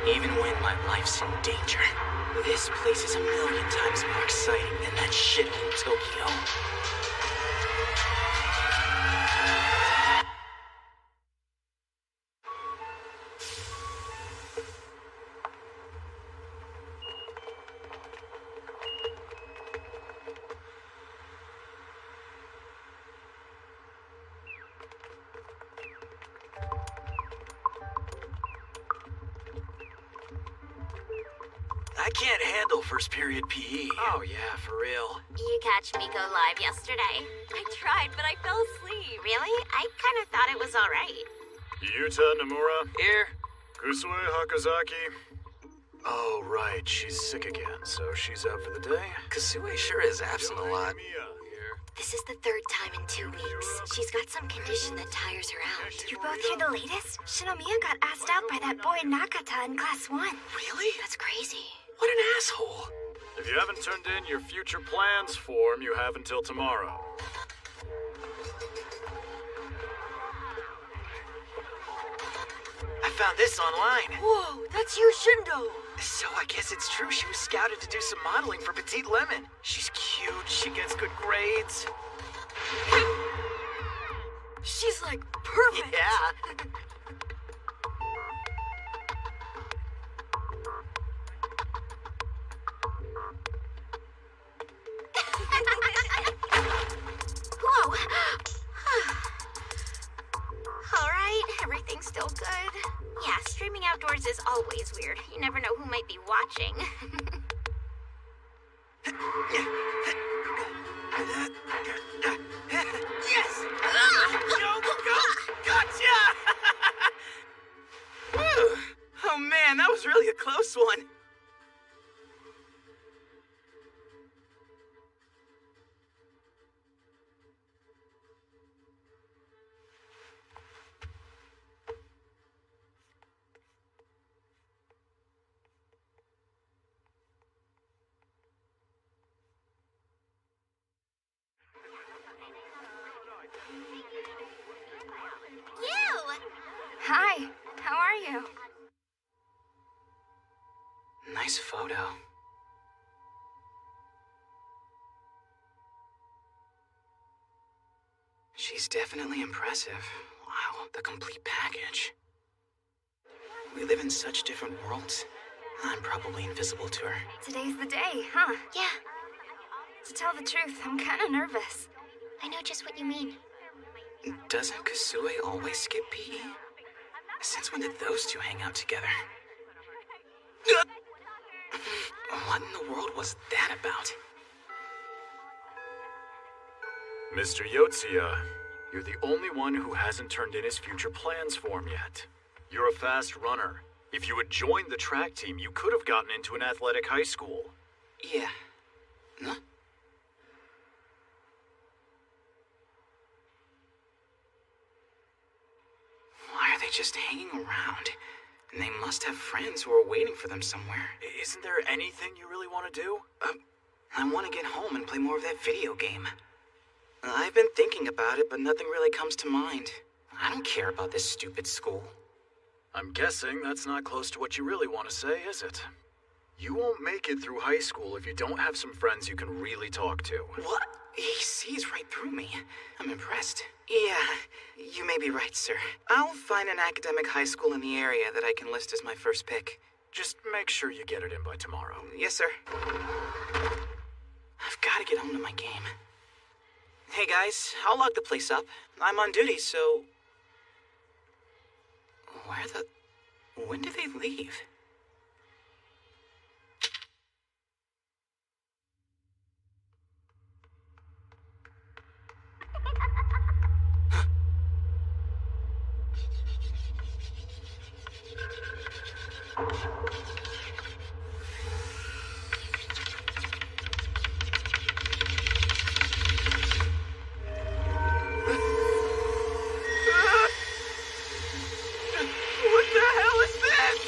Even when my life's in danger, this place is a million times more exciting than that shithole Tokyo. I can't handle first period PE. Oh yeah, for real. You catch me go live yesterday. I tried, but I fell asleep. Really? I kind of thought it was all right. Yuta Nomura. Here. Kusue Hakazaki. Oh, right, she's sick again, so she's out for the day. Kasue sure is absent a lot. Miya here. This is the third time in 2 weeks. She's got some condition that tires her out. You both hear the latest? Shinomiya got asked out by that boy Nakata in class 1. Really? That's crazy. What an asshole. If you haven't turned in your future plans form, you have until tomorrow. I found this online. Whoa, that's your Shindo. So I guess it's true she was scouted to do some modeling for Petite Lemon. She's cute, she gets good grades. She's like perfect. Yeah. Whoa. All right, everything's still good. Yeah, streaming outdoors is always weird. You never know who might be watching. Yes! Go, go! Gotcha! Oh man, that was really a close one. Hi, how are you? Nice photo. She's definitely impressive. Wow, the complete package. We live in such different worlds. I'm probably invisible to her. Today's the day, huh? Yeah, To tell the truth, I'm kind of nervous. I know just what you mean. Doesn't Kasue always skip PE? Since when did those two hang out together? What in the world was that about? Mr. Yotsuya, you're the only one who hasn't turned in his future plans form yet. You're a fast runner. If you had joined the track team, you could have gotten into an athletic high school. Yeah. Huh? Why are they just hanging around? And they must have friends who are waiting for them somewhere. Isn't there anything you really want to do? I want to get home and play more of that video game. I've been thinking about it, but nothing really comes to mind. I don't care about this stupid school. I'm guessing that's not close to what you really want to say, is it? You won't make it through high school if you don't have some friends you can really talk to. What? He sees right through me. I'm impressed. Yeah, you may be right, sir. I'll find an academic high school in the area that I can list as my first pick. Just make sure you get it in by tomorrow. Yes, sir. I've got to get home to my game. Hey, guys, I'll lock the place up. I'm on duty, so... When did they leave? What the hell is this?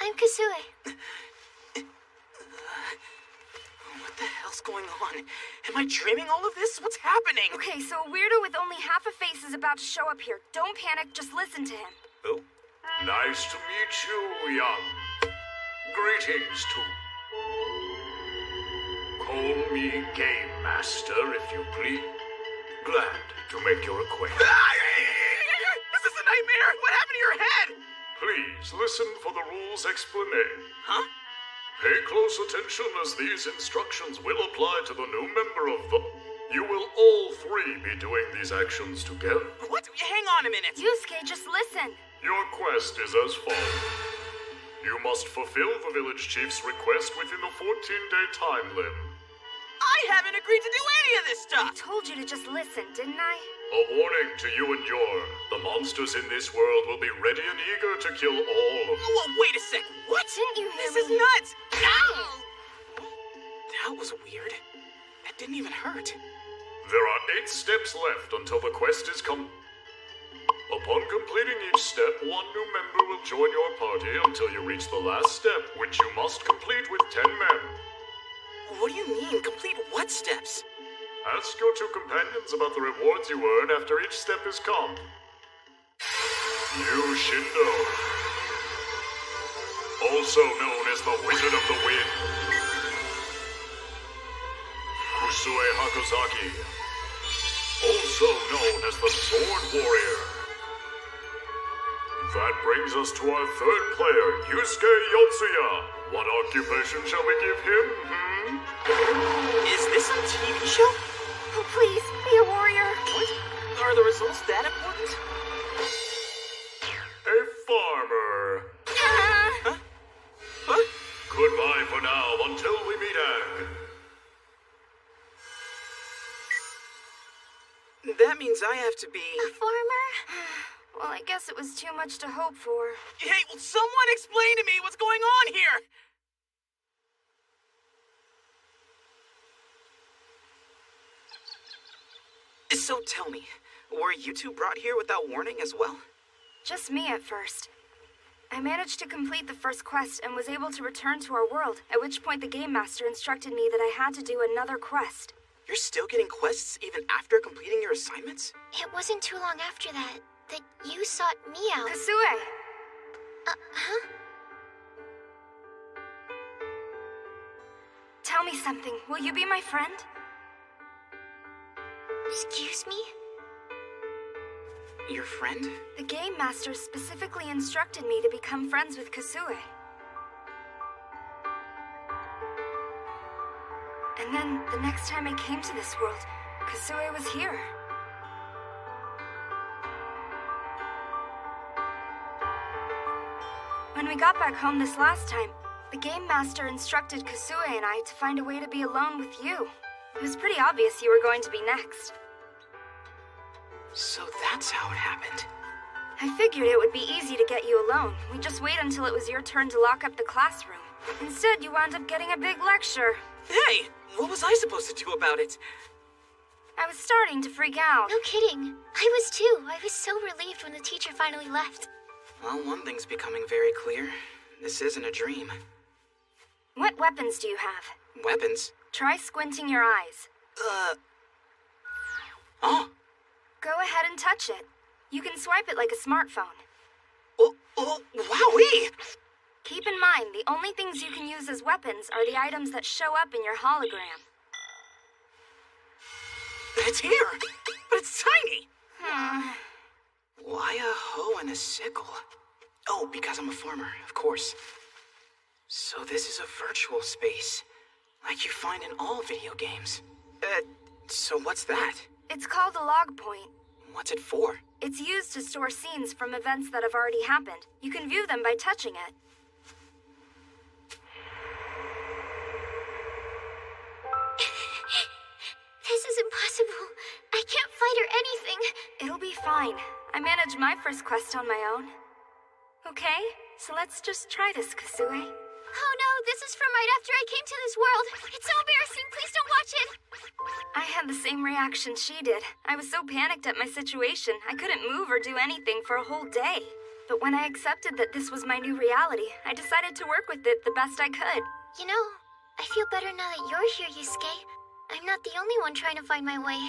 I'm Kasue. What the hell's going on? Am I dreaming all of this? What's happening? Okay, so a weirdo with only half a face is about to show up here. Don't panic, just listen to him. Oh. Nice to meet you, young. Greetings to... Call me Game Master, if you please. Glad to make your acquaintance. This is a nightmare! What happened to your head? Please listen for the rules explanation. Huh? Pay close attention as these instructions will apply to the new member of the... You will all three be doing these actions together. What? Hang on a minute. Yusuke, just listen. Your quest is as follows. You must fulfill the village chief's request within a 14-day time limit. I haven't agreed to do any of this I stuff! told you to just listen, didn't I? A warning to you and Yor. The monsters in this world will be ready and eager to kill all of you. Whoa, wait a sec. What? Didn't you hear This is me? nuts! Ow! That was weird. That didn't even hurt. There are 8 steps left until the quest is complete. Upon completing each step, one new member will join your party until you reach the last step, which you must complete with 10 men. What do you mean? Complete what steps? Ask your 2 companions about the rewards you earn after each step is come. You Shindo, also known as the Wizard of the Wind. Kusue Hakusaki, also known as the Sword Warrior. That brings us to our 3rd player, Yusuke Yotsuya. What occupation shall we give him, Is this some TV show? Oh, please, be a warrior. What? Are the results that important? A farmer. Huh? Huh? Goodbye for now, until we meet again. That means I have to be... A farmer? Well, I guess it was too much to hope for. Hey, will someone explain to me what's going on here? So tell me, were you 2 brought here without warning as well? Just me at first. I managed to complete the first quest and was able to return to our world, at which point the Game Master instructed me that I had to do another quest. You're still getting quests even after completing your assignments? It wasn't too long after that you sought me out. Kasue! Huh? Tell me something. Will you be my friend? Excuse me? Your friend? The Game Master specifically instructed me to become friends with Kasue. And then, the next time I came to this world, Kasue was here. When we got back home this last time, the Game Master instructed Kasue and I to find a way to be alone with you. It was pretty obvious you were going to be next. So that's how it happened. I figured it would be easy to get you alone. We'd just wait until it was your turn to lock up the classroom. Instead, you wound up getting a big lecture. Hey, what was I supposed to do about it? I was starting to freak out. No kidding. I was too. I was so relieved when the teacher finally left. Well, one thing's becoming very clear. This isn't a dream. What weapons do you have? Weapons? Try squinting your eyes. Oh. Go ahead and touch it. You can swipe it like a smartphone. Oh, wowee! Keep in mind, the only things you can use as weapons are the items that show up in your hologram. It's here, but it's tiny. Why a hoe and a sickle? Oh, because I'm a farmer, of course. So this is a virtual space, like you find in all video games. So what's that? It's called a log point. What's it for? It's used to store scenes from events that have already happened. You can view them by touching it. This is impossible. I can't fight or anything. It'll be fine. I managed my first quest on my own. Okay, so let's just try this, Kasue. Oh no, this is from right after I came to this world. It's so embarrassing. Please don't watch it. I had the same reaction she did. I was so panicked at my situation, I couldn't move or do anything for a whole day. But when I accepted that this was my new reality, I decided to work with it the best I could. You know, I feel better now that you're here, Yusuke. I'm not the only one trying to find my way.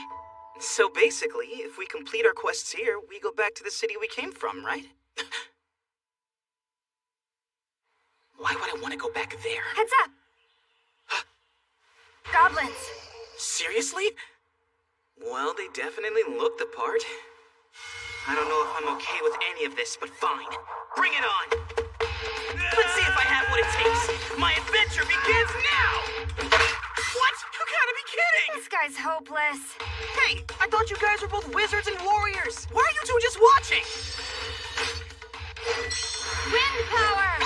So basically, if we complete our quests here, we go back to the city we came from, right? Why would I want to go back there? Heads up! Goblins! Seriously? Well, they definitely look the part. I don't know if I'm okay with any of this, but fine. Bring it on! Let's see if I have what it takes. My adventure begins now! What? You gotta be kidding! This guy's hopeless. Hey, I thought you guys were both wizards and warriors. Why are you two just watching? Wind power!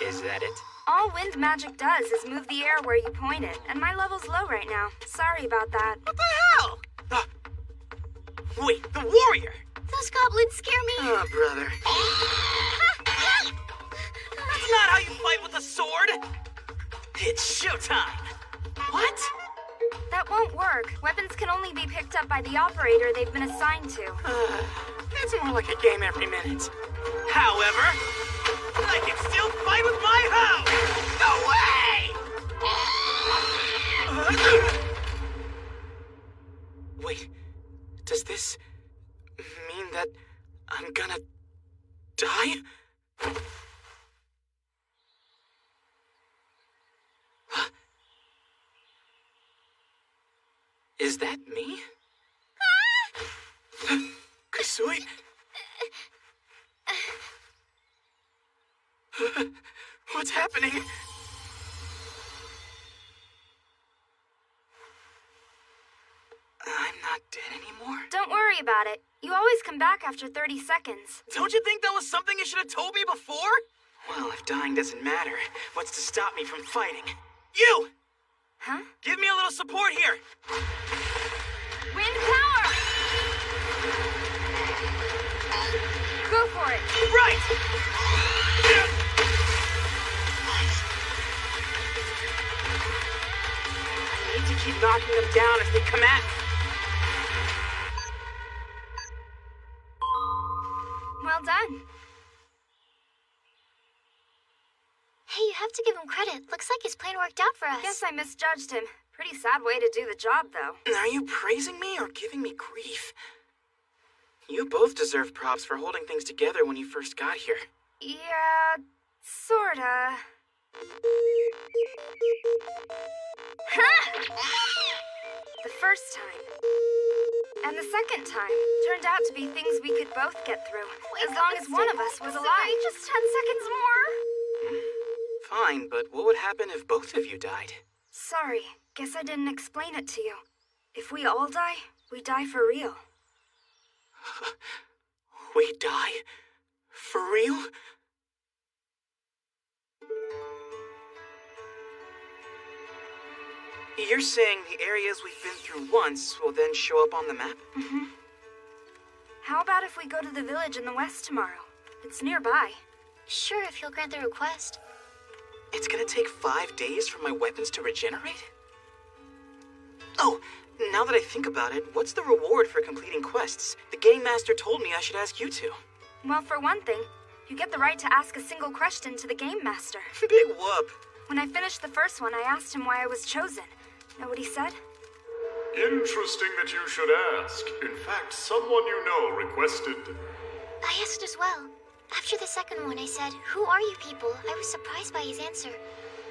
Is that it? All wind magic does is move the air where you point it, and my level's low right now. Sorry about that. What the hell? Wait, the warrior! Those goblins scare me. Oh, brother. That's not how you fight with a sword! It's showtime! What? That won't work. Weapons can only be picked up by the operator they've been assigned to. It's more like a game every minute. However, I can still fight with my hoe! No way! Wait, does this mean that I'm gonna die? Is that me? Kusui? What's happening? I'm not dead anymore? Don't worry about it. You always come back after 30 seconds. Don't you think that was something you should have told me before? Well, if dying doesn't matter, what's to stop me from fighting? You! Huh? Give me a little support here! Wind power! Go for it! Right! I need to keep knocking them down as they come at me. Well done. Hey, you have to give him credit. Looks like his plan worked out for us. Guess I misjudged him. Pretty sad way to do the job, though. Are you praising me or giving me grief? You both deserve props for holding things together when you first got here. Yeah, sorta. The first time. And the second time turned out to be things we could both get through, as long as one of us was alive. Just 10 seconds more. Fine, but what would happen if both of you died? Sorry, guess I didn't explain it to you. If we all die, we die for real. We die? For real? You're saying the areas we've been through once will then show up on the map? Mm-hmm. How about if we go to the village in the west tomorrow? It's nearby. Sure, if you'll grant the request. It's gonna take 5 days for my weapons to regenerate? Oh, now that I think about it, what's the reward for completing quests? The Game Master told me I should ask you two. Well, for one thing, you get the right to ask a single question to the Game Master. Big whoop. When I finished the first one, I asked him why I was chosen. Know what he said? Interesting that you should ask. In fact, someone you know requested. I asked as well. After the second one, I said, "Who are you people?" I was surprised by his answer.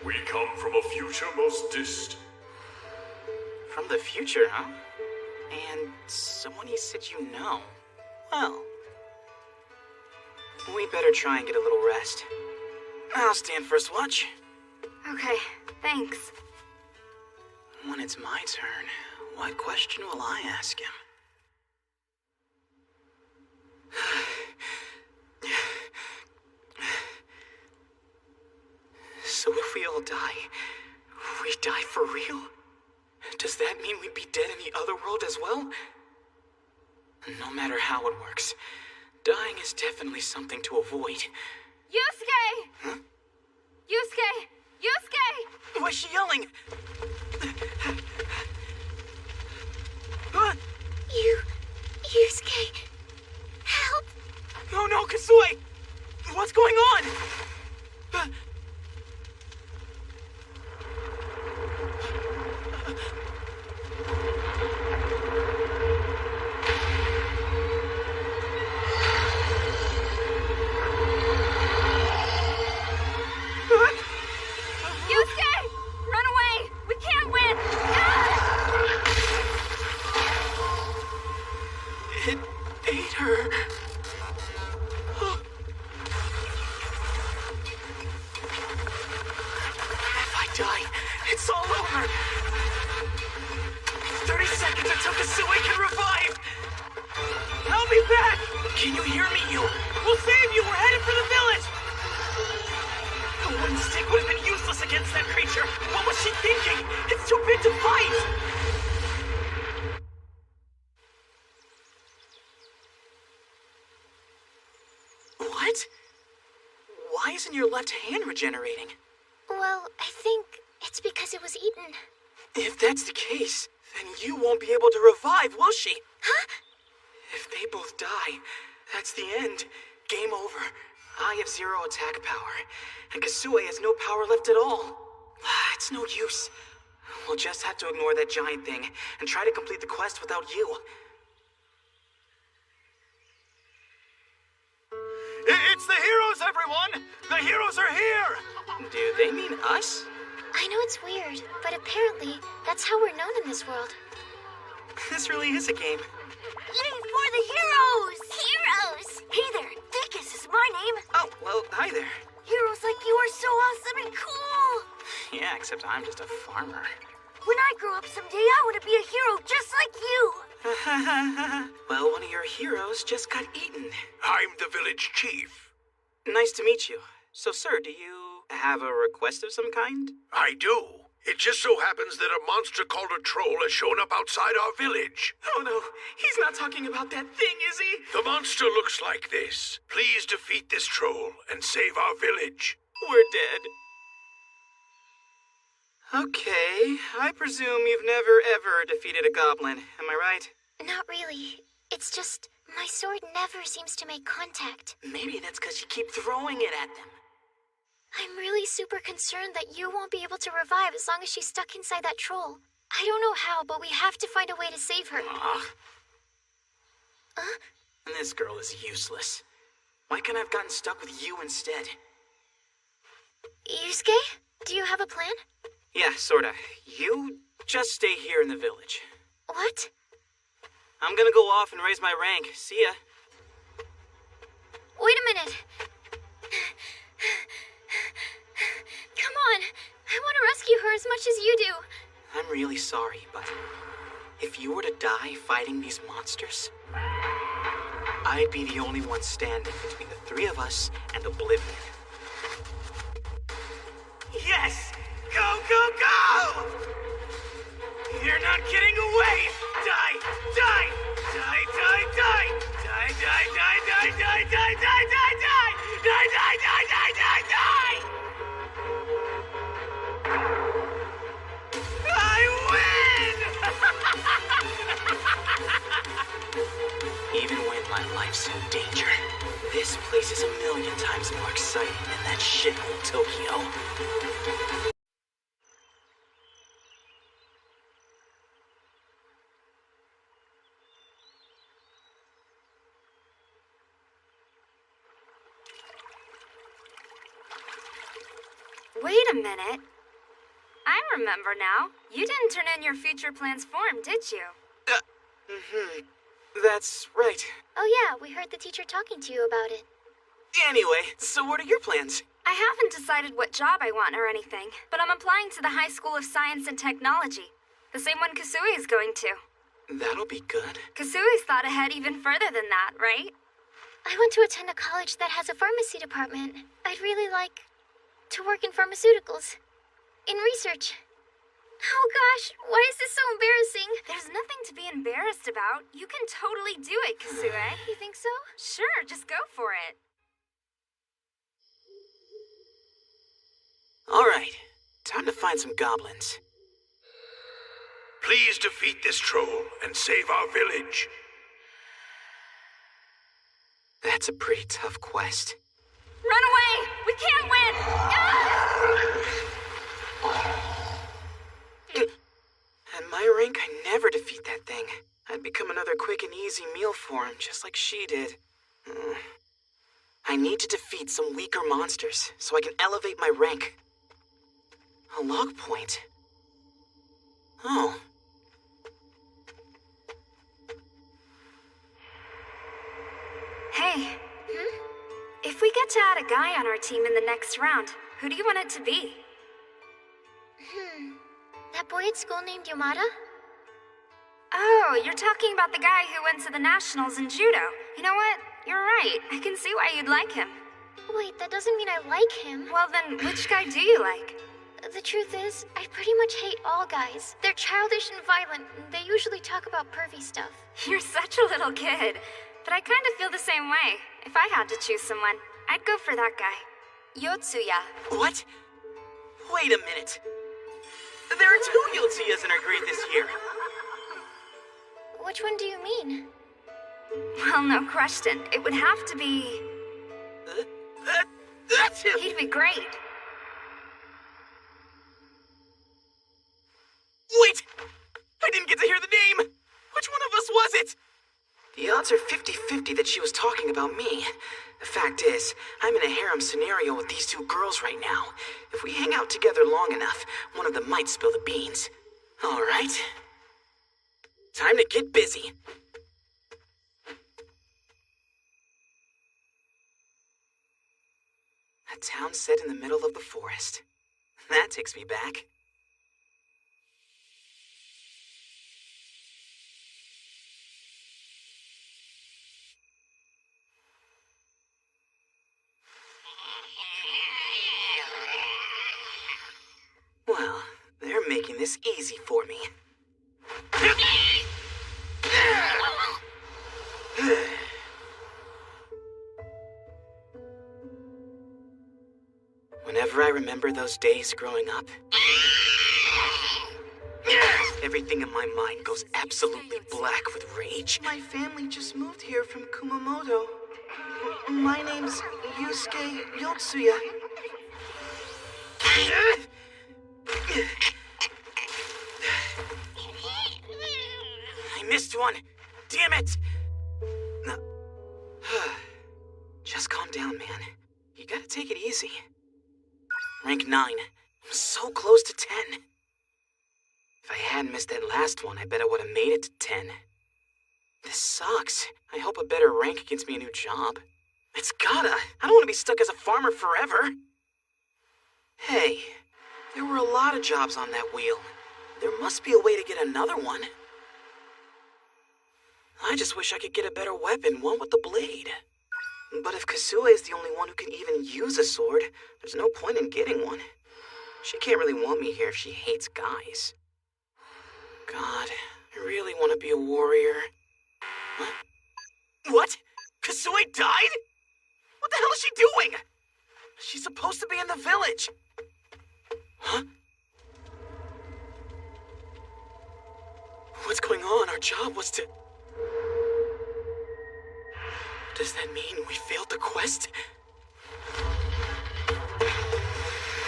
We come from a future most distant. From the future, huh? And someone you said you know. Well, we better try and get a little rest. I'll stand first watch. Okay, thanks. When it's my turn, what question will I ask him? So if we all die, we die for real? Does that mean we'd be dead in the other world as well? No matter how it works, dying is definitely something to avoid. Yusuke! Huh? Yusuke! Yusuke! Why's she yelling? Huh? Yusuke, help! Oh no, Kasue! What's going on? Yusuke! Run away! We can't win! It ate her. If I die, it's all over. 30 seconds until Kasue can revive. I'll be back. Can you hear me, you? We'll save you. We're headed for the village. The wooden stick would have been useless against that creature. What was she thinking? It's too big to fight. What? Why isn't your left hand regenerating? Well, I think it's because it was eaten. If that's the case, then you won't be able to revive, will she? Huh? If they both die, that's the end. Game over. I have 0 attack power, and Kasue has no power left at all. It's no use. We'll just have to ignore that giant thing and try to complete the quest without you. It's the heroes, everyone! The heroes are here! Do they mean us? I know it's weird, but apparently that's how we're known in this world. This really is a game. Yay for the heroes! Heroes! Hey there, Dickus is my name. Oh, well, hi there. Heroes like you are so awesome and cool. Yeah, except I'm just a farmer. When I grow up someday, I want to be a hero just like you. Well, one of your heroes just got eaten. I'm the village chief. Nice to meet you. So, sir, do you have a request of some kind? I do. It just so happens that a monster called a troll has shown up outside our village. Oh no, he's not talking about that thing, is he? The monster looks like this. Please defeat this troll and save our village. We're dead. Okay, I presume you've never ever defeated a goblin, am I right? Not really. It's just my sword never seems to make contact. Maybe that's because you keep throwing it at them. I'm really super concerned that you won't be able to revive as long as she's stuck inside that troll. I don't know how, but we have to find a way to save her. Ugh. Huh? This girl is useless. Why can't I have gotten stuck with you instead? Yusuke, do you have a plan? Yeah, sorta. You just stay here in the village. What? I'm gonna go off and raise my rank. See ya. Wait a minute. Come on. I want to rescue her as much as you do. I'm really sorry, but if you were to die fighting these monsters, I'd be the only one standing between the three of us and oblivion. Yes! Go, go, go! You're not getting away! Die! Die! Die, die, die! Die, die, die, die, die, die, die, die, die! Die, die, die, die, die, die! I win! Even when my life's in danger, this place is a million times more exciting than that shithole Tokyo. Wait a minute. I remember now. You didn't turn in your future plans form, did you? That's right. Oh yeah, we heard the teacher talking to you about it. Anyway, so what are your plans? I haven't decided what job I want or anything, but I'm applying to the High School of Science and Technology. The same one Kasue is going to. That'll be good. Kasue's thought ahead even further than that, right? I want to attend a college that has a pharmacy department. I'd really like to work in pharmaceuticals. In research. Oh gosh, why is this so embarrassing? There's nothing to be embarrassed about. You can totally do it, Kasue. You think so? Sure, just go for it. Alright, time to find some goblins. Please defeat this troll and save our village. That's a pretty tough quest. Run away! We can't win! At my rank, I never defeat that thing. I'd become another quick and easy meal for him, just like she did. I need to defeat some weaker monsters, so I can elevate my rank. A log point. Oh. Hey. If we get to add a guy on our team in the next round, who do you want it to be? That boy at school named Yamada? Oh, you're talking about the guy who went to the nationals in judo. You know what? You're right. I can see why you'd like him. Wait, that doesn't mean I like him. Well then, which guy do you like? The truth is, I pretty much hate all guys. They're childish and violent, and they usually talk about pervy stuff. You're such a little kid. But I kind of feel the same way. If I had to choose someone, I'd go for that guy. Yotsuya. What? Wait a minute. There are 2 Yotsuyas in our grade this year. Which one do you mean? Well, no question. It would have to be... That's him! He'd be great. Wait! I didn't get to hear the name! Which one of us was it? The odds are 50-50 that she was talking about me. The fact is, I'm in a harem scenario with these 2 girls right now. If we hang out together long enough, one of them might spill the beans. All right. Time to get busy. A town set in the middle of the forest. That takes me back. Well, they're making this easy for me. Whenever I remember those days growing up, everything in my mind goes absolutely black with rage. My family just moved here from Kumamoto. My name's Yusuke Yotsuya. I missed one. Damn it! Just calm down, man. You gotta take it easy. Rank 9. I'm so close to 10. If I hadn't missed that last one, I bet I would have made it to 10. This sucks. I hope a better rank gets me a new job. It's gotta. I don't want to be stuck as a farmer forever. Hey, there were a lot of jobs on that wheel. There must be a way to get another one. I just wish I could get a better weapon, one with the blade. But if Kasue is the only one who can even use a sword, there's no point in getting one. She can't really want me here if she hates guys. God, I really want to be a warrior. Huh? What? Kasue died? What the hell is she doing? She's supposed to be in the village. Huh? What's going on? Our job was to... Does that mean we failed the quest?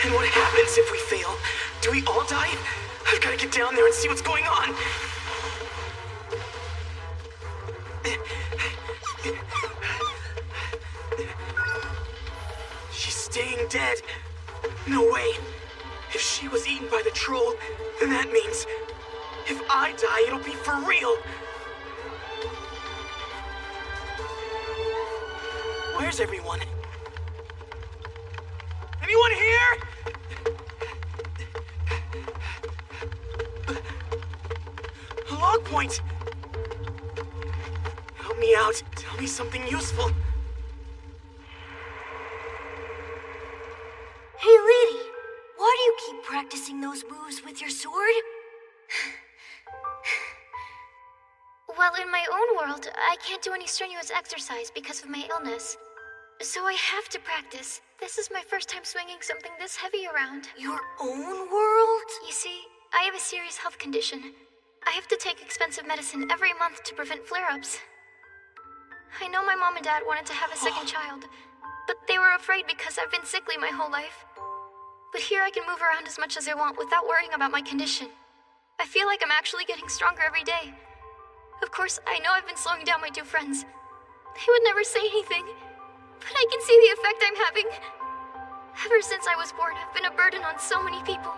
And what happens if we fail? Do we all die? I've got to get down there and see what's going on. She's staying dead. No way. If she was eaten by the troll, then that means if I die, it'll be for real. Where's everyone? Anyone here? A log point! Help me out. Tell me something useful. Hey, lady. Why do you keep practicing those moves with your sword? Well, in my own world, I can't do any strenuous exercise because of my illness. So I have to practice. This is my first time swinging something this heavy around. Your own world? You see, I have a serious health condition. I have to take expensive medicine every month to prevent flare-ups. I know my mom and dad wanted to have a second child, but they were afraid because I've been sickly my whole life. But here I can move around as much as I want without worrying about my condition. I feel like I'm actually getting stronger every day. Of course, I know I've been slowing down my two friends. They would never say anything, but I can see the effect I'm having. Ever since I was born, I've been a burden on so many people.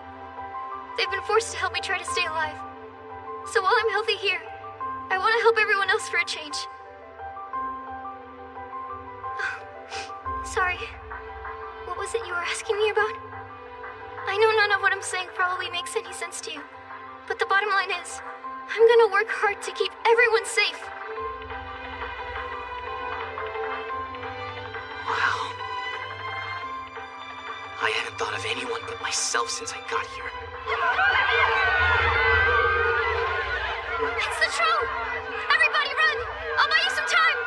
They've been forced to help me try to stay alive. So while I'm healthy here, I want to help everyone else for a change. Sorry. What was it you were asking me about? I know none of what I'm saying probably makes any sense to you, but the bottom line is, I'm gonna work hard to keep everyone safe. Wow. I haven't thought of anyone but myself since I got here. It's the troll! Everybody run! I'll buy you some time!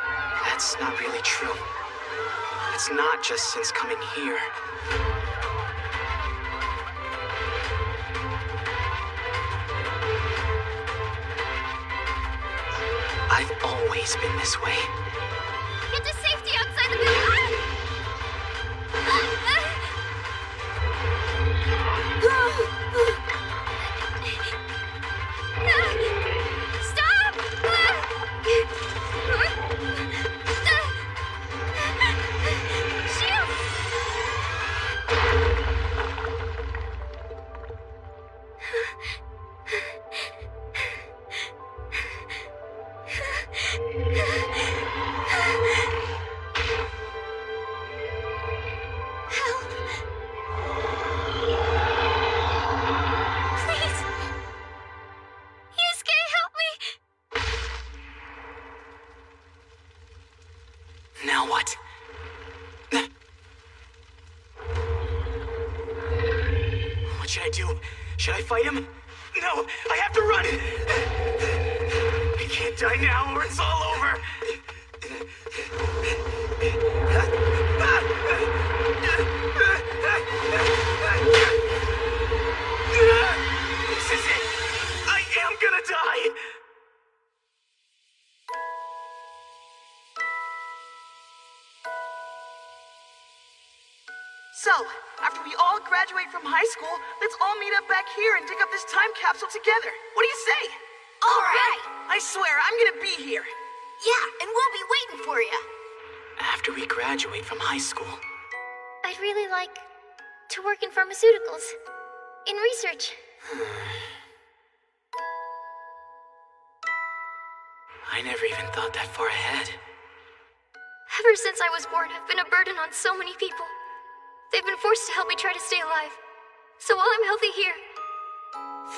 That's not really true. It's not just since coming here. I've always been this way. Get to safety outside the building! Stop! Shield! Now what? What should I do? Should I fight him? No, I have to run! I can't die now or it's all over! This is it! I am gonna die! So, after we all graduate from high school, let's all meet up back here and dig up this time capsule together. What do you say? All right. I swear, I'm gonna be here. Yeah, and we'll be waiting for you. After we graduate from high school. I'd really like to work in pharmaceuticals. In research. I never even thought that far ahead. Ever since I was born, I've been a burden on so many people. They've been forced to help me try to stay alive. So while I'm healthy here...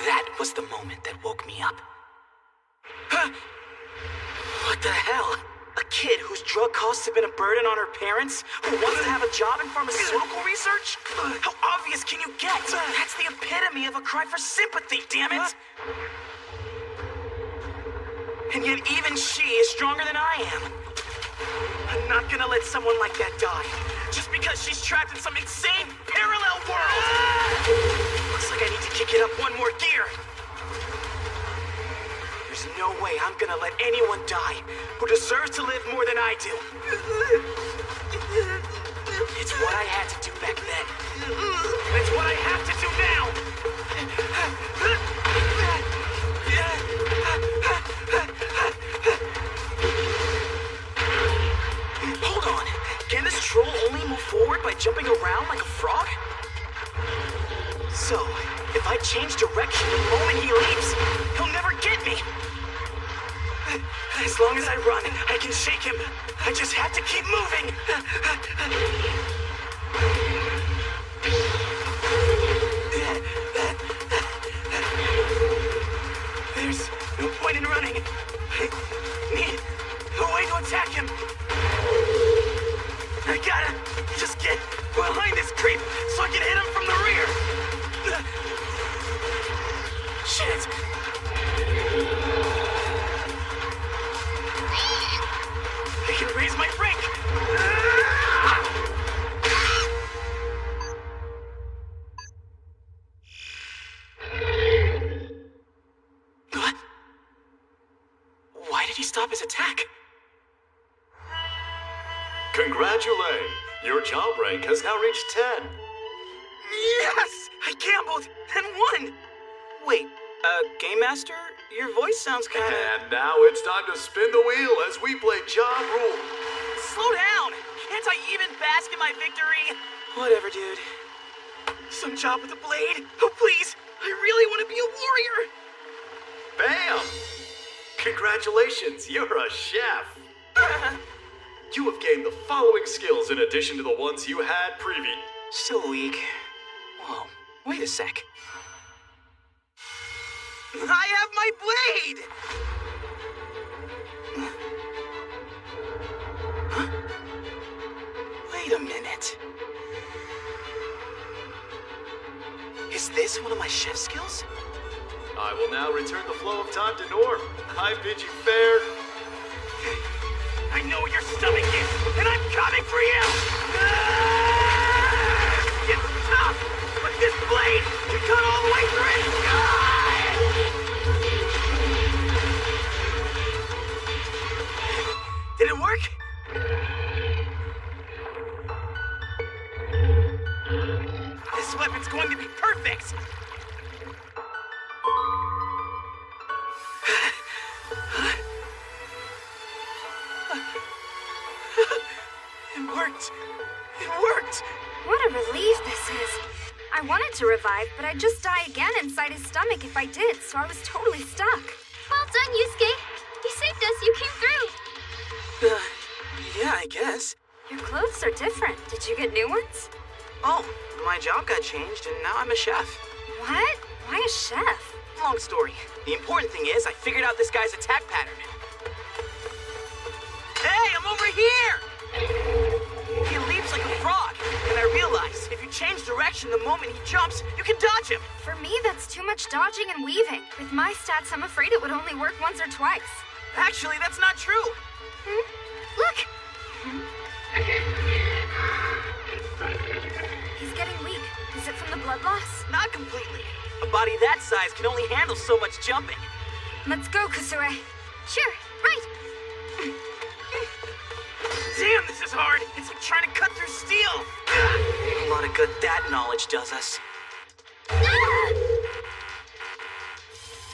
That was the moment that woke me up. Huh? What the hell? A kid whose drug costs have been a burden on her parents? Who wants to have a job in pharmaceutical research? How obvious can you get? That's the epitome of a cry for sympathy, damn it! And yet even she is stronger than I am. I'm not gonna let someone like that die. Just because she's trapped in some insane parallel world! Looks like I need to kick it up one more gear. There's no way I'm gonna let anyone die who deserves to live more than I do. It's what I had to do back then. It's what I have to do now! Hold on. Can this troll only move forward by jumping around like a frog? So, if I change direction the moment he leaves, he'll never get me. As long as I run, I can shake him. I just have to keep moving. There's no point in running. I need a way to attack him. I gotta just get behind this creep so I can hit him from the rear. Shit. I can raise my rank. What? Why did he stop his attack? Congratulations! Your job rank has now reached 10. Yes! I gambled and won! Wait, Game Master? Your voice sounds kinda... And now it's time to spin the wheel as we play Job Rule. Slow down! Can't I even bask in my victory? Whatever, dude. Some job with a blade? Oh, please! I really want to be a warrior! Bam! Congratulations, you're a chef. You have gained the following skills in addition to the ones you had previous. Still weak. Whoa, wait a sec. I have my blade! Huh? Wait a minute. Is this one of my chef skills? I will now return the flow of time to Norm. I bid you fair. I know what your stomach is, and I'm coming for you! It's tough, but this blade can cut all the way through it! Did it work? This weapon's going to be perfect! It worked! It worked! What a relief this is. I wanted to revive, but I'd just die again inside his stomach if I did, so I was totally stuck. Well done, Yusuke. You saved us. You came through. Yeah, I guess. Your clothes are different. Did you get new ones? Oh, my job got changed, and now I'm a chef. What? Why a chef? Long story. The important thing is I figured out this guy's attack pattern. Hey, I'm over here! He leaps like a frog, and I realize if you change direction the moment he jumps, you can dodge him. For me, that's too much dodging and weaving. With my stats, I'm afraid it would only work once or twice. Actually, that's not true. Look! He's getting weak. Is it from the blood loss? Not completely. A body that size can only handle so much jumping. Let's go, Kusue. Sure, right. Damn, this is hard. It's like trying to cut through steel. A lot of good that knowledge does us.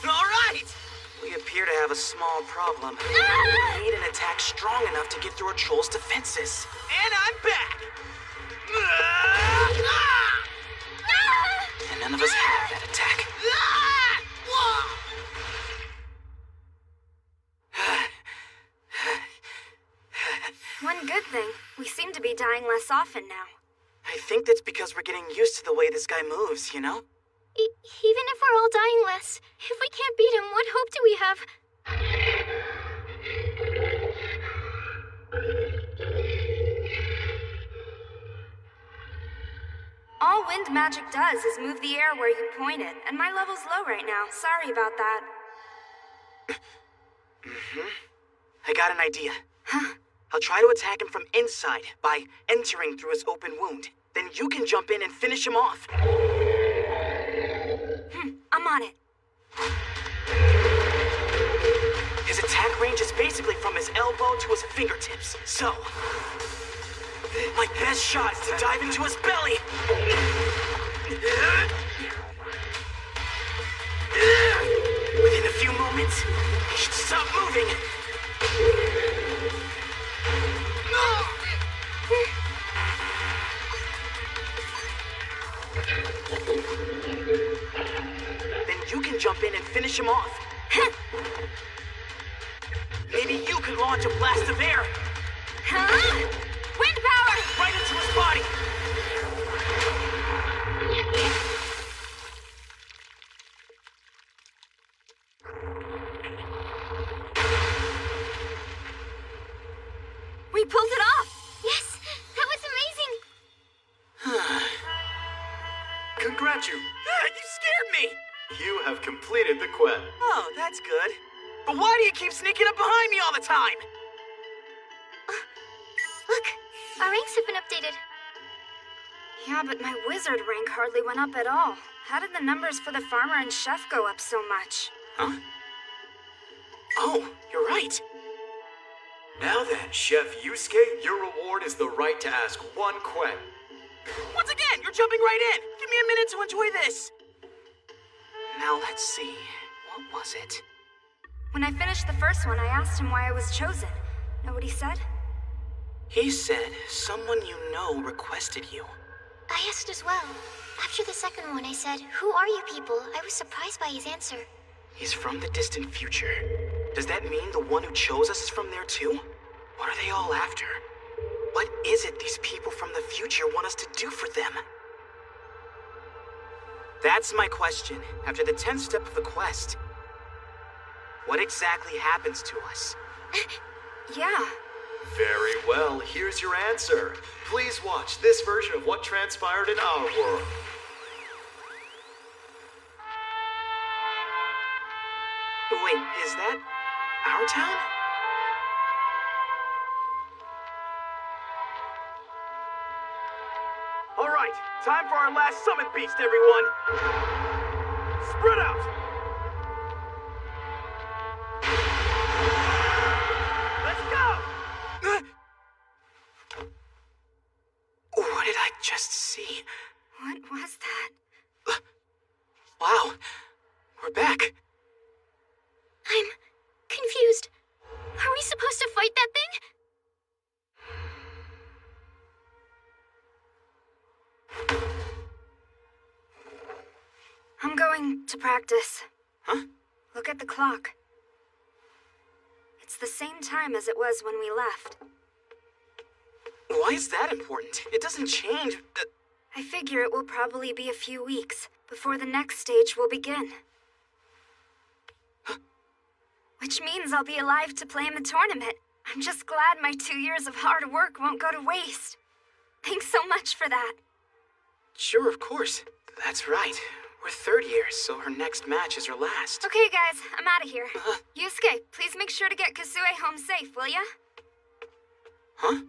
All right! We appear to have a small problem. We need an attack strong enough to get through a troll's defenses. And I'm back! And none of us have that attack. One good thing, we seem to be dying less often now. I think that's because we're getting used to the way this guy moves, you know? Even if we're all dying less, if we can't beat him, what hope do we have? All wind magic does is move the air where you point it, and my level's low right now. Sorry about that. I got an idea. Huh? I'll try to attack him from inside by entering through his open wound. Then you can jump in and finish him off. I'm on it. His attack range is basically from his elbow to his fingertips. So, my best shot is to dive into his belly. Within a few moments, he should stop moving. Then you can jump in and finish him off. Maybe you can launch a blast of air. Huh? Wind power! Right into his body. We pulled it off! Yes, that was amazing. Congratulations! You scared me! You have completed the quest. Oh, that's good. But why do you keep sneaking up behind me all the time? Look, our ranks have been updated. Yeah, but my wizard rank hardly went up at all. How did the numbers for the farmer and chef go up so much? Huh? Oh, you're right. Now then, Chef Yusuke, your reward is the right to ask one question. Once again, you're jumping right in. Give me a minute to enjoy this. Now let's see. What was it? When I finished the first one, I asked him why I was chosen. Know what he said? He said someone you know requested you. I asked as well. After the second one, I said, "Who are you people?" I was surprised by his answer. He's from the distant future. Does that mean the one who chose us is from there too? What are they all after? What is it these people from the future want us to do for them? That's my question. After the 10th step of the quest, what exactly happens to us? Yeah. Very well, here's your answer. Please watch this version of what transpired in our world. Wait, is that our town? All right, time for our last summon beast, everyone. Spread out. Let's go. What did I just see? What was that? Wow, we're back. I'm confused. Are we supposed to fight that thing? I'm going to practice. Huh? Look at the clock. It's the same time as it was when we left. Why is that important? It doesn't change. I figure it will probably be a few weeks before the next stage will begin. Which means I'll be alive to play in the tournament. I'm just glad my 2 years of hard work won't go to waste. Thanks so much for that. Sure, of course. That's right. We're third years, so her next match is her last. Okay, guys, I'm out of here. Yusuke, please make sure to get Kasue home safe, will ya? Huh?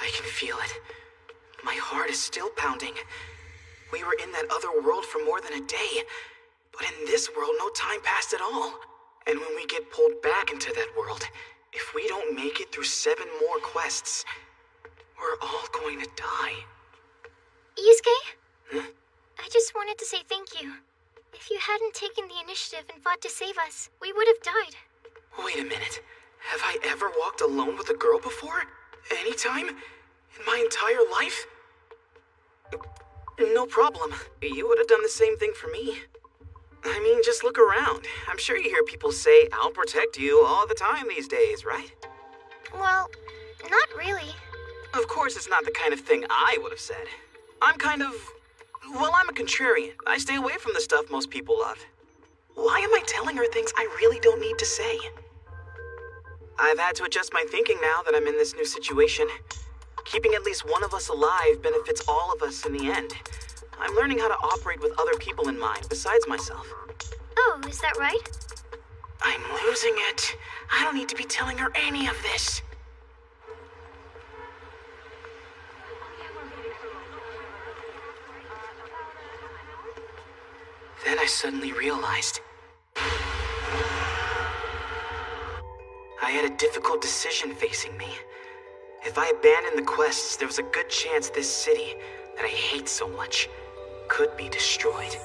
I can feel it. My heart is still pounding. We were in that other world for more than a day, but in this world, no time passed at all. And when we get pulled back into that world, if we don't make it through 7 more quests, we're all going to die. Yusuke? Huh? I just wanted to say thank you. If you hadn't taken the initiative and fought to save us, we would have died. Wait a minute. Have I ever walked alone with a girl before? Anytime? In my entire life? No problem. You would have done the same thing for me. I mean, just look around. I'm sure you hear people say, "I'll protect you" all the time these days, right? Well, not really. Of course, it's not the kind of thing I would have said. I'm I'm a contrarian. I stay away from the stuff most people love. Why am I telling her things I really don't need to say? I've had to adjust my thinking now that I'm in this new situation. Keeping at least one of us alive benefits all of us in the end. I'm learning how to operate with other people in mind besides myself. Oh, is that right? I'm losing it. I don't need to be telling her any of this. Then I suddenly realized I had a difficult decision facing me. If I abandoned the quests, there was a good chance this city, that I hate so much, could be destroyed.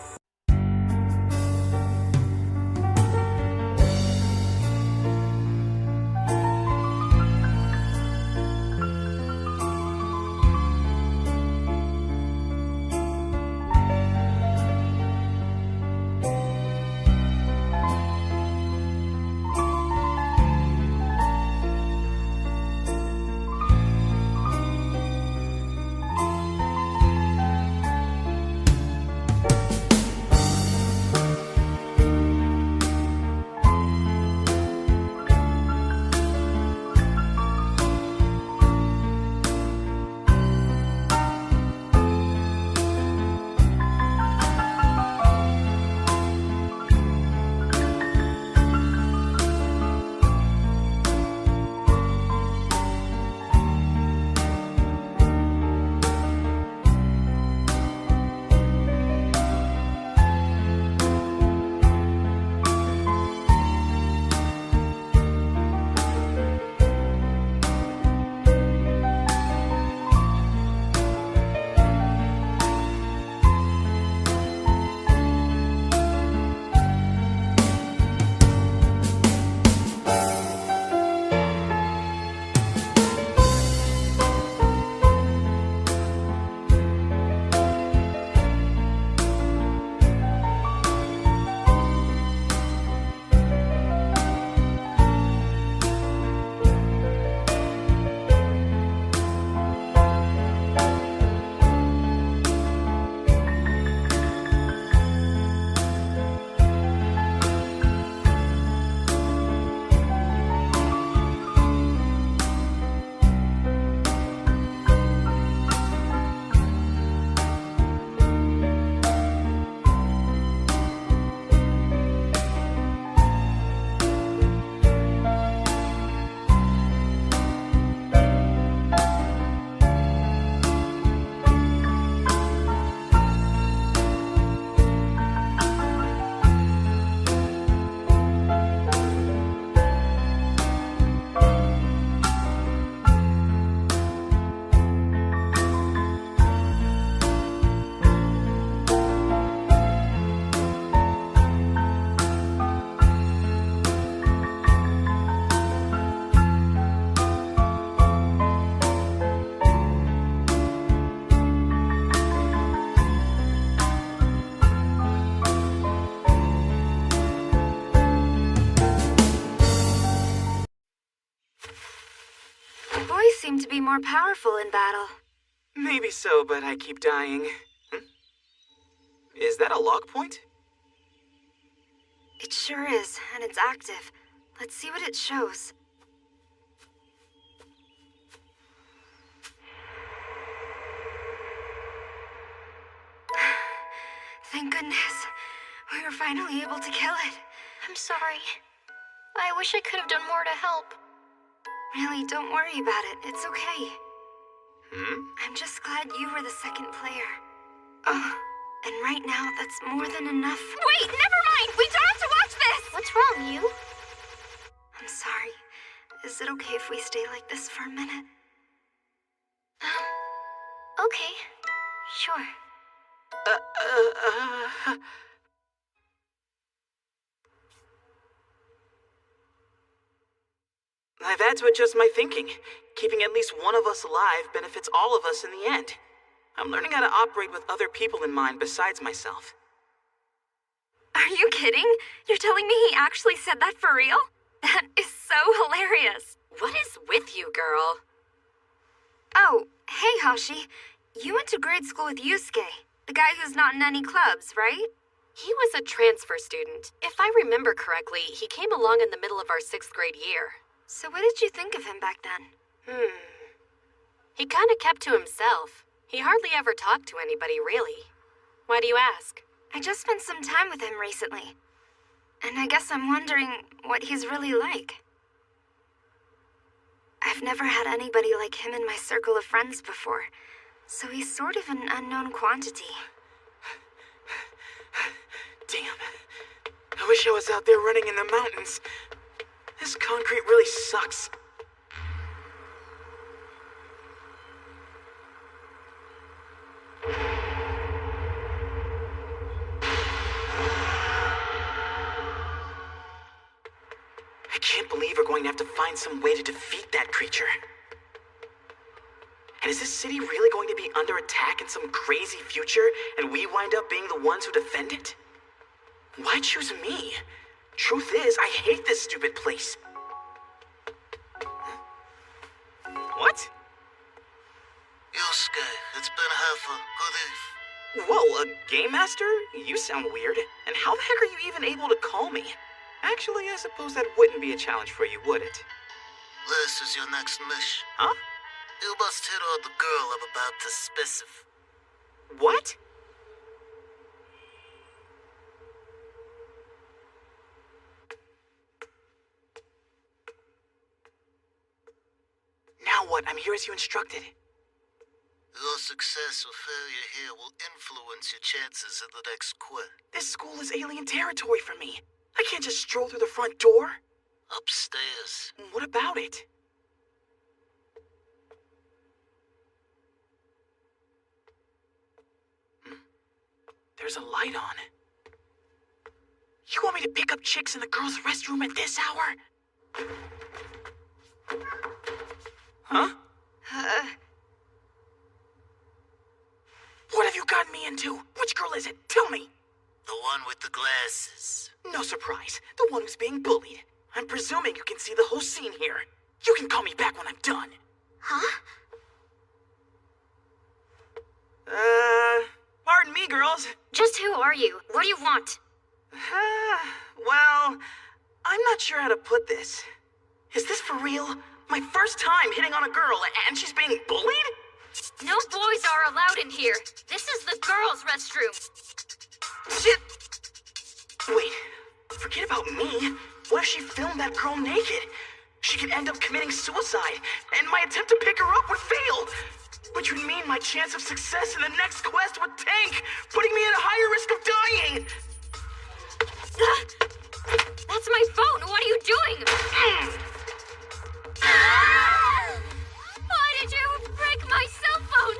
to be more powerful in battle. Maybe so, but I keep dying. Is that a log point? It sure is, and it's active. Let's see what it shows. Thank goodness. We were finally able to kill it. I'm sorry. I wish I could have done more to help. Really, don't worry about it. It's okay. Hmm? I'm just glad you were the second player. Oh, and right now, that's more than enough. Wait, never mind! We don't have to watch this! What's wrong, you? I'm sorry. Is it okay if we stay like this for a minute? Okay. Sure. That's what just my thinking. Keeping at least one of us alive benefits all of us in the end. I'm learning how to operate with other people in mind besides myself. Are you kidding? You're telling me he actually said that for real? That is so hilarious. What is with you, girl? Oh, hey, Hashi. You went to grade school with Yusuke, the guy who's not in any clubs, right? He was a transfer student. If I remember correctly, he came along in the middle of our 6th grade year. So what did you think of him back then? He kind of kept to himself. He hardly ever talked to anybody, really. Why do you ask? I just spent some time with him recently. And I guess I'm wondering what he's really like. I've never had anybody like him in my circle of friends before, so he's sort of an unknown quantity. Damn. I wish I was out there running in the mountains. This concrete really sucks. I can't believe we're going to have to find some way to defeat that creature. And is this city really going to be under attack in some crazy future, and we wind up being the ones who defend it? Why choose me? Truth is, I hate this stupid place. What? Yusuke, it's been half a good eve. Whoa, a game master? You sound weird. And how the heck are you even able to call me? Actually, I suppose that wouldn't be a challenge for you, would it? This is your next mission. Huh? You must hit on the girl I'm about to specify. What? Now what? I'm here as you instructed. Your success or failure here will influence your chances in the next quest. This school is alien territory for me. I can't just stroll through the front door. Upstairs. What about it? There's a light on. You want me to pick up chicks in the girls' restroom at this hour? Huh? What have you gotten me into? Which girl is it? Tell me. The one with the glasses. No surprise. The one who's being bullied. I'm presuming you can see the whole scene here. You can call me back when I'm done. Huh? Pardon me, girls. Just who are you? What do you want? Well, I'm not sure how to put this. Is this for real? My first time hitting on a girl, and she's being bullied? No boys are allowed in here. This is the girls' restroom. Shit! Wait, forget about me. What if she filmed that girl naked? She could end up committing suicide, and my attempt to pick her up would fail. Which would mean my chance of success in the next quest would tank, putting me at a higher risk of dying. That's my phone. What are you doing? Why did you break my cell phone?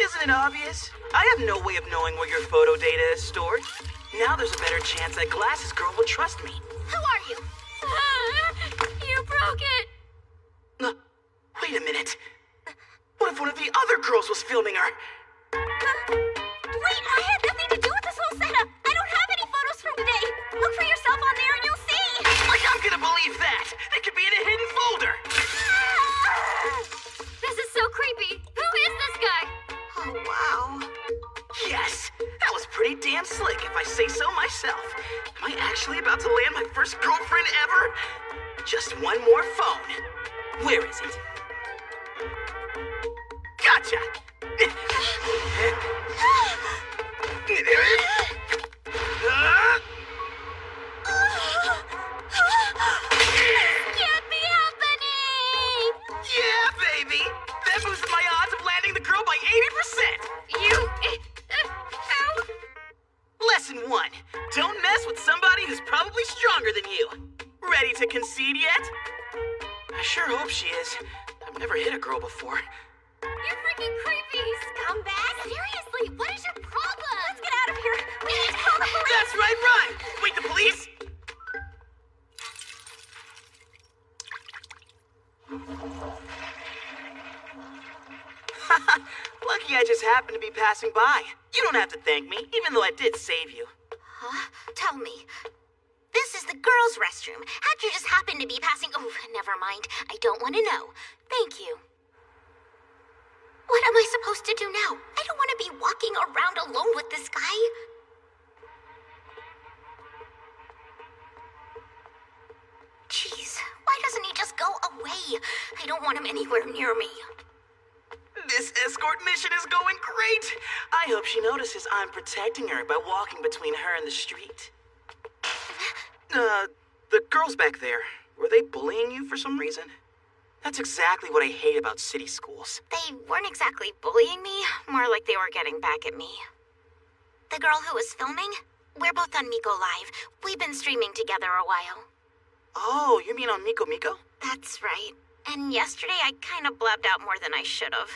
Isn't it obvious? I have no way of knowing where your photo data is stored. Now there's a better chance that Glasses Girl will trust me. Who are you? You broke it. Wait a minute. What if one of the other girls was filming her? Wait, I had nothing to do with this whole setup. I don't have any photos from today. Look for yourself on there and you'll see. Like I'm gonna believe that. They could be in a hidden folder. really about to land my first girlfriend ever? Just one more phone. Where is it? Gotcha! Can't be happening! Yeah, baby! That boosted my odds of landing the girl by 80%! You... Lesson 1. Don't mess with somebody who's probably stronger than you. Ready to concede yet? I sure hope she is. I've never hit a girl before. You're freaking creepy, scumbag! Seriously, what is your problem? Let's get out of here! We need to call the police! That's right, run! Wait, the police? Lucky I just happened to be passing by. You don't have to thank me, even though I did save you. Huh? Tell me. This is the girls' restroom. How'd you just happen to be passing... Oh, never mind. I don't want to know. Thank you. What am I supposed to do now? I don't want to be walking around alone with this guy. Jeez, why doesn't he just go away? I don't want him anywhere near me. This escort mission is going great. I hope she notices I'm protecting her by walking between her and the street. The girls back there, were they bullying you for some reason? That's exactly what I hate about city schools. They weren't exactly bullying me, more like they were getting back at me. The girl who was filming? We're both on Miko Live. We've been streaming together a while. Oh, you mean on Miko Miko? That's right. And yesterday I kind of blabbed out more than I should have.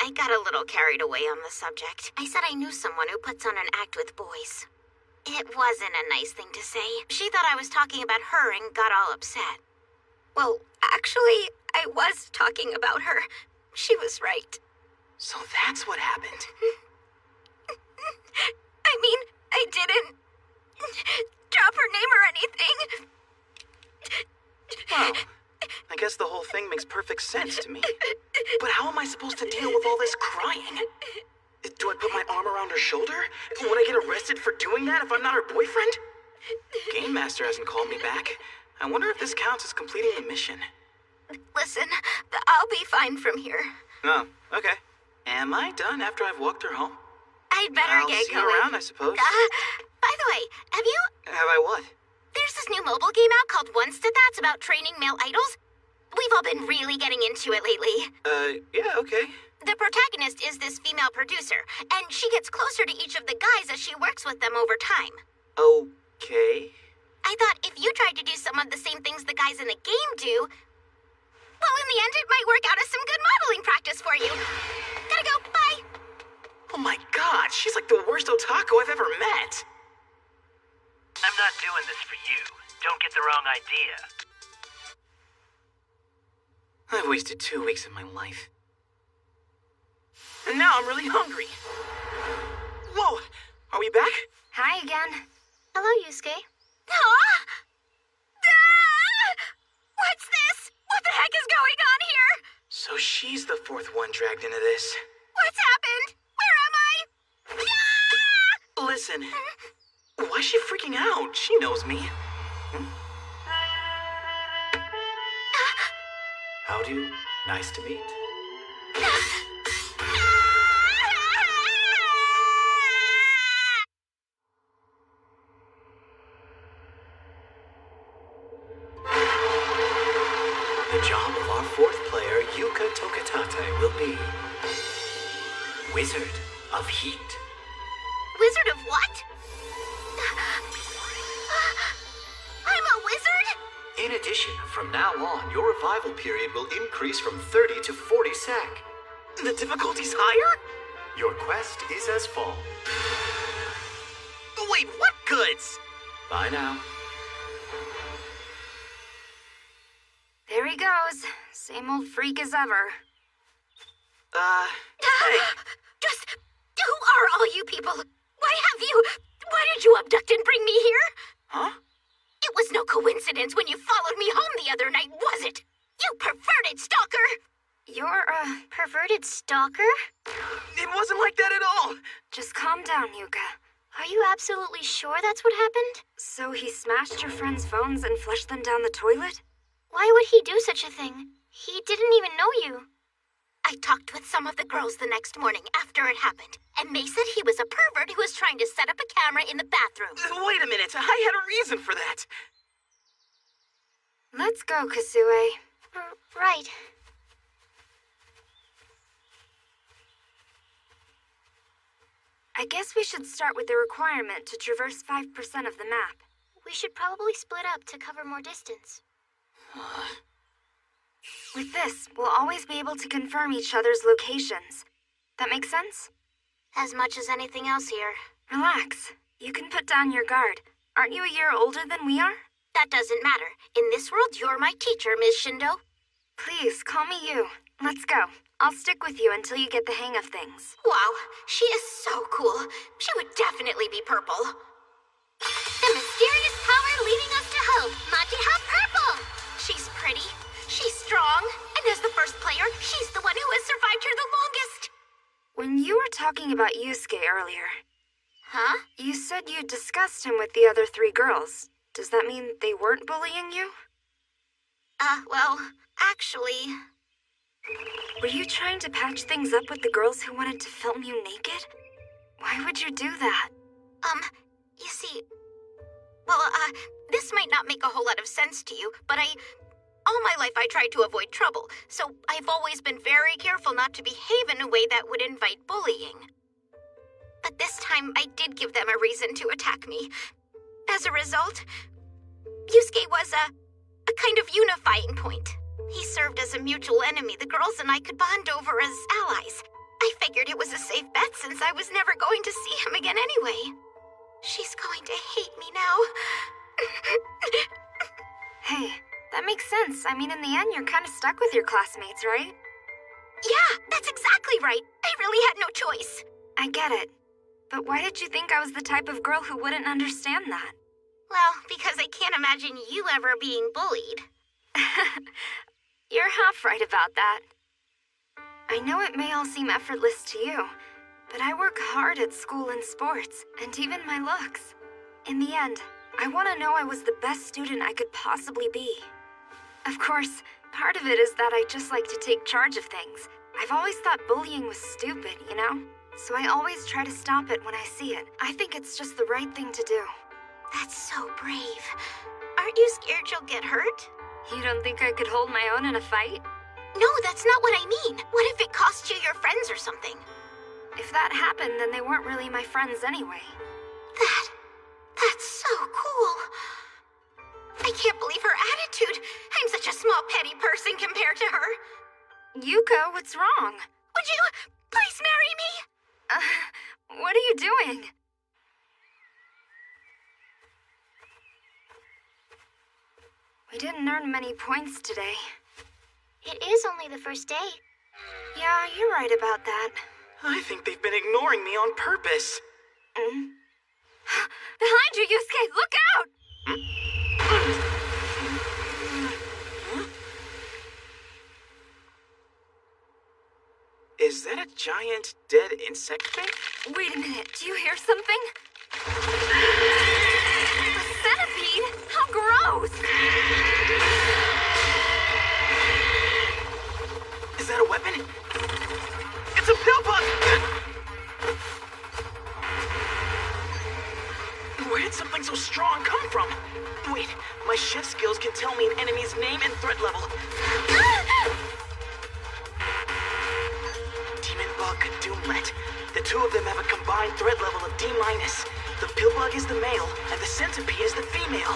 I got a little carried away on the subject. I said I knew someone who puts on an act with boys. It wasn't a nice thing to say. She thought I was talking about her and got all upset. Well, actually, I was talking about her. She was right. So that's what happened. I mean, I didn't drop her name or anything. Well, I guess the whole thing makes perfect sense to me. But how am I supposed to deal with all this crying? Do I put my arm around her shoulder? Would I get arrested for doing that if I'm not her boyfriend? Game Master hasn't called me back. I wonder if this counts as completing the mission. Listen, I'll be fine from here. Oh, okay. Am I done after I've walked her home? I'd better I'll get see going. you around, I suppose. By the way, have you... Have I what? There's this new mobile game out called Once to That's about training male idols. We've all been really getting into it lately. Yeah, okay. The protagonist is this female producer, and she gets closer to each of the guys as she works with them over time. Okay. I thought if you tried to do some of the same things the guys in the game do, well, in the end, it might work out as some good modeling practice for you. Gotta go, bye. Oh my god, she's like the worst otaku I've ever met. I'm not doing this for you. Don't get the wrong idea. I've wasted 2 weeks of my life. And now I'm really hungry. Whoa, are we back? Hi again. Hello, Yusuke. What's this? What the heck is going on here? So she's the fourth one dragged into this. What's happened? Where am I? Listen, why is she freaking out? She knows me. Howdy. Nice to meet. The job of our fourth player, Yuka Tokitate, will be Wizard of Heat. Wizard of what? I'm a wizard? In addition, from now on, your revival period will increase from 30 to 40 sec. The difficulty's higher? Your quest is as follows. Wait, what goods? Bye now. There he goes. Same old freak as ever. Hey. Just, who are all you people? Why did you abduct and bring me here? Huh? It was no coincidence when you followed me home the other night, was it? You perverted stalker! You're a Perverted stalker? It wasn't like that at all. Just calm down, Yuka. Are you absolutely sure that's what happened? So he smashed your friend's phones and flushed them down the toilet? Why would he do such a thing? He didn't even know you. I talked with some of the girls the next morning after it happened, and they said he was a pervert who was trying to set up a camera in the bathroom. Wait a minute, I had a reason for that. Let's go, Kasue. Right. I guess we should start with the requirement to traverse 5% of the map. We should probably split up to cover more distance. With this, we'll always be able to confirm each other's locations. That make sense? As much as anything else here. Relax. You can put down your guard. Aren't you a year older than we are? That doesn't matter. In this world, you're my teacher, Ms. Shindo. Please, call me you. Let's go. I'll stick with you until you get the hang of things. Wow, she is so cool. She would definitely be purple. The mysterious power leading us to hope, Majiha Purple. She's pretty, she's strong, and as the first player, she's the one who has survived here the longest. When you were talking about Yusuke earlier... Huh? You said you discussed him with the other 3 girls. Does that mean they weren't bullying you? Well, actually... Were you trying to patch things up with the girls who wanted to film you naked? Why would you do that? You see... Well, this might not make a whole lot of sense to you, but all my life I tried to avoid trouble, so I've always been very careful not to behave in a way that would invite bullying. But this time, I did give them a reason to attack me. As a result, Yusuke was a kind of unifying point. He served as a mutual enemy the girls and I could bond over as allies. I figured it was a safe bet since I was never going to see him again anyway. She's going to hate me now. Hey, that makes sense. I mean, in the end, you're kind of stuck with your classmates, right? Yeah, that's exactly right. I really had no choice. I get it. But why did you think I was the type of girl who wouldn't understand that? Well, because I can't imagine you ever being bullied. You're half right about that. I know it may all seem effortless to you, but I work hard at school and sports, and even my looks. In the end, I want to know I was the best student I could possibly be. Of course, part of it is that I just like to take charge of things. I've always thought bullying was stupid, you know? So I always try to stop it when I see it. I think it's just the right thing to do. That's so brave. Aren't you scared you'll get hurt? You don't think I could hold my own in a fight? No, that's not what I mean. What if it cost you your friends or something? If that happened, then they weren't really my friends anyway. That's so cool. I can't believe her attitude. I'm such a small, petty person compared to her. Yuko, what's wrong? Would you please marry me? What are you doing? We didn't earn many points today. It is only the first day. Yeah, you're right about that. I think they've been ignoring me on purpose. Behind you, Yusuke! Look out! Is that a giant, dead insect thing? Wait a minute, do you hear something? A centipede? How gross! Is that a weapon? It's a pill bug! Where did something so strong come from? Wait, my chef skills can tell me an enemy's name and threat level. Demon Bug, Doomlet. The two of them have a combined threat level of D-. The Pillbug is the male, and the Centipede is the female.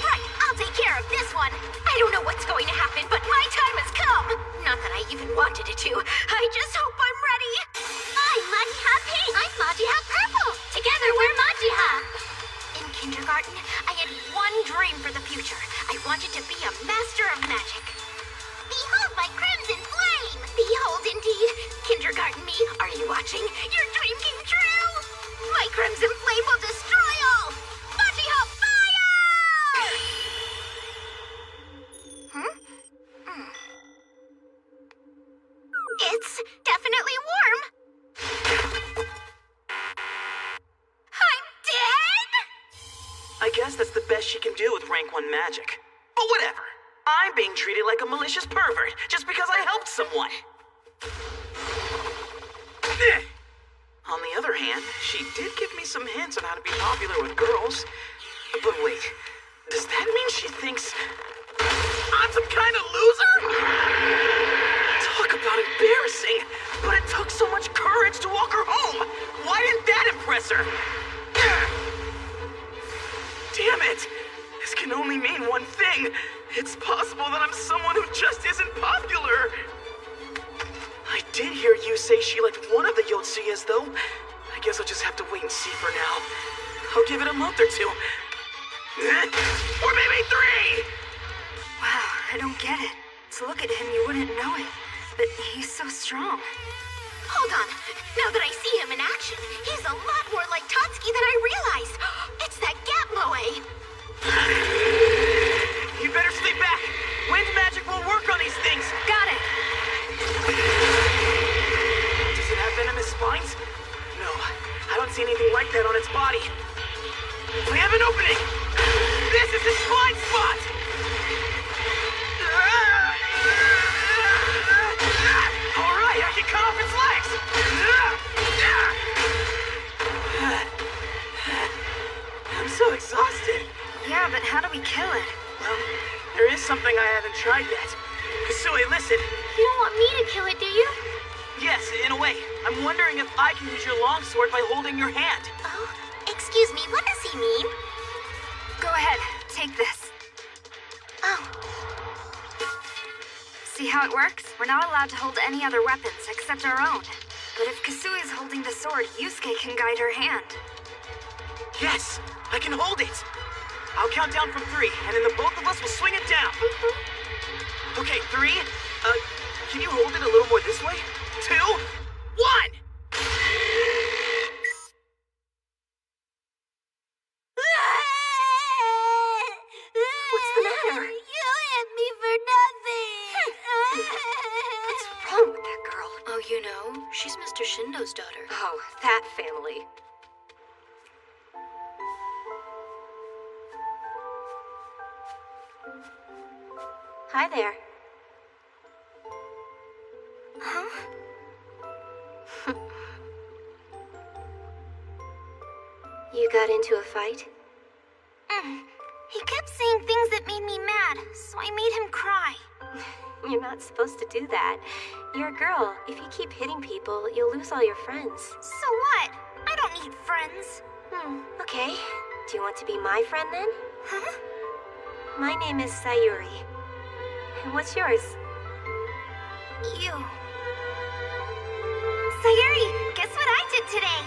Right, I'll take care of this one. I don't know what's going to happen, but my time has come. Not that I even wanted it to. I just hope I'm ready. I'm Majiha Pink. I'm Majiha Purple. Together we're Majiha. In kindergarten, I had one dream for the future. I wanted to be a master of magic. Behold my crimson flame! Behold indeed. Kindergarten me, are you watching? Your dream came true! My crimson flame will destroy all! Majiha fire! It's definitely warm. Hi, guess that's the best she can do with rank 1 magic. But whatever. I'm being treated like a malicious pervert just because I helped someone. On the other hand, she did give me some hints on how to be popular with girls. But wait, does that mean she thinks I'm some kind of loser? Talk about embarrassing, but it took so much courage to walk her home. Why didn't that impress her? Damn it! This can only mean one thing. It's possible that I'm someone who just isn't popular. I did hear you say she liked one of the Yotsuyas, though. I guess I'll just have to wait and see for now. I'll give it a month or two. Or maybe 3! Wow, I don't get it. To look at him, you wouldn't know it. But he's so strong. Hold on. Now that I see him in action, he's a lot more like Tatsuki than I realized. It's that Gap Moe. You better stay back. Wind magic will work on these things. Got it. Does it have venomous spines? No, I don't see anything like that on its body. We have an opening. This is its blind spot. All right, I can cut off its legs. I'm so exhausted. Yeah, but how do we kill it? Well, there is something I haven't tried yet. Kasui, listen. You don't want me to kill it, do you? Yes, in a way. I'm wondering if I can use your longsword by holding your hand. Oh, excuse me, what does he mean? Go ahead, take this. Oh. See how it works? We're not allowed to hold any other weapons except our own. But if Kasui's holding the sword, Yusuke can guide her hand. Yes, I can hold it. I'll count down from 3, and then the both of us will swing it down. Okay, 3. Can you hold it a little more this way? 2, 1! What's the matter? You hit me for nothing. What's wrong with that girl? Oh, you know, she's Mr. Shindo's daughter. Oh, that family. Hi there. Huh? You got into a fight? He kept saying things that made me mad, so I made him cry. You're not supposed to do that. You're a girl. If you keep hitting people, you'll lose all your friends. So what? I don't need friends. Okay. Do you want to be my friend then? Huh? My name is Sayuri. And what's yours? You. Sayuri, guess what I did today?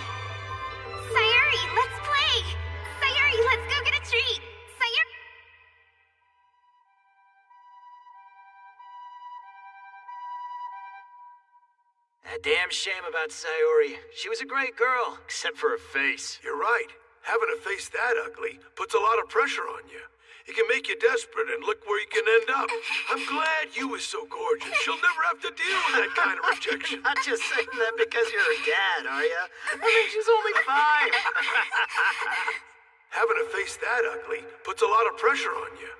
Sayuri, let's play. Sayuri, let's go get a treat. Sayuri. A damn shame about Sayuri. She was a great girl, except for her face. You're right. Having a face that ugly puts a lot of pressure on you. It can make you desperate and look where you can end up. I'm glad you was so gorgeous. She'll never have to deal with that kind of rejection. Not just saying that because you're her dad, are ya? I mean, she's only 5. Having a face that ugly puts a lot of pressure on you.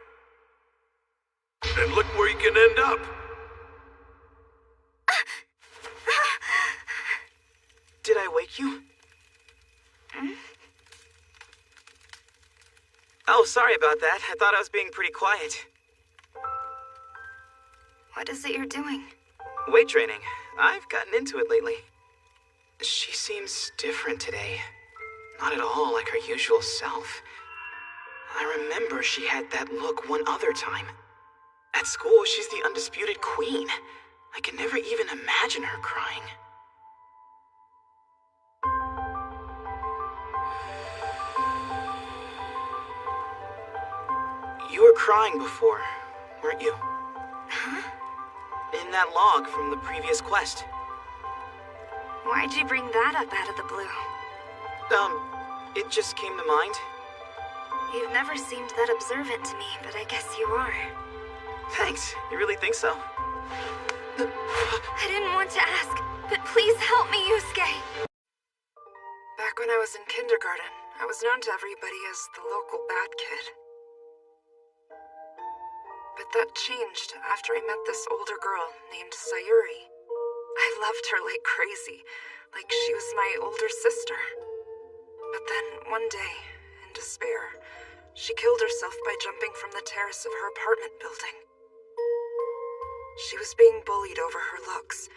And look where you can end up. Did I wake you? Oh, sorry about that. I thought I was being pretty quiet. What is it you're doing? Weight training. I've gotten into it lately. She seems different today. Not at all like her usual self. I remember she had that look one other time. At school, she's the undisputed queen. I could never even imagine her crying. You were crying before, weren't you? Huh? In that log from the previous quest. Why'd you bring that up out of the blue? It just came to mind. You've never seemed that observant to me, but I guess you are. Thanks. You really think so? I didn't want to ask, but please help me, Yusuke. Back when I was in kindergarten, I was known to everybody as the local bad kid. But that changed after I met this older girl named Sayuri. I loved her like crazy, like she was my older sister. But then, one day, in despair, she killed herself by jumping from the terrace of her apartment building. She was being bullied over her looks,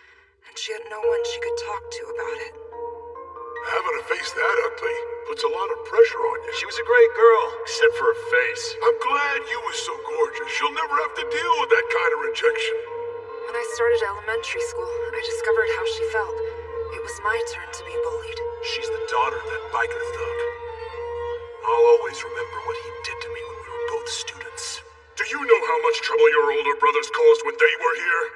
and she had no one she could talk to about it. Having to face that ugly puts a lot of pressure on you. She was a great girl, except for her face. I'm glad you was so gorgeous. She'll never have to deal with that kind of rejection. When I started elementary school, I discovered how she felt. It was my turn to be bullied. She's the daughter of that biker thug. I'll always remember what he did to me when we were both students. Do you know how much trouble your older brothers caused when they were here?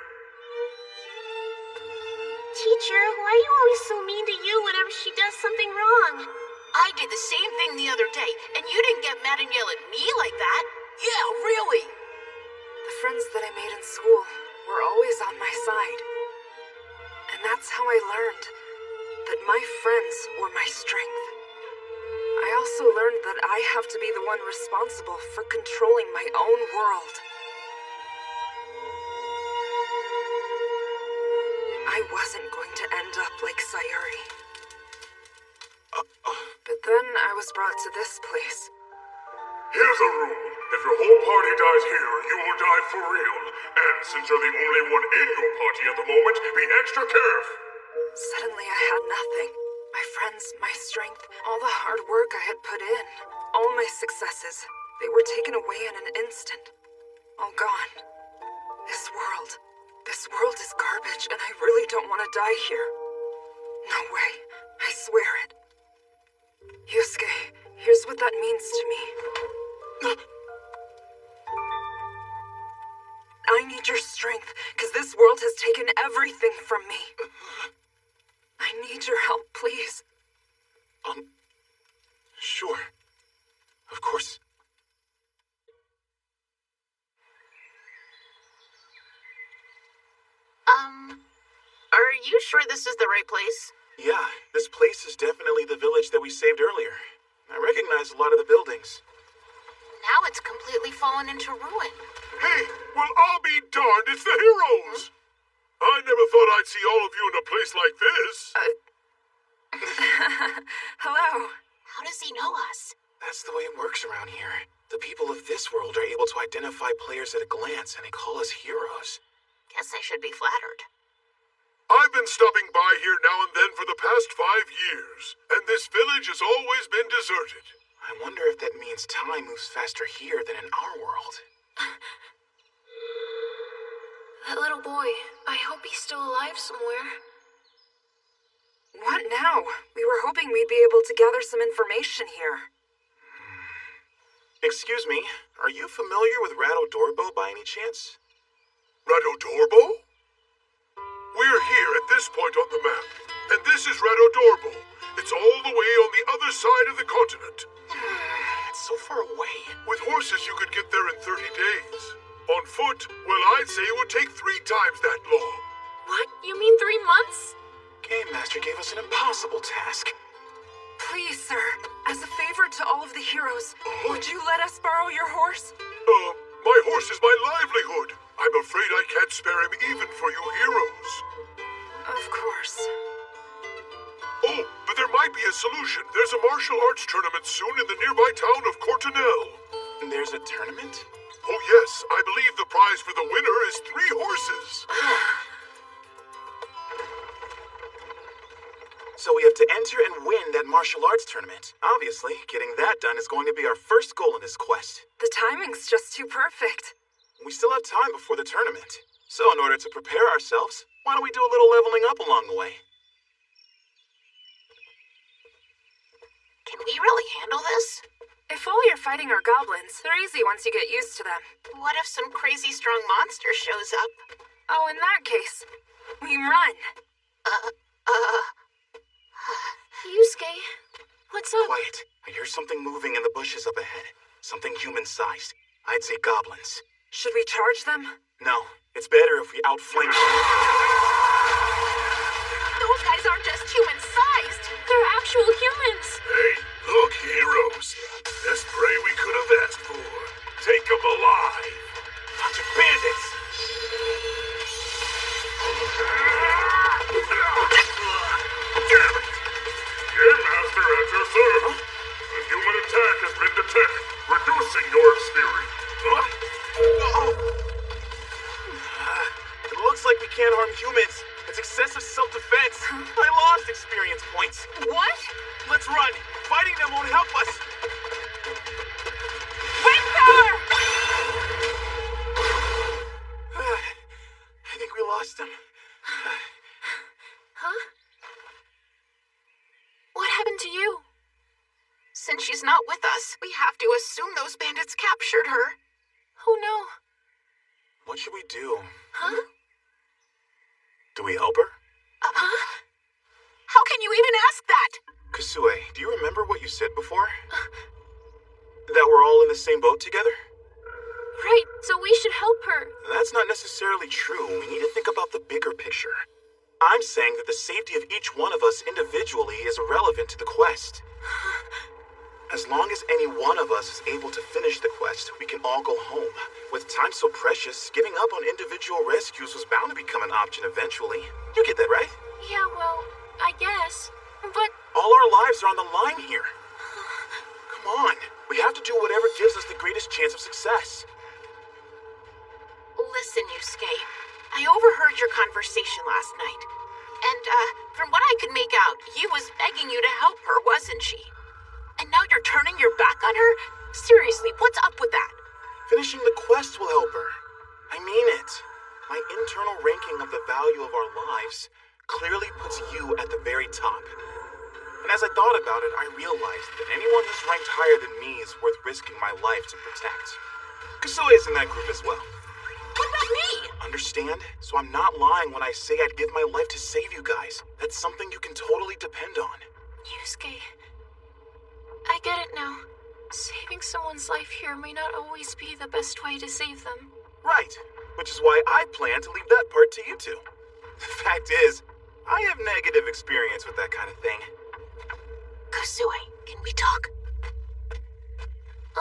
Teacher, why are you always so mean to you whenever she does something wrong? I did the same thing the other day, and you didn't get mad and yell at me like that. Yeah, really. The friends that I made in school were always on my side. And that's how I learned that my friends were my strength. I also learned that I have to be the one responsible for controlling my own world. I wasn't going to end up like Sayuri. But then I was brought to this place. Here's a rule. If your whole party dies here, you will die for real. And since you're the only one in your party at the moment, be extra careful. Suddenly I had nothing. My friends, my strength, all the hard work I had put in, all my successes, they were taken away in an instant. All gone. This world is garbage, and I really don't want to die here. No way. I swear it. Yusuke, here's what that means to me. I need your strength, because this world has taken everything from me. I need your help, please. Sure. Of course. Are you sure this is the right place? Yeah, this place is definitely the village that we saved earlier. I recognize a lot of the buildings. Now it's completely fallen into ruin. Hey, well, I'll be darned, it's the heroes! I never thought I'd see all of you in a place like this. Hello. How does he know us? That's the way it works around here. The people of this world are able to identify players at a glance, and they call us heroes. Guess I should be flattered. I've been stopping by here now and then for the past 5 years, and this village has always been deserted. I wonder if that means time moves faster here than in our world. That little boy, I hope he's still alive somewhere. What now? We were hoping we'd be able to gather some information here. Excuse me, are you familiar with Rado Dorbo by any chance? Rado Dorbo? We're here at this point on the map, and this is Rado Dorbo. It's all the way on the other side of the continent. It's so far away. With horses, you could get there in 30 days. On foot, well, I'd say it would take 3 times that long. What? You mean 3 months? Game Master gave us an impossible task. Please, sir, as a favor to all of the heroes, would you let us borrow your horse? My horse is my livelihood. I'm afraid I can't spare him even for you heroes. Of course. Oh, but there might be a solution. There's a martial arts tournament soon in the nearby town of Courtenel. There's a tournament? Oh yes, I believe the prize for the winner is 3 horses. So we have to enter and win that martial arts tournament. Obviously, getting that done is going to be our first goal in this quest. The timing's just too perfect. We still have time before the tournament. So in order to prepare ourselves, why don't we do a little leveling up along the way? Can we really handle this? If all you're fighting are goblins, they're easy once you get used to them. What if some crazy strong monster shows up? Oh, in that case, we run. Yusuke, what's up? Quiet. I hear something moving in the bushes up ahead. Something human-sized. I'd say goblins. Should we charge them? No. It's better if we outflank them. Those guys aren't just human-sized. They're actual humans. Hey, Look, heroes. Best prey we could have asked for. Take them alive. Bunch of bandits! Damn it! Game Master at your service. A human attack has been detected, reducing your experience. It looks like we can't harm humans. It's excessive self-defense. I lost experience points. What? Let's run. Fighting them won't help us. Victor! I think we lost him. Huh? What happened to you? Since she's not with us, we have to assume those bandits captured her. Oh no. What should we do? Huh? Do we help her? Huh? How can you even ask that? Kasue, do you remember what you said before? That we're all in the same boat together? Right, so we should help her. That's not necessarily true. We need to think about the bigger picture. I'm saying that the safety of each one of us individually is irrelevant to the quest. As long as any one of us is able to finish the quest, we can all go home. With time so precious, giving up on individual rescues was bound to become an option eventually. You get that, right? Yeah, well, I guess. But all our lives are on the line here. Come on. We have to do whatever gives us the greatest chance of success. Listen, Yusuke. I overheard your conversation last night. And, from what I could make out, Yu was begging you to help her, wasn't she? And now you're turning your back on her? Seriously, what's up with that? Finishing the quest will help her. I mean it. My internal ranking of the value of our lives clearly puts you at the very top. And as I thought about it, I realized that anyone who's ranked higher than me is worth risking my life to protect. Kasue is in that group as well. What about me? Understand? So I'm not lying when I say I'd give my life to save you guys. That's something you can totally depend on. Yusuke, I get it now. Saving someone's life here may not always be the best way to save them. Right, which is why I plan to leave that part to you two. The fact is, I have negative experience with that kind of thing. Kasue, can we talk?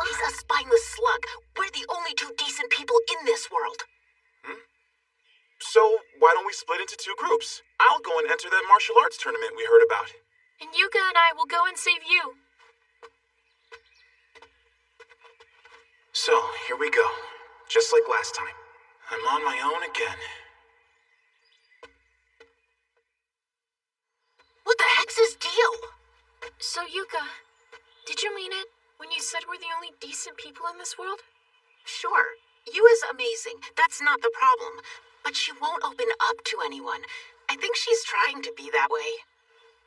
He's a spineless slug. We're the only two decent people in this world. So, why don't we split into two groups? I'll go and enter that martial arts tournament we heard about. And Yuka and I will go and save you. So, here we go. Just like last time. I'm on my own again. What the heck's his deal? So, Yuka, did you mean it when you said we're the only decent people in this world? Sure. Yu is amazing. That's not the problem. But she won't open up to anyone. I think she's trying to be that way.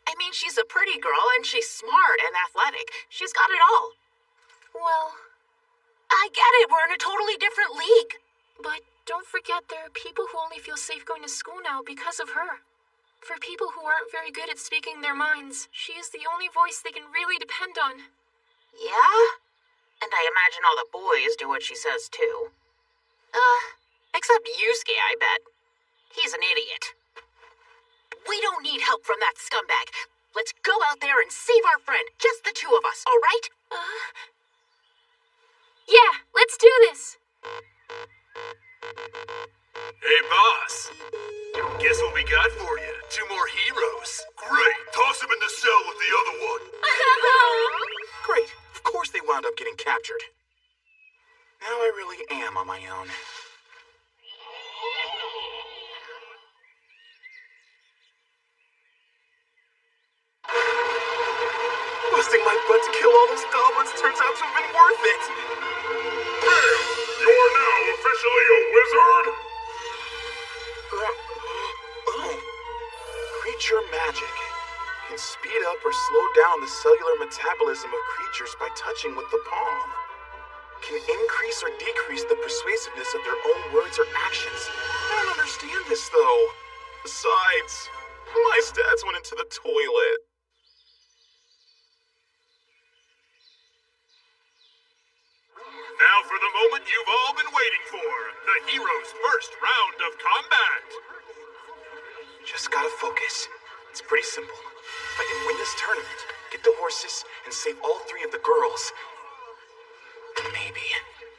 I mean, she's a pretty girl, and she's smart and athletic. She's got it all. Well, I get it. We're in a totally different league. But don't forget there are people who only feel safe going to school now because of her. For people who aren't very good at speaking their minds, she is the only voice they can really depend on. Yeah? And I imagine all the boys do what she says, too. Except Yusuke, I bet. He's an idiot. We don't need help from that scumbag. Let's go out there and save our friend. Just the two of us, all right? Yeah, let's do this. Hey, boss. Guess what we got for you? 2 more heroes. Great. Toss them in the cell with the other one. Great. Of course they wound up getting captured. Now I really am on my own. Busting my butt to kill all those goblins turns out to have been worth it. Hey, you're now officially a wizard? Creature magic can speed up or slow down the cellular metabolism of creatures by touching with the palm. Can increase or decrease the persuasiveness of their own words or actions. I don't understand this, though. Besides, my stats went into the toilet. Now for the moment you've all been waiting for. The hero's first round of combat. Just gotta focus. It's pretty simple. If I can win this tournament, get defeat the horses and save all 3 of the girls. Maybe.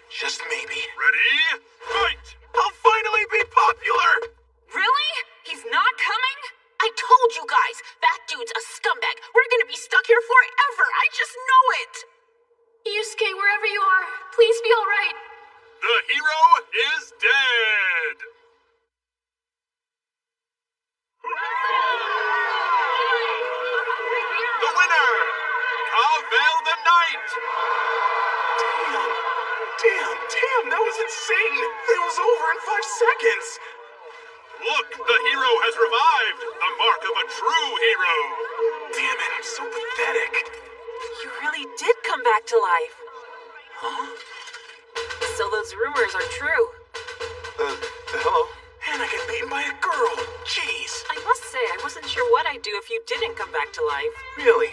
Just maybe. Ready? Fight! I'll finally be popular! Really? He's not coming? I told you guys, that dude's a scumbag. We're gonna be stuck here forever. I just know it. Yusuke, wherever you are, please be alright. The hero is dead! The winner, Cavell the Knight! Damn, that was insane! It was over in 5 seconds! Look, the hero has revived! The mark of a true hero! Damn it, I'm so pathetic. You really did come back to life. Huh? So those rumors are true. Hello? And I got beaten by a girl! Jeez! I must say, I wasn't sure what I'd do if you didn't come back to life. Really?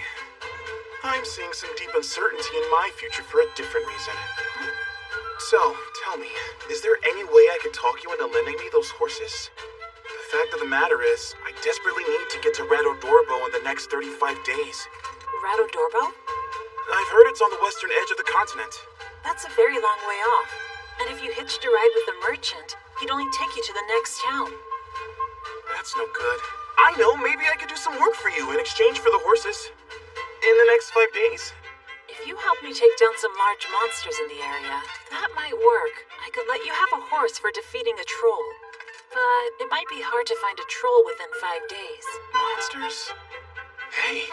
I'm seeing some deep uncertainty in my future for a different reason. So, tell me, is there any way I could talk you into lending me those horses? The fact of the matter is, I desperately need to get to Rado Dorbo in the next 35 days. Rado Dorbo? I've heard it's on the western edge of the continent. That's a very long way off. And if you hitched a ride with the merchant, he'd only take you to the next town. That's no good. I know, maybe I could do some work for you in exchange for the horses. In the next 5 days. If you help me take down some large monsters in the area, that might work. I could let you have a horse for defeating a troll. But it might be hard to find a troll within 5 days. Monsters? Hey.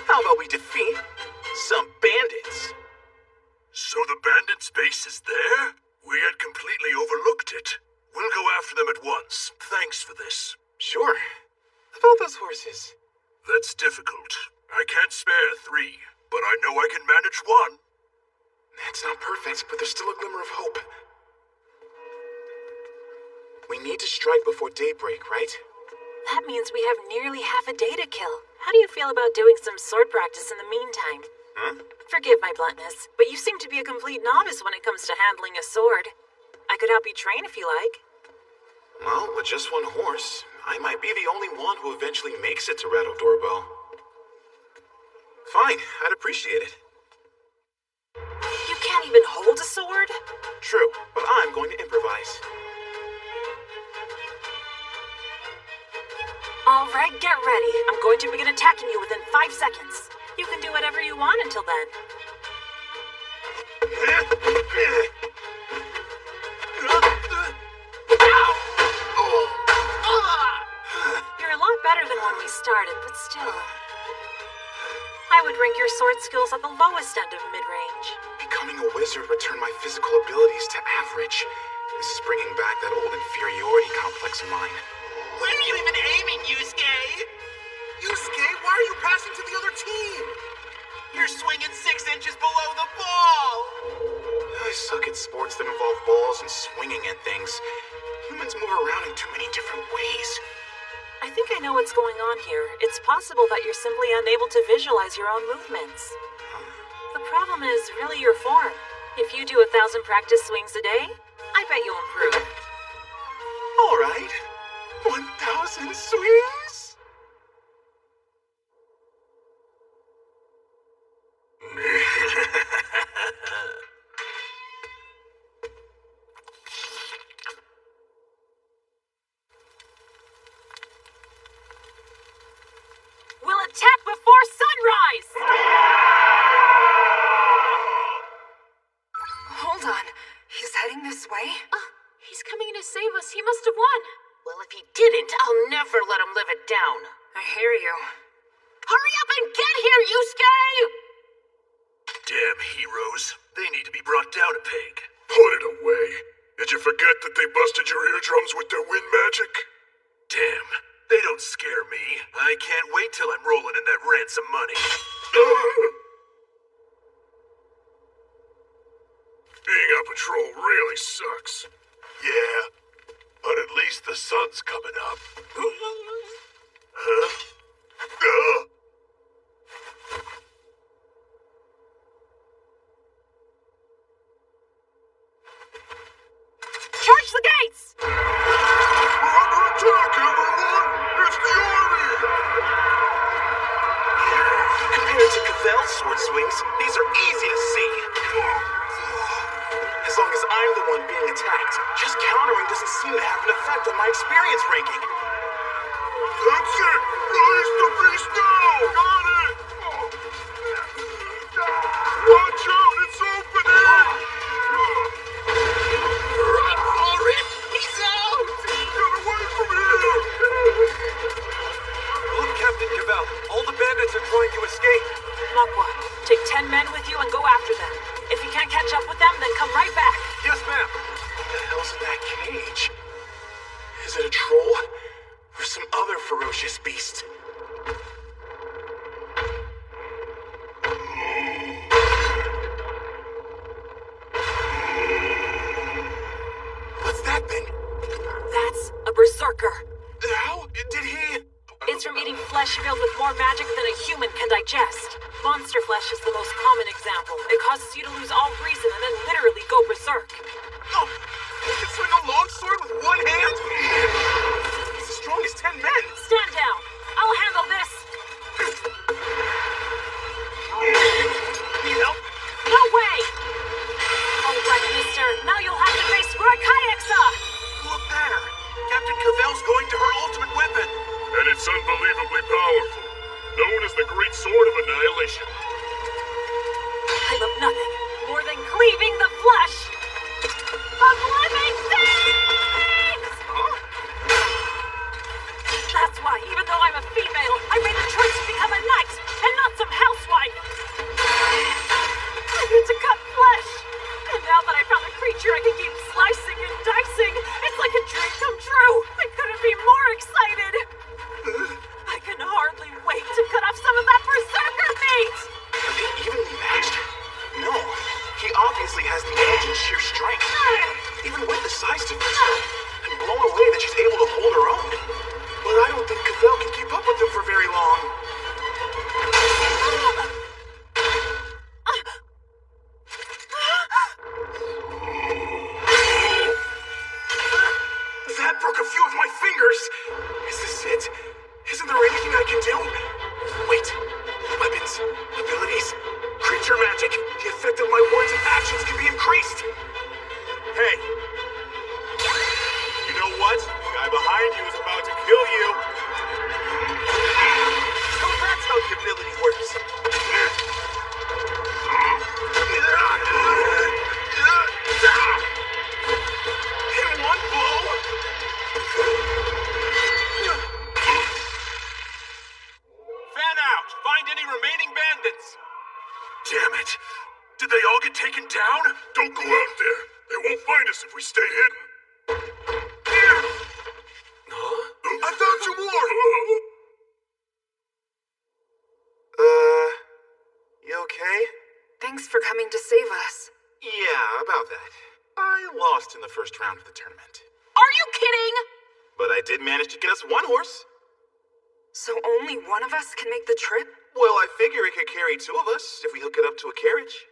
How about we defeat some bandits? So the bandits' base is there? We had completely overlooked it. We'll go after them at once. Thanks for this. Sure. About those horses. That's difficult. I can't spare 3, but I know I can manage 1. It's not perfect, but there's still a glimmer of hope. We need to strike before daybreak, right? That means we have nearly half a day to kill. How do you feel about doing some sword practice in the meantime? Huh? Forgive my bluntness, but you seem to be a complete novice when it comes to handling a sword. I could help you train if you like. Well, with just 1 horse, I might be the only one who eventually makes it to Rado Dorbo. Fine, I'd appreciate it. You can't even hold a sword? True, but I'm going to improvise. All right, get ready. I'm going to begin attacking you within 5 seconds. You can do whatever you want until then. You're a lot better than when we started, but still. I would rank your sword skills at the lowest end of mid-range. Becoming a wizard returned my physical abilities to average. This is bringing back that old inferiority complex of mine. When are you even aiming, Yusuke? Yusuke, why are you passing to the other team? You're swinging 6 inches below the ball! I suck at sports that involve balls and swinging at things. Humans move around in too many different ways. I think I know what's going on here. It's possible that you're simply unable to visualize your own movements. The problem is really your form. If you do 1,000 practice swings a day, I bet you'll improve. All right. 1,000 swings? We'll attack before sunrise! Hold on. He's heading this way? He's coming to save us. He must have won. Well, if he didn't, I'll never let him live it down. I hear you. Hurry up and get here, Yusuke! Damn heroes. They need to be brought down a peg. Put it away. Did you forget that they busted your eardrums with their wind magic? Damn. They don't scare me. I can't wait till I'm rolling in that ransom money. Being a patrol really sucks. Yeah, but at least the sun's coming up. Huh? Charge the gates! We're under attack, everyone! It's the army! I'm the one being attacked. Just countering doesn't seem to have an effect on my experience ranking. That's it! Rise the beast now! Got it! Watch out! It's opening! Run for it! He's out! Get away from here! Look, Captain Cavell. All the bandits are trying to escape. Makwa, take 10 men with you and go after them. If you can't catch up with them, then come right back. Yes, ma'am. What the hell's in that cage? Is it a troll? Or some other ferocious beast? What's that thing? That's a berserker. How did he... It's from eating flesh filled with more magic than a human can digest. Monster flesh is the most common example. It causes you to lose all reason and then literally go berserk. Oh, he can swing a longsword with one hand? He's as strong as 10 men. Stand down. I'll handle this. Need help? No way! All right, mister. Now you'll have to face Murakayaxa! Look there. Captain Cavell's going to her ultimate weapon. And it's unbelievably powerful. Known as the Great Sword of Annihilation. I love nothing more than cleaving the flesh of living things! Huh? That's why, even though I'm a female, I made the choice to become a knight and not some housewife. I need to cut flesh. And now that I found a creature I can keep slicing and dicing, it's like a dream come true. I couldn't be more excited. I can hardly wait to cut off some of that berserker meat! Are they evenly matched? No. He obviously has the edge in sheer strength. Even with the size difference, I'm blown away that she's able to hold her own. But I don't think Cavell can keep up with them for very long. That broke a few of my fingers! Is this it? Isn't there anything I can do? Wait. Weapons, abilities, creature magic. The effect of my words and actions can be increased. Hey. You know what? The guy behind you is about to kill you. So that's how the ability works. In one blow. Fan out! Find any remaining bandits! Damn it! Did they all get taken down? Don't go out there. They won't find us if we stay hidden. Huh? I found some more! You okay? Thanks for coming to save us. Yeah, about that. I lost in the first round of the tournament. Are you kidding? But I did manage to get us one horse. So only one of us can make the trip? Well, I figure it could carry two of us if we hook it up to a carriage.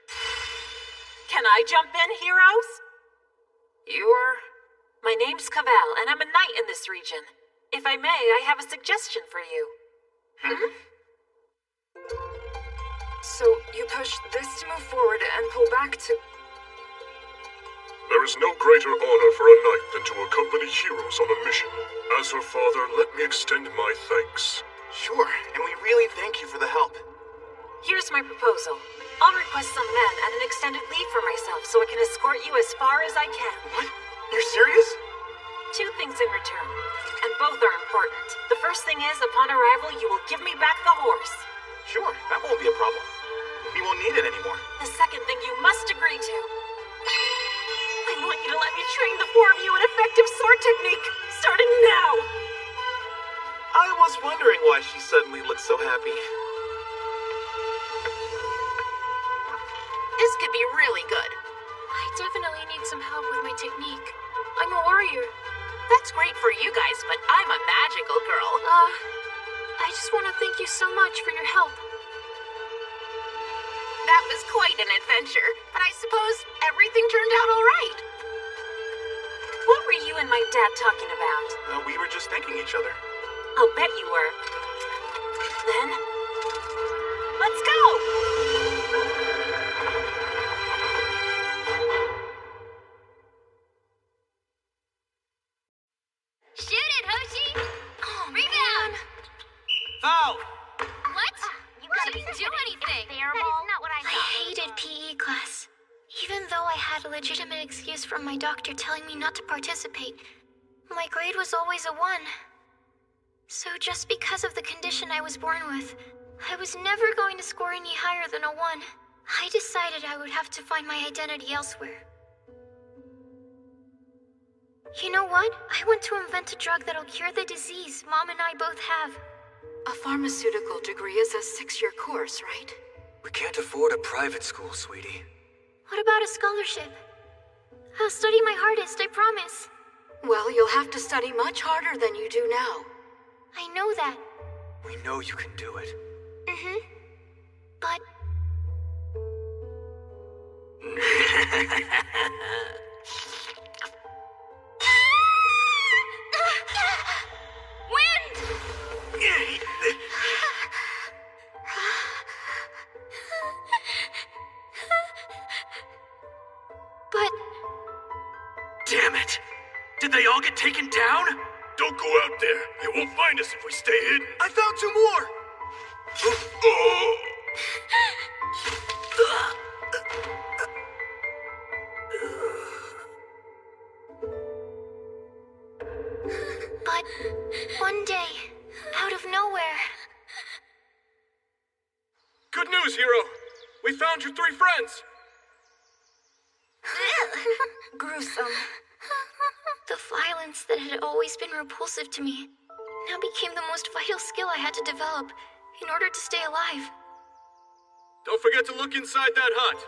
Can I jump in, heroes? You're... My name's Cavell, and I'm a knight in this region. If I may, I have a suggestion for you. So you push this to move forward and pull back to... There is no greater honor for a knight than to accompany heroes on a mission. As her father, let me extend my thanks. Sure, and we really thank you for the help. Here's my proposal. I'll request some men and an extended leave for myself so I can escort you as far as I can. What? You're serious? 2 things in return, and both are important. The first thing is, upon arrival, you will give me back the horse. Sure, that won't be a problem. We won't need it anymore. The second thing you must agree to. I want you to let me train the 4 of you in effective sword technique, starting now. I was wondering why she suddenly looked so happy. This could be really good. I definitely need some help with my technique. I'm a warrior. That's great for you guys, but I'm a magical girl. I just want to thank you so much for your help. That was quite an adventure, but I suppose everything turned out all right. What were you and my dad talking about? We were just thanking each other. I'll bet you were. Then, let's go! though I had a legitimate excuse from my doctor telling me not to participate, my grade was always a 1. So just because of the condition I was born with, I was never going to score any higher than a 1. I decided I would have to find my identity elsewhere. You know what? I want to invent a drug that'll cure the disease Mom and I both have. A pharmaceutical degree is a 6-year course, right? We can't afford a private school, sweetie. What about a scholarship? I'll study my hardest, I promise. Well, you'll have to study much harder than you do now. I know that. We know you can do it. Mm-hmm. But... Wind! But... Damn it! Did they all get taken down? Don't go out there. They won't find us if we stay hidden. I found 2 more! But one day, out of nowhere... Good news, Hero! We found your 3 friends! Gruesome. The violence that had always been repulsive to me now became the most vital skill I had to develop in order to stay alive. Don't forget to look inside that hut.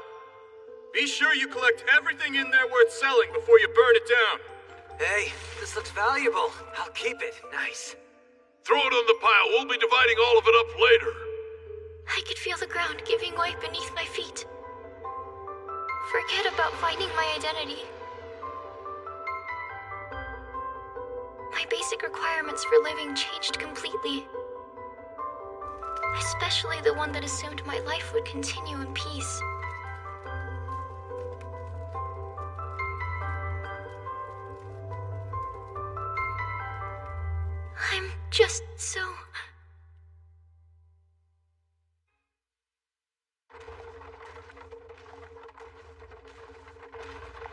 Be sure you collect everything in there worth selling before you burn it down. Hey, this looks valuable. I'll keep it. Nice. Throw it on the pile. We'll be dividing all of it up later. I could feel the ground giving way beneath my feet. Forget about finding my identity. My basic requirements for living changed completely. Especially the one that assumed my life would continue in peace. I'm just so...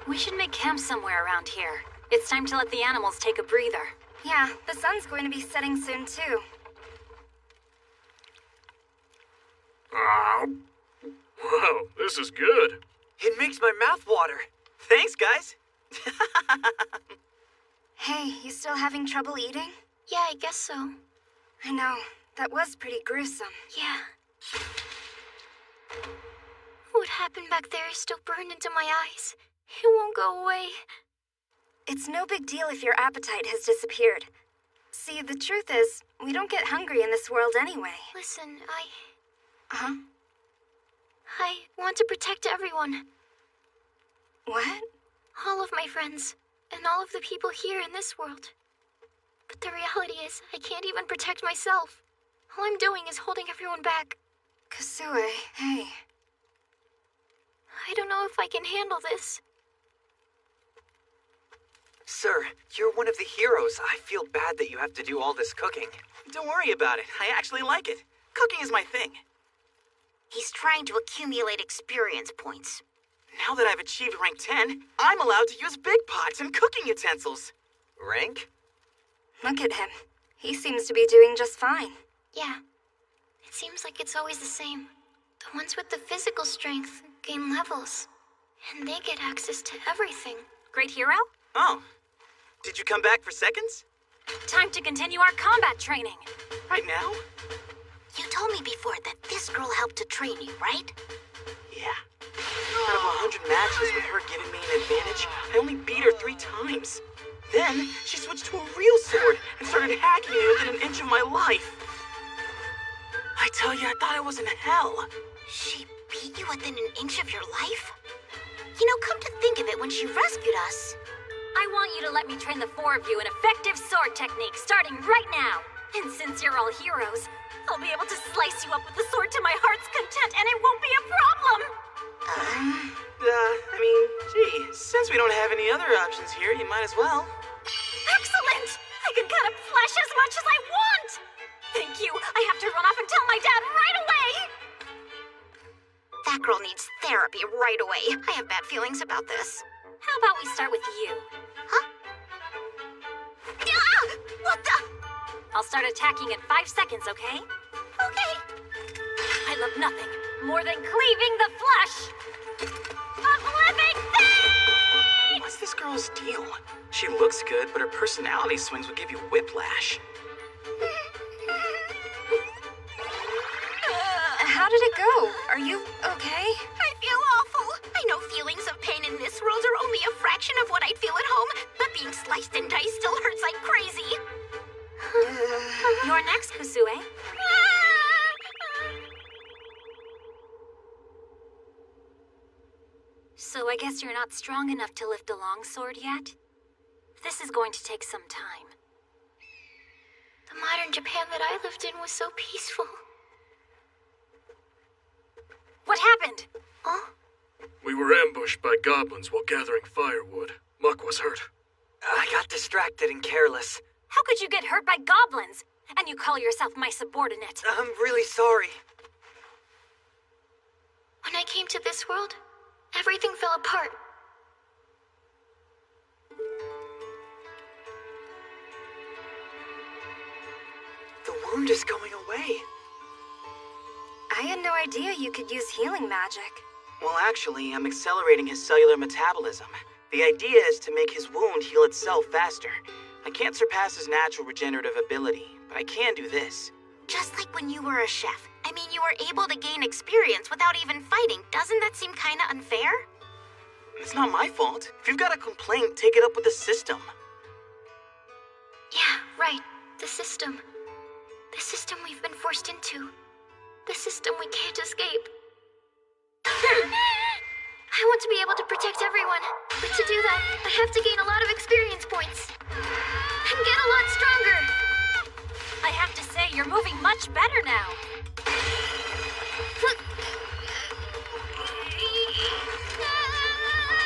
We should make camp somewhere around here. It's time to let the animals take a breather. Yeah, the sun's going to be setting soon, too. Wow, this is good. It makes my mouth water. Thanks, guys. Hey, you still having trouble eating? Yeah, I guess so. I know. That was pretty gruesome. Yeah. What happened back there is still burned into my eyes. It won't go away. It's no big deal if your appetite has disappeared. See, the truth is, we don't get hungry in this world anyway. Listen, Huh? I want to protect everyone. What? All of my friends, and all of the people here in this world. But the reality is, I can't even protect myself. All I'm doing is holding everyone back. Kasue, hey. I don't know if I can handle this. Sir, you're one of the heroes. I feel bad that you have to do all this cooking. Don't worry about it. I actually like it. Cooking is my thing. He's trying to accumulate experience points. Now that I've achieved rank 10, I'm allowed to use big pots and cooking utensils. Rank? Look at him. He seems to be doing just fine. Yeah. It seems like it's always the same. The ones with the physical strength gain levels, and they get access to everything. Great Hero? Oh. Did you come back for seconds? Time to continue our combat training. Right now? You told me before that this girl helped to train you, right? Yeah. Out of 100 matches with her giving me an advantage, I only beat her 3 times. Then, she switched to a real sword and started hacking me within an inch of my life. I tell you, I thought I was in hell. She beat you within an inch of your life? You know, come to think of it, when she rescued us... I want you to let me train the 4 of you in effective sword technique, starting right now. And since you're all heroes, I'll be able to slice you up with the sword to my heart's content, and it won't be a problem! I mean, gee, since we don't have any other options here, you might as well. Excellent! I can cut up flesh as much as I want! Thank you! I have to run off and tell my dad right away! That girl needs therapy right away. I have bad feelings about this. How about we start with you? Huh? Ah! What the? I'll start attacking in 5 seconds, okay? Okay. I love nothing more than cleaving the flesh of living things! What's this girl's deal? She looks good, but her personality swings would give you whiplash. How did it go? Are you okay? I feel awful. I know feelings of pain in this world are only a fraction of what I'd feel at home, but being sliced and diced still hurts like crazy. You're next, Kusue. So I guess you're not strong enough to lift a longsword yet? This is going to take some time. The modern Japan that I lived in was so peaceful. What happened? Huh? We were ambushed by goblins while gathering firewood. Muck was hurt. I got distracted and careless. How could you get hurt by goblins? And you call yourself my subordinate? I'm really sorry. When I came to this world, everything fell apart. The wound is going away. I had no idea you could use healing magic. Well, actually, I'm accelerating his cellular metabolism. The idea is to make his wound heal itself faster. I can't surpass his natural regenerative ability, but I can do this. Just like when you were a chef. I mean, you were able to gain experience without even fighting. Doesn't that seem kinda unfair? It's not my fault. If you've got a complaint, take it up with the system. Yeah, right. The system. The system we've been forced into. The system we can't escape. I want to be able to protect everyone, but to do that, I have to gain a lot of experience points. And get a lot stronger. I have to say, you're moving much better now.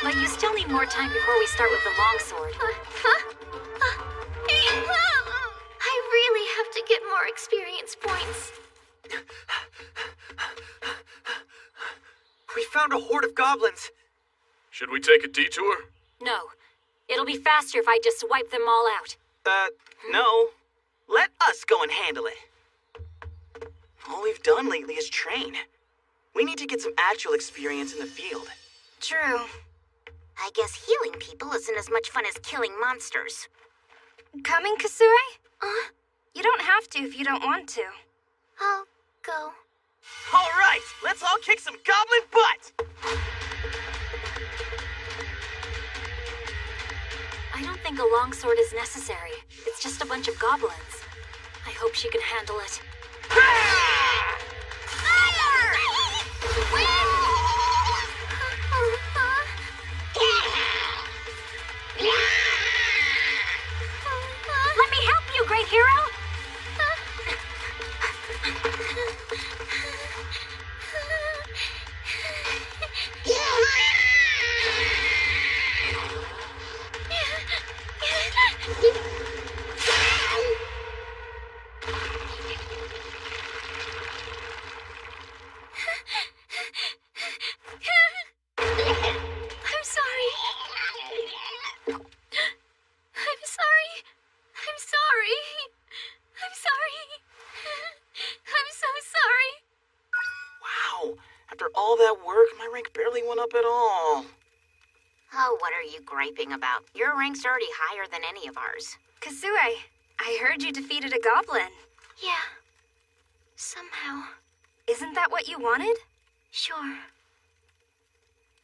But you still need more time before we start with the longsword. I really have to get more experience points. We found a horde of goblins. Should we take a detour? No. It'll be faster if I just wipe them all out. No. Let us go and handle it. All we've done lately is train. We need to get some actual experience in the field. True. I guess healing people isn't as much fun as killing monsters. Coming, Kusue? You don't have to if you don't want to. I'll go. All right, let's all kick some goblin butt! I don't think a longsword is necessary. It's just a bunch of goblins. I hope she can handle it. Let me help you, great hero! All that work, my rank barely went up at all. Oh, what are you griping about? Your rank's already higher than any of ours. Kusue, I heard you defeated a goblin. Yeah. Somehow. Isn't that what you wanted? Sure.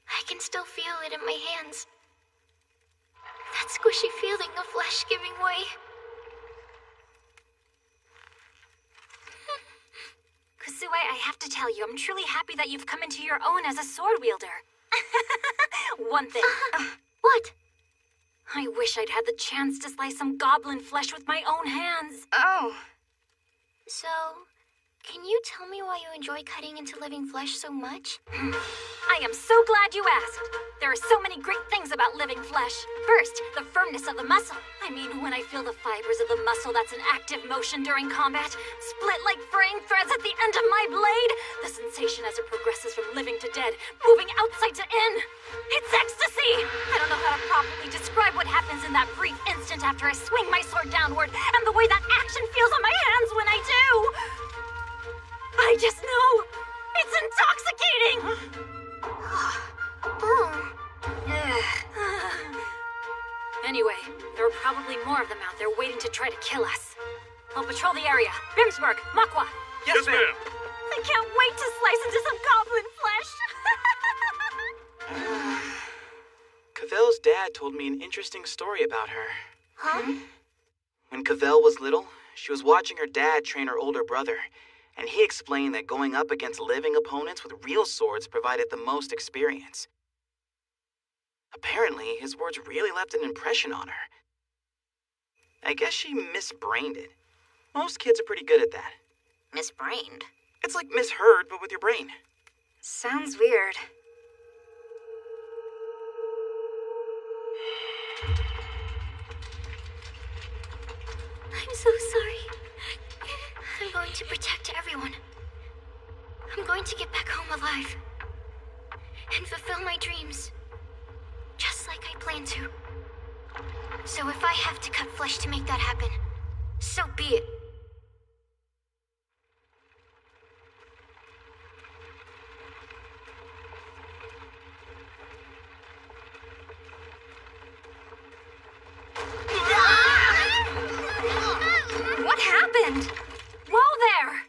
I can still feel it in my hands. That squishy feeling of flesh giving way. Kusue, I have to tell you, I'm truly happy that you've come into your own as a sword wielder. One thing. What? I wish I'd had the chance to slice some goblin flesh with my own hands. Oh. So, can you tell me why you enjoy cutting into living flesh so much? I am so glad you asked. There are so many great things about living flesh. First, the firmness of the muscle. I mean, when I feel the fibers of the muscle that's in active motion during combat, split like fraying threads at the end of my blade, the sensation as it progresses from living to dead, moving outside to in. It's ecstasy! I don't know how to properly describe what happens in that brief instant after I swing my sword downward, and the way that action feels on my hands when I do. I just know it's intoxicating! Anyway, there are probably more of them out there waiting to try to kill us. I'll patrol the area. Bimsberg, Makwa. Yes, ma'am. I can't wait to slice into some goblin flesh. Cavell's dad told me an interesting story about her. Huh? When Cavell was little, she was watching her dad train her older brother, and he explained that going up against living opponents with real swords provided the most experience. Apparently, his words really left an impression on her. I guess she misbrained it. Most kids are pretty good at that. Misbrained? It's like misheard, but with your brain. Sounds weird. I'm so sorry. I'm going to protect everyone. I'm going to get back home alive. And fulfill my dreams. Just like I planned to. So if I have to cut flesh to make that happen, so be it. What happened? Whoa there!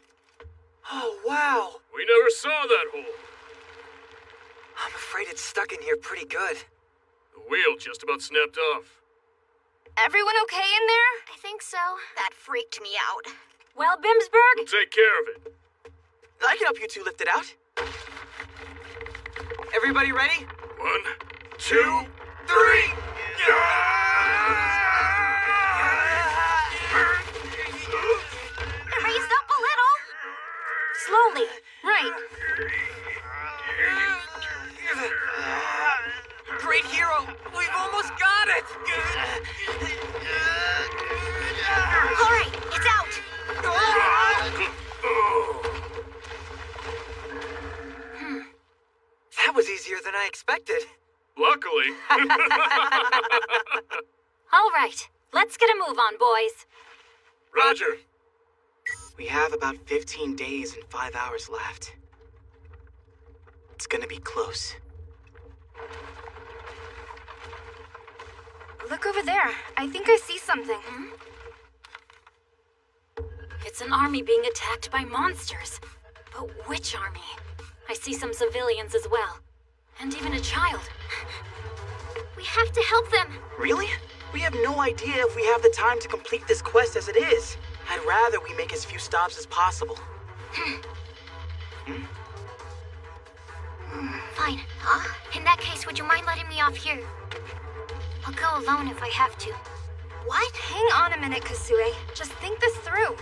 Oh, wow. We never saw that hole. I'm afraid it's stuck in here pretty good. The wheel just about snapped off. Everyone okay in there? I think so. That freaked me out. Well, Bimsberg? We'll take care of it. I can help you two lift it out. Everybody ready? 1, 2, 3. Raised up a little. Slowly. Right. Great hero! We've almost got it! All right, it's out. That was easier than I expected. Luckily. All right, let's get a move on, boys. Roger. We have about 15 days and 5 hours left. It's gonna be close. Look over there. I think I see something. It's an army being attacked by monsters. But which army? I see some civilians as well. And even a child. We have to help them. Really? We have no idea if we have the time to complete this quest as it is. I'd rather we make as few stops as possible. Fine. Huh? In that case, would you mind letting me off here? I'll go alone if I have to. What? Hang on a minute, Kasue. Just think this through.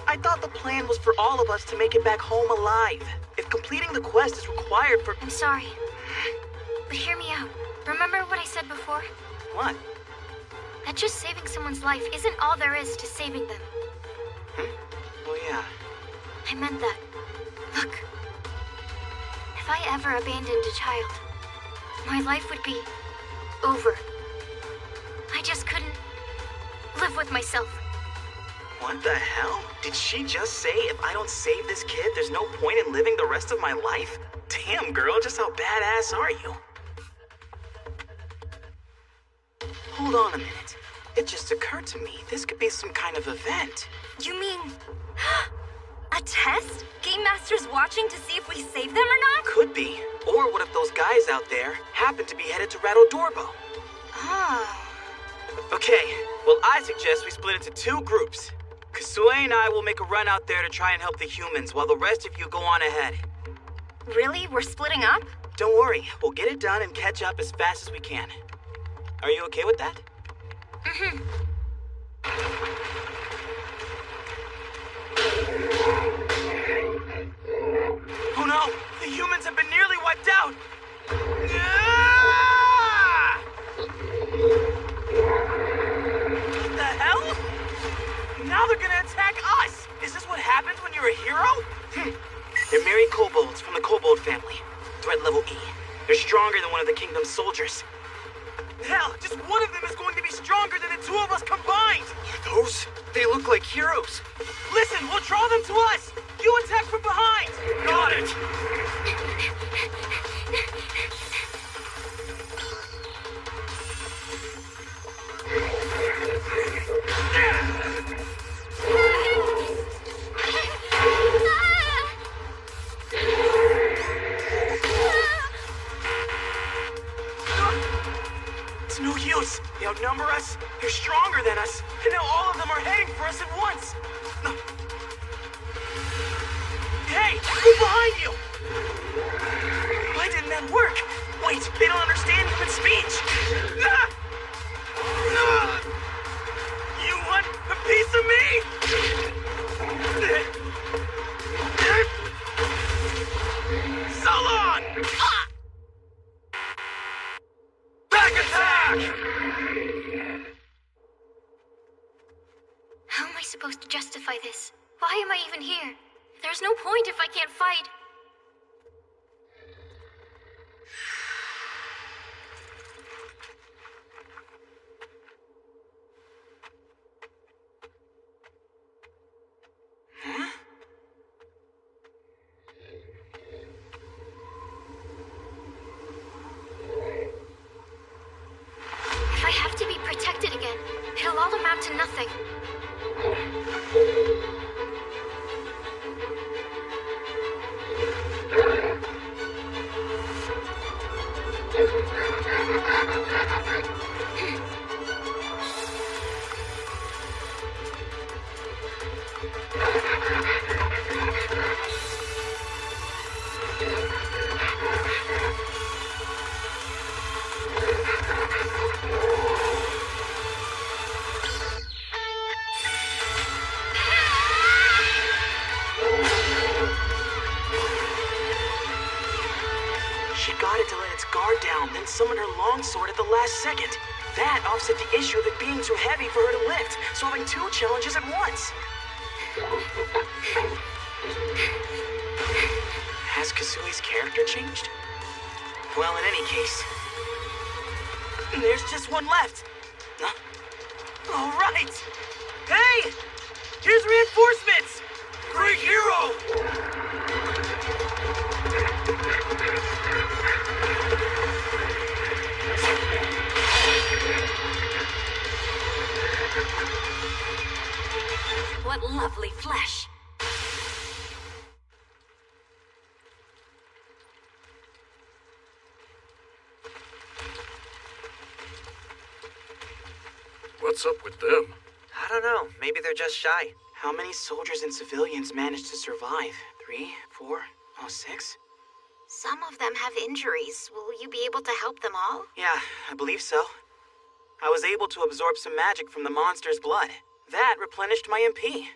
I thought the plan was for all of us to make it back home alive. If completing the quest is required for... I'm sorry. But hear me out. Remember what I said before? What? That just saving someone's life isn't all there is to saving them. Oh, yeah. I meant that. Look. If I ever abandoned a child, my life would be over. I just couldn't live with myself. What the hell? Did she just say if I don't save this kid, there's no point in living the rest of my life? Damn, girl, just how badass are you? Hold on a minute. It just occurred to me, this could be some kind of event. You mean... a test? Game Master's watching to see if we save them or not? Could be. Or what if those guys out there happen to be headed to Rattle Dorbo? Oh. Okay, well I suggest we split into 2 groups. Kasue and I will make a run out there to try and help the humans, while the rest of you go on ahead. Really? We're splitting up? Don't worry, we'll get it done and catch up as fast as we can. Are you okay with that? Mm-hmm. Oh no! The The humans have been nearly wiped out! Ah! What the hell? Now they're gonna attack us! Is this what happens when you're a hero? They're merry kobolds from the kobold family. Threat level E. They're stronger than one of the kingdom's soldiers. Hell, just one of them is going to be stronger than the two of us combined! Those? They look like heroes. Listen, we'll draw them to us! You attack from behind! Got it! It's no use. They outnumber us, they're stronger than us, and now all of them are heading for us at once. Hey, who's behind you? Why didn't that work? Wait, they don't understand human speech. Ah! Ah! You want a piece of me? So long! Ah! Back attack! How am I supposed to justify this? Why am I even here? There's no point if I can't fight. If I have to be protected again, it'll all amount to nothing. She got it to let its guard down, then summoned her longsword at the last second. That offset the issue of it being too heavy for her to lift, solving two challenges at once. Has Kasui's character changed? Well, in any case, There's just one left. Huh? All right. Hey! Here's reinforcements! Great hero! What lovely flesh. What's up with them? I don't know. Maybe they're just shy. How many soldiers and civilians managed to survive? 3, 4, 6? Some of them have injuries. Will you be able to help them all? Yeah, I believe so. I was able to absorb some magic from the monster's blood. That replenished my MP.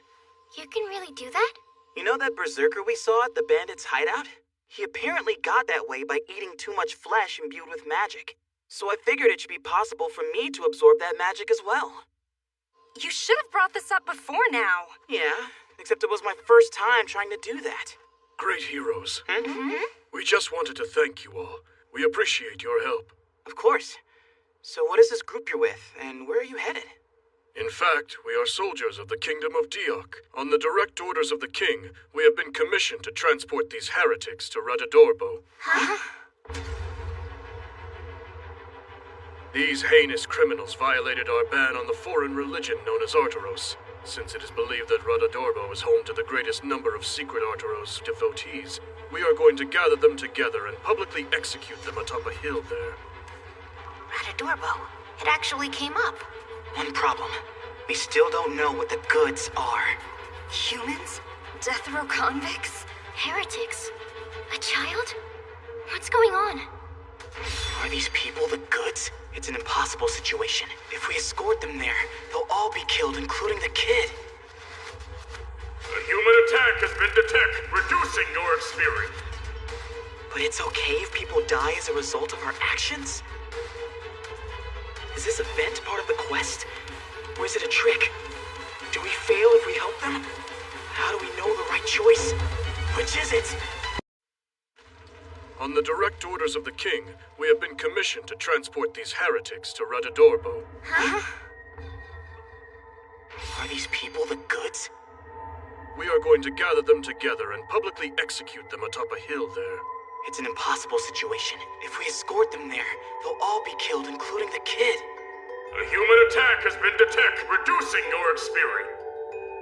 You can really do that? You know that berserker we saw at the bandit's hideout? He apparently got that way by eating too much flesh imbued with magic. So I figured it should be possible for me to absorb that magic as well. You should have brought this up before now. Yeah, except it was my first time trying to do that. Great heroes. Mm-hmm. We just wanted to thank you all. We appreciate your help. Of course. So what is this group you're with, and where are you headed? In fact, we are soldiers of the Kingdom of Diok. On the direct orders of the king, we have been commissioned to transport these heretics to Radadorbo. Huh? These heinous criminals violated our ban on the foreign religion known as Arturos. Since it is believed that Radadorbo is home to the greatest number of secret Arturos devotees, we are going to gather them together and publicly execute them atop a hill there. Radadorbo. It actually came up. One problem. We still don't know what the goods are. Humans? Death row convicts? Heretics? A child? What's going on? Are these people the goods? It's an impossible situation. If we escort them there, they'll all be killed, including the kid. A human attack has been detected, reducing your experience. But it's okay if people die as a result of our actions? Is this event part of the quest? Or is it a trick? Do we fail if we help them? How do we know the right choice? Which is it? On the direct orders of the king, we have been commissioned to transport these heretics to Radadorbo. Huh? Are these people the goods? We are going to gather them together and publicly execute them atop a hill there. It's an impossible situation. If we escort them there, they'll all be killed, including the kid. A human attack has been detected, reducing your experience.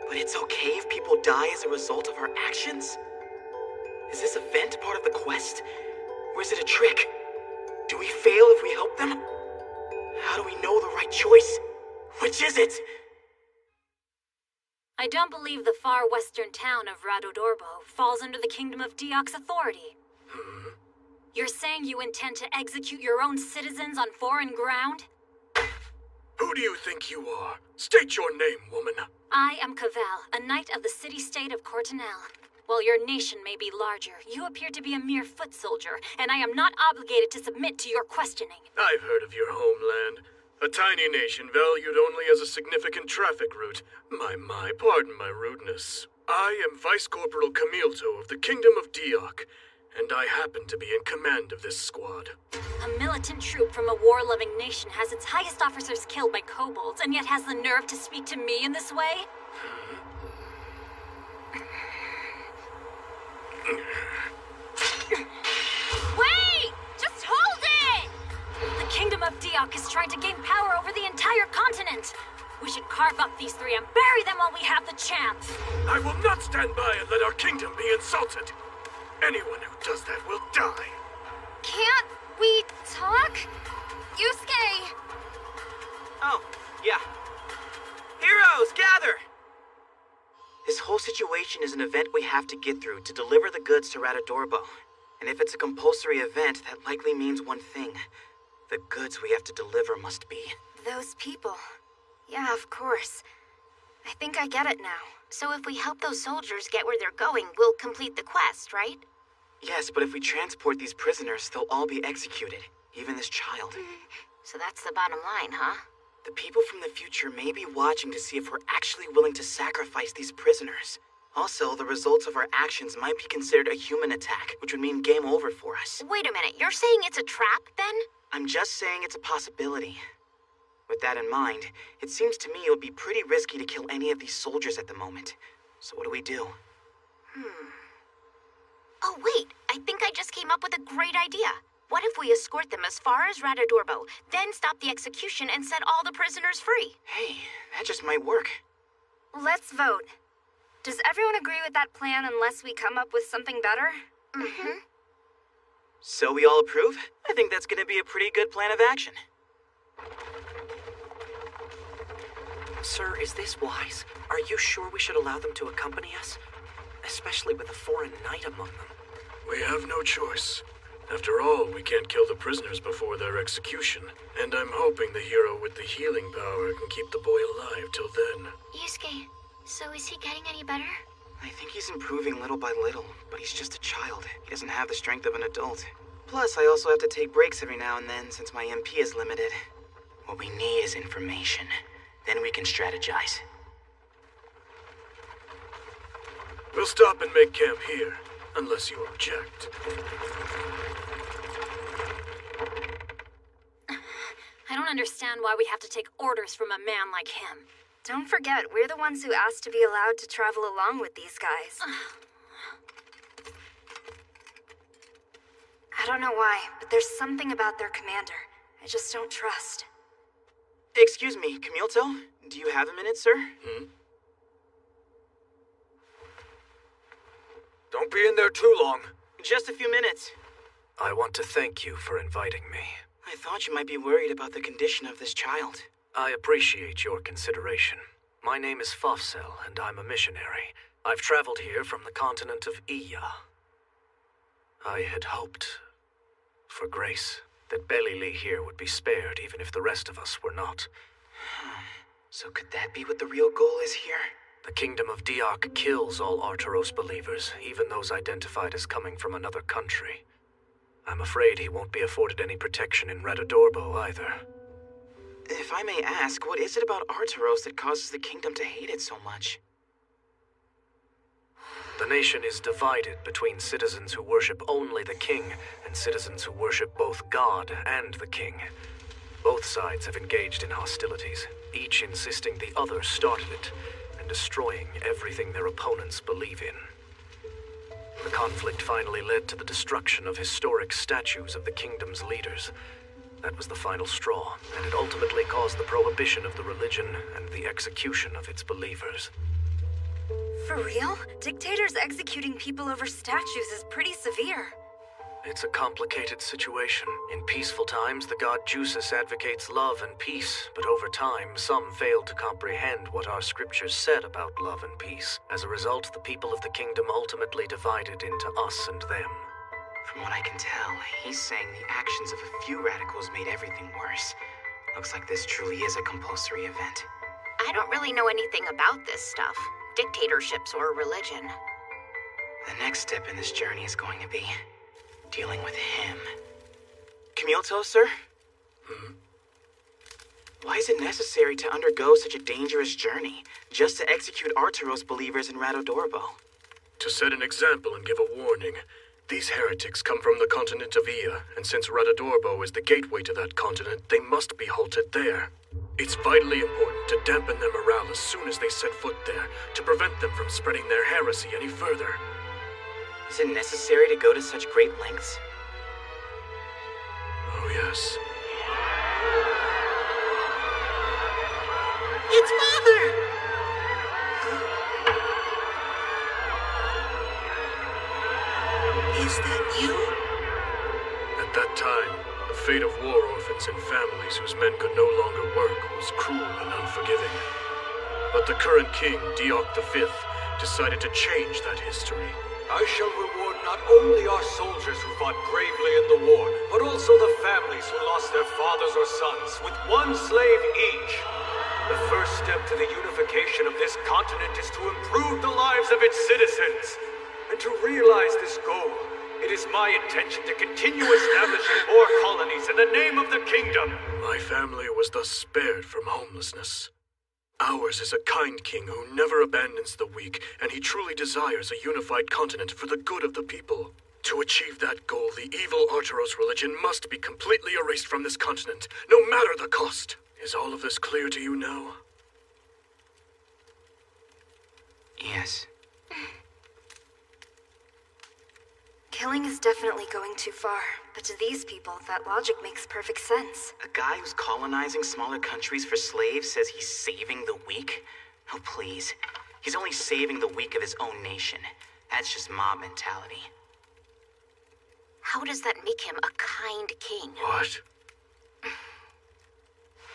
But it's okay if people die as a result of our actions? Is this event part of the quest? Or is it a trick? Do we fail if we help them? How do we know the right choice? Which is it? I don't believe the far western town of Radodorbo falls under the Kingdom of Diok's authority. You're saying you intend to execute your own citizens on foreign ground? Who do you think you are? State your name, woman. I am Cavell, a knight of the city-state of Cortinel. While your nation may be larger, you appear to be a mere foot soldier, and I am not obligated to submit to your questioning. I've heard of your homeland. A tiny nation valued only as a significant traffic route. My, pardon my rudeness. I am Vice Corporal Camilto of the Kingdom of Diok, and I happen to be in command of this squad. A militant troop from a war-loving nation has its highest officers killed by kobolds, and yet has the nerve to speak to me in this way? Wait! Just hold it! The Kingdom of Diok is trying to gain power over the entire continent. We should carve up these three and bury them while we have the chance. I will not stand by and let our kingdom be insulted. Anyone who does that will die. Can't we talk? Yusuke! Oh, yeah. Heroes, gather! This whole situation is an event we have to get through to deliver the goods to Radadorbo. And if it's a compulsory event, that likely means one thing. The goods we have to deliver must be... Those people. Yeah, of course. I think I get it now. So if we help those soldiers get where they're going, we'll complete the quest, right? Yes, but if we transport these prisoners, they'll all be executed. Even this child. So that's the bottom line, huh? The people from the future may be watching to see if we're actually willing to sacrifice these prisoners. Also, the results of our actions might be considered a human attack, which would mean game over for us. Wait a minute, you're saying it's a trap, then? I'm just saying it's a possibility. With that in mind, it seems to me it would be pretty risky to kill any of these soldiers at the moment. So what do we do? Oh, wait, I think I just came up with a great idea. What if we escort them as far as Radadorbo, then stop the execution and set all the prisoners free? Hey, that just might work. Let's vote. Does everyone agree with that plan unless we come up with something better? Mm-hmm. So we all approve? I think that's gonna be a pretty good plan of action. Sir, is this wise? Are you sure we should allow them to accompany us? Especially with a foreign knight among them. We have no choice. After all, we can't kill the prisoners before their execution. And I'm hoping the hero with the healing power can keep the boy alive till then. Yusuke, so is he getting any better? I think he's improving little by little, but he's just a child. He doesn't have the strength of an adult. Plus, I also have to take breaks every now and then since my MP is limited. What we need is information. Then we can strategize. We'll stop and make camp here, unless you object. I don't understand why we have to take orders from a man like him. Don't forget, we're the ones who asked to be allowed to travel along with these guys. I don't know why, but there's something about their commander I just don't trust. Excuse me, Camilto? Do you have a minute, sir? Don't be in there too long. Just a few minutes. I want to thank you for inviting me. I thought you might be worried about the condition of this child. I appreciate your consideration. My name is Fafsel, and I'm a missionary. I've traveled here from the continent of Iya. I had hoped, for grace, that Beli-Li here would be spared even if the rest of us were not. So could that be what the real goal is here? The Kingdom of Diok kills all Arturos believers, even those identified as coming from another country. I'm afraid he won't be afforded any protection in Radodorbo either. If I may ask, what is it about Arturos that causes the kingdom to hate it so much? The nation is divided between citizens who worship only the king and citizens who worship both God and the king. Both sides have engaged in hostilities, each insisting the other started it, and destroying everything their opponents believe in. The conflict finally led to the destruction of historic statues of the kingdom's leaders. That was the final straw, and it ultimately caused the prohibition of the religion and the execution of its believers. For real? Dictators executing people over statues is pretty severe. It's a complicated situation. In peaceful times, the god Jusis advocates love and peace, but over time, some failed to comprehend what our scriptures said about love and peace. As a result, the people of the kingdom ultimately divided into us and them. From what I can tell, he's saying the actions of a few radicals made everything worse. Looks like this truly is a compulsory event. I don't really know anything about this stuff. Dictatorships or religion. The next step in this journey is going to be dealing with him. Camilto, sir? Why is it necessary to undergo such a dangerous journey, just to execute Arturos believers in Radodorbo? To set an example and give a warning. These heretics come from the continent of Ia, and since Radodorbo is the gateway to that continent, they must be halted there. It's vitally important to dampen their morale as soon as they set foot there, to prevent them from spreading their heresy any further. Is it necessary to go to such great lengths? Oh, yes. It's Mother! Is that you? At that time, the fate of war orphans and families whose men could no longer work was cruel and unforgiving. But the current king, Deok V, decided to change that history. I shall reward not only our soldiers who fought bravely in the war, but also the families who lost their fathers or sons, with one slave each. The first step to the unification of this continent is to improve the lives of its citizens. And to realize this goal, it is my intention to continue establishing more colonies in the name of the kingdom. My family was thus spared from homelessness. Ours is a kind king who never abandons the weak, and he truly desires a unified continent for the good of the people. To achieve that goal, the evil Arturos religion must be completely erased from this continent, no matter the cost. Is all of this clear to you now? Yes. Killing is definitely going too far, but to these people, that logic makes perfect sense. A guy who's colonizing smaller countries for slaves says he's saving the weak? Oh, please. He's only saving the weak of his own nation. That's just mob mentality. How does that make him a kind king? What?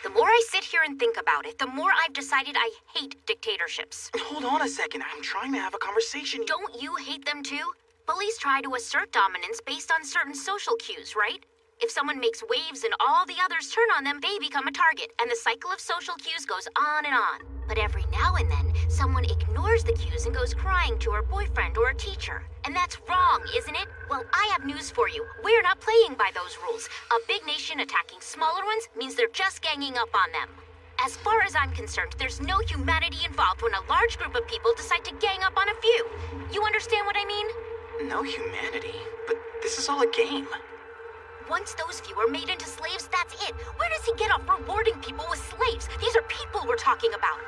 The more I sit here and think about it, the more I've decided I hate dictatorships. Hold on a second. I'm trying to have a conversation. Don't you hate them too? Bullies try to assert dominance based on certain social cues, right? If someone makes waves and all the others turn on them, they become a target, and the cycle of social cues goes on and on. But every now and then, someone ignores the cues and goes crying to her boyfriend or a teacher. And that's wrong, isn't it? Well, I have news for you. We're not playing by those rules. A big nation attacking smaller ones means they're just ganging up on them. As far as I'm concerned, there's no humanity involved when a large group of people decide to gang up on a few. You understand what I mean? No humanity, but this is all a game. Once those few are made into slaves, that's it. Where does he get off rewarding people with slaves? These are people we're talking about.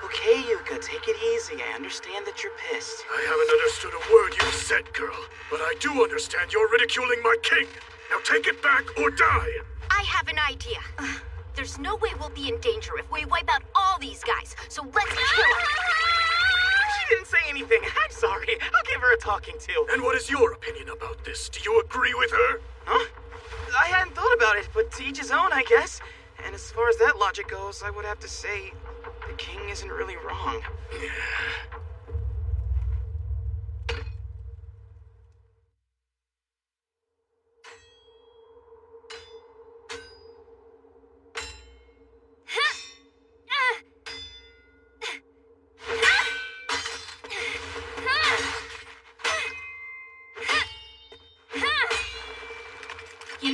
Okay, Yuka, take it easy. I understand that you're pissed. I haven't understood a word you said, girl, but I do understand you're ridiculing my king. Now take it back or die. I have an idea. There's no way we'll be in danger if we wipe out all these guys, so let's kill them. She didn't say anything. I'm sorry. I'll give her a talking to. And what is your opinion about this? Do you agree with her? Huh? I hadn't thought about it, but to each his own, I guess. And as far as that logic goes, I would have to say the king isn't really wrong.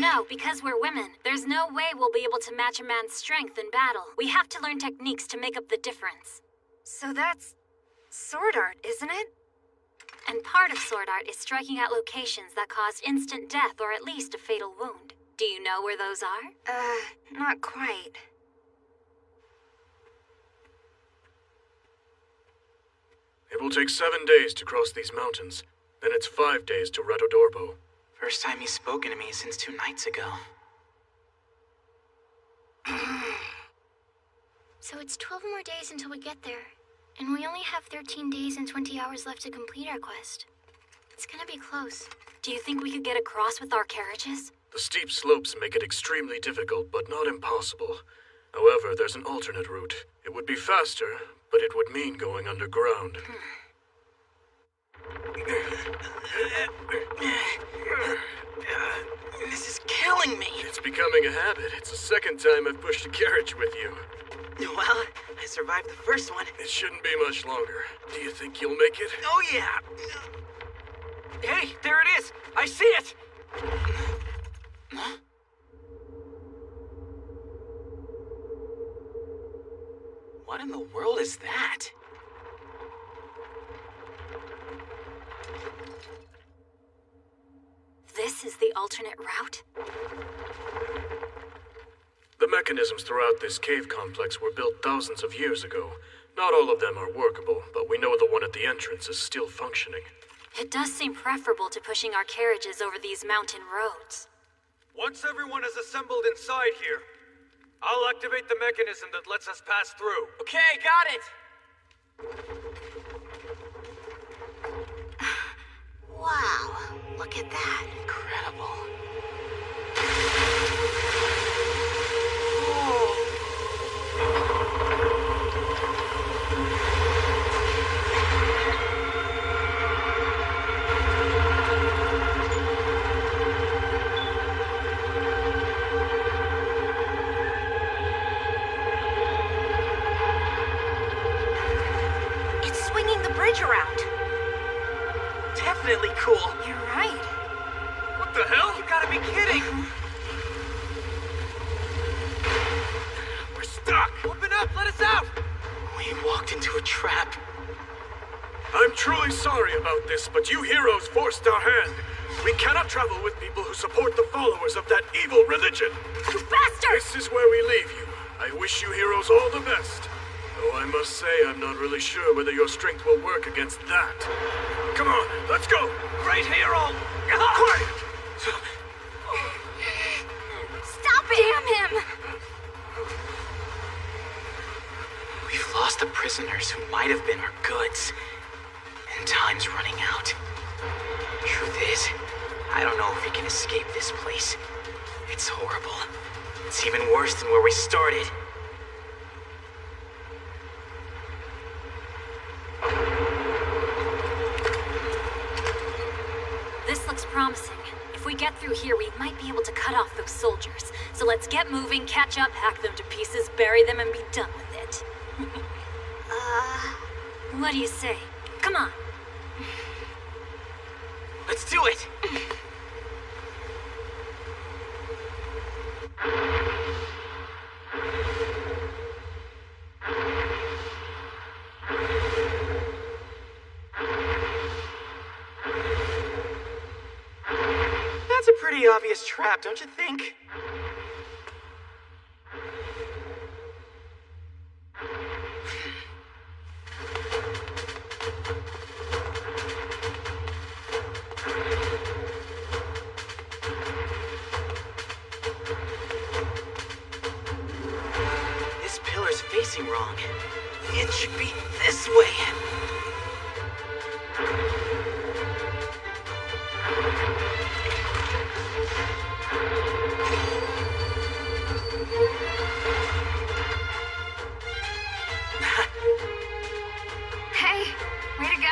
No, because we're women. There's no way we'll be able to match a man's strength in battle. We have to learn techniques to make up the difference. So that's sword art, isn't it? And part of sword art is striking at locations that cause instant death or at least a fatal wound. Do you know where those are? Not quite. It will take 7 days to cross these mountains. Then it's 5 days to Retodorbo. First time he's spoken to me since 2 nights ago. So it's 12 more days until we get there. And we only have 13 days and 20 hours left to complete our quest. It's gonna be close. Do you think we could get across with our carriages? The steep slopes make it extremely difficult, but not impossible. However, there's an alternate route. It would be faster, but it would mean going underground. This is killing me. It's becoming a habit. It's the second time I've pushed a carriage with you. Well, I survived the first one. It shouldn't be much longer. Do you think you'll make it? Oh, yeah. Hey, there it is! I see it! Huh? What in the world is that? This is the alternate route? The mechanisms throughout this cave complex were built thousands of years ago. Not all of them are workable, but we know the one at the entrance is still functioning. It does seem preferable to pushing our carriages over these mountain roads. Once everyone is assembled inside here, I'll activate the mechanism that lets us pass through. Okay, got it! Wow, look at that. Incredible. It's swinging the bridge around. Definitely cool. You're right. What the hell? You gotta be kidding! We're stuck! Open up! Let us out! We walked into a trap. I'm truly sorry about this, but you heroes forced our hand. We cannot travel with people who support the followers of that evil religion. You bastard! This is where we leave you. I wish you heroes all the best. Though I must say, I'm not really sure whether your strength will work against that. Come on, let's go! Great hero! Quiet! Stop it! Damn him! We've lost the prisoners who might have been our goods. And time's running out. Truth is, I don't know if we can escape this place. It's horrible. It's even worse than where we started. This looks promising. If we get through here, we might be able to cut off those soldiers. So let's get moving, catch up, hack them to pieces, bury them, and be done with it. What do you say? Come on. Let's do it! That's a pretty obvious trap, don't you think? This pillar's facing wrong. It should be this way. Hey, way to go!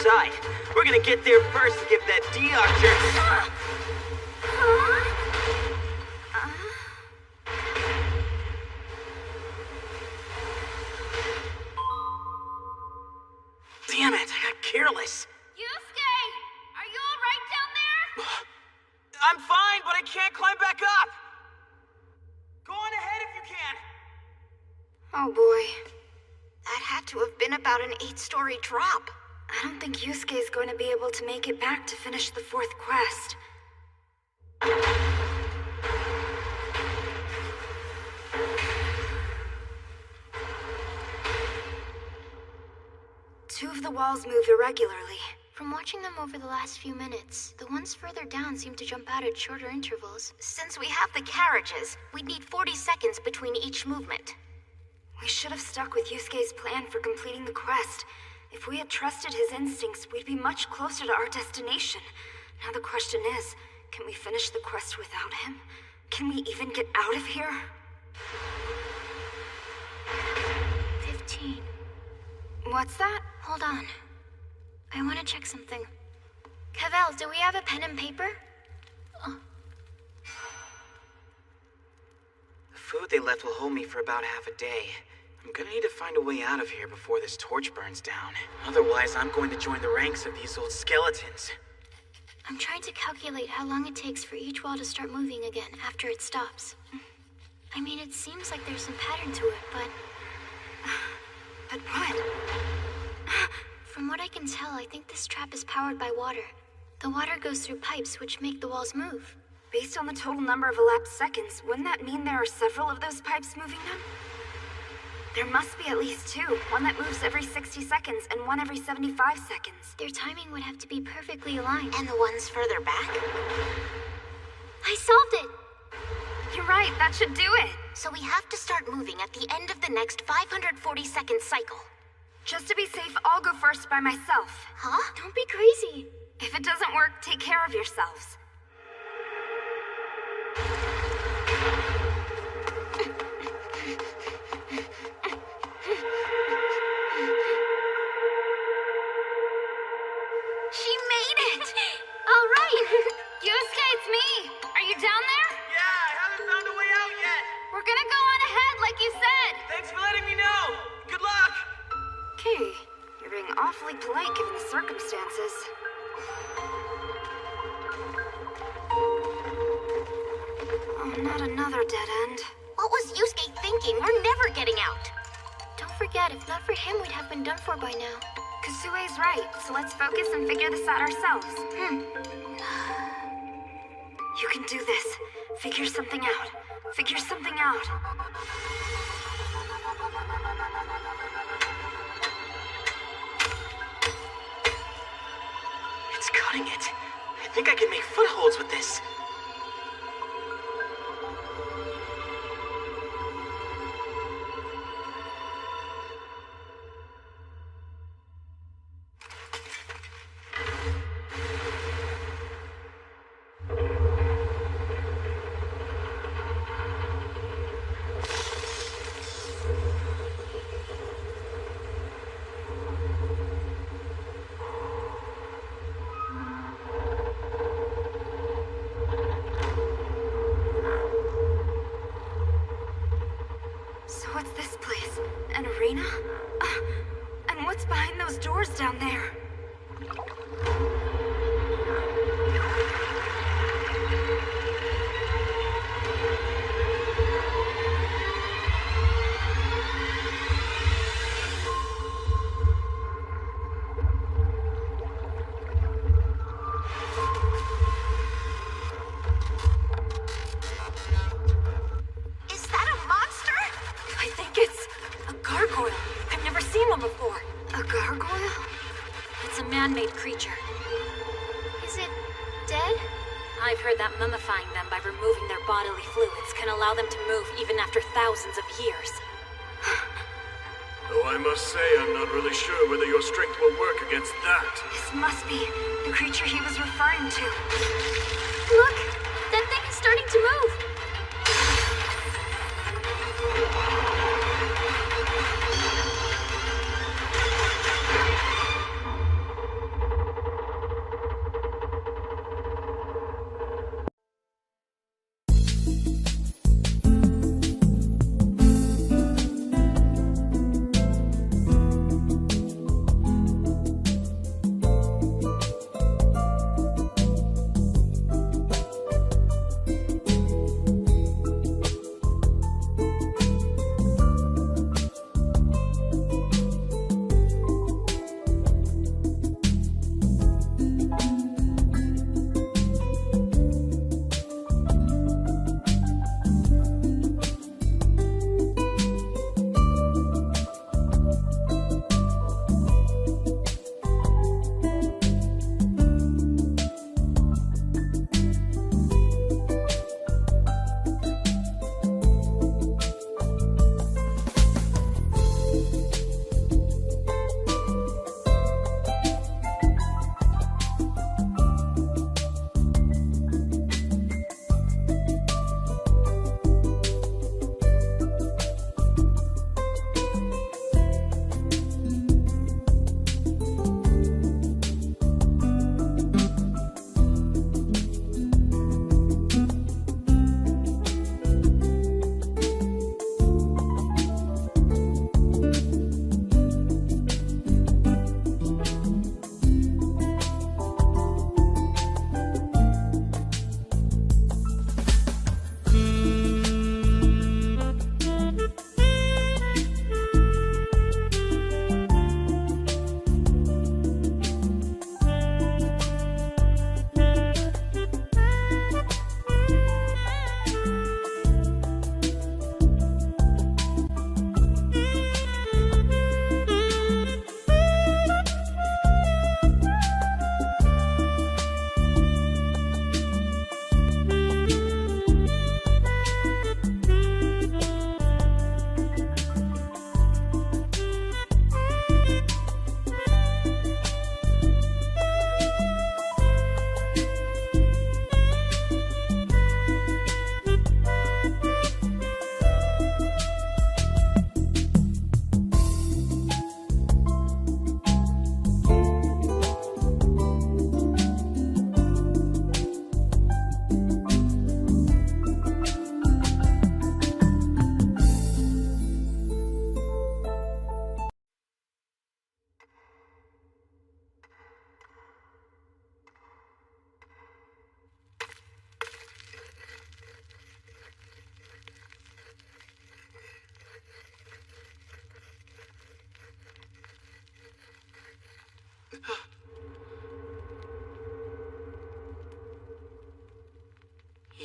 inside. We're gonna get there first and give that D-Archer... Damn it, I got careless. Yusuke! Are you alright down there? I'm fine, but I can't climb back up. Go on ahead if you can. Oh boy. That had to have been about an 8-story drop. I don't think Yusuke is going to be able to make it back to finish the 4th quest. Two of the walls move irregularly. From watching them over the last few minutes, the ones further down seem to jump out at shorter intervals. Since we have the carriages, we'd need 40 seconds between each movement. We should have stuck with Yusuke's plan for completing the quest. If we had trusted his instincts, we'd be much closer to our destination. Now the question is, can we finish the quest without him? Can we even get out of here? 15. What's that? Hold on. I want to check something. Cavell, do we have a pen and paper? The food they left will hold me for about half a day. I'm gonna need to find a way out of here before this torch burns down. Otherwise, I'm going to join the ranks of these old skeletons. I'm trying to calculate how long it takes for each wall to start moving again after it stops. I mean, it seems like there's some pattern to it, but... But what? From what I can tell, I think this trap is powered by water. The water goes through pipes, which make the walls move. Based on the total number of elapsed seconds, wouldn't that mean there are several of those pipes moving them? There must be at least 2. One that moves every 60 seconds and one every 75 seconds. Their timing would have to be perfectly aligned. And the ones further back? I solved it! You're right, that should do it. So we have to start moving at the end of the next 540-second cycle. Just to be safe, I'll go first by myself. Huh? Don't be crazy. If it doesn't work, take care of yourselves. She made it! All right! Yusuke, it's me! Are you down there? Yeah, I haven't found a way out yet. We're gonna go on ahead, like you said! Thanks for letting me know. Good luck! Okay, you're being awfully polite given the circumstances. Oh, not another dead end. What was Yusuke thinking? We're never getting out. Don't forget, if not for him, we'd have been done for by now. Kasue's right, so let's focus and figure this out ourselves. You can do this. Figure something out. Figure something out. It's cutting it. I think I can make footholds with this. What's this place? An arena? And what's behind those doors down there? man-made creature. Is it dead? I've heard that mummifying them by removing their bodily fluids can allow them to move even after thousands of years. Though I must say, I'm not really sure whether your strength will work against that. This must be the creature he was referring to. Look! That thing is starting to move!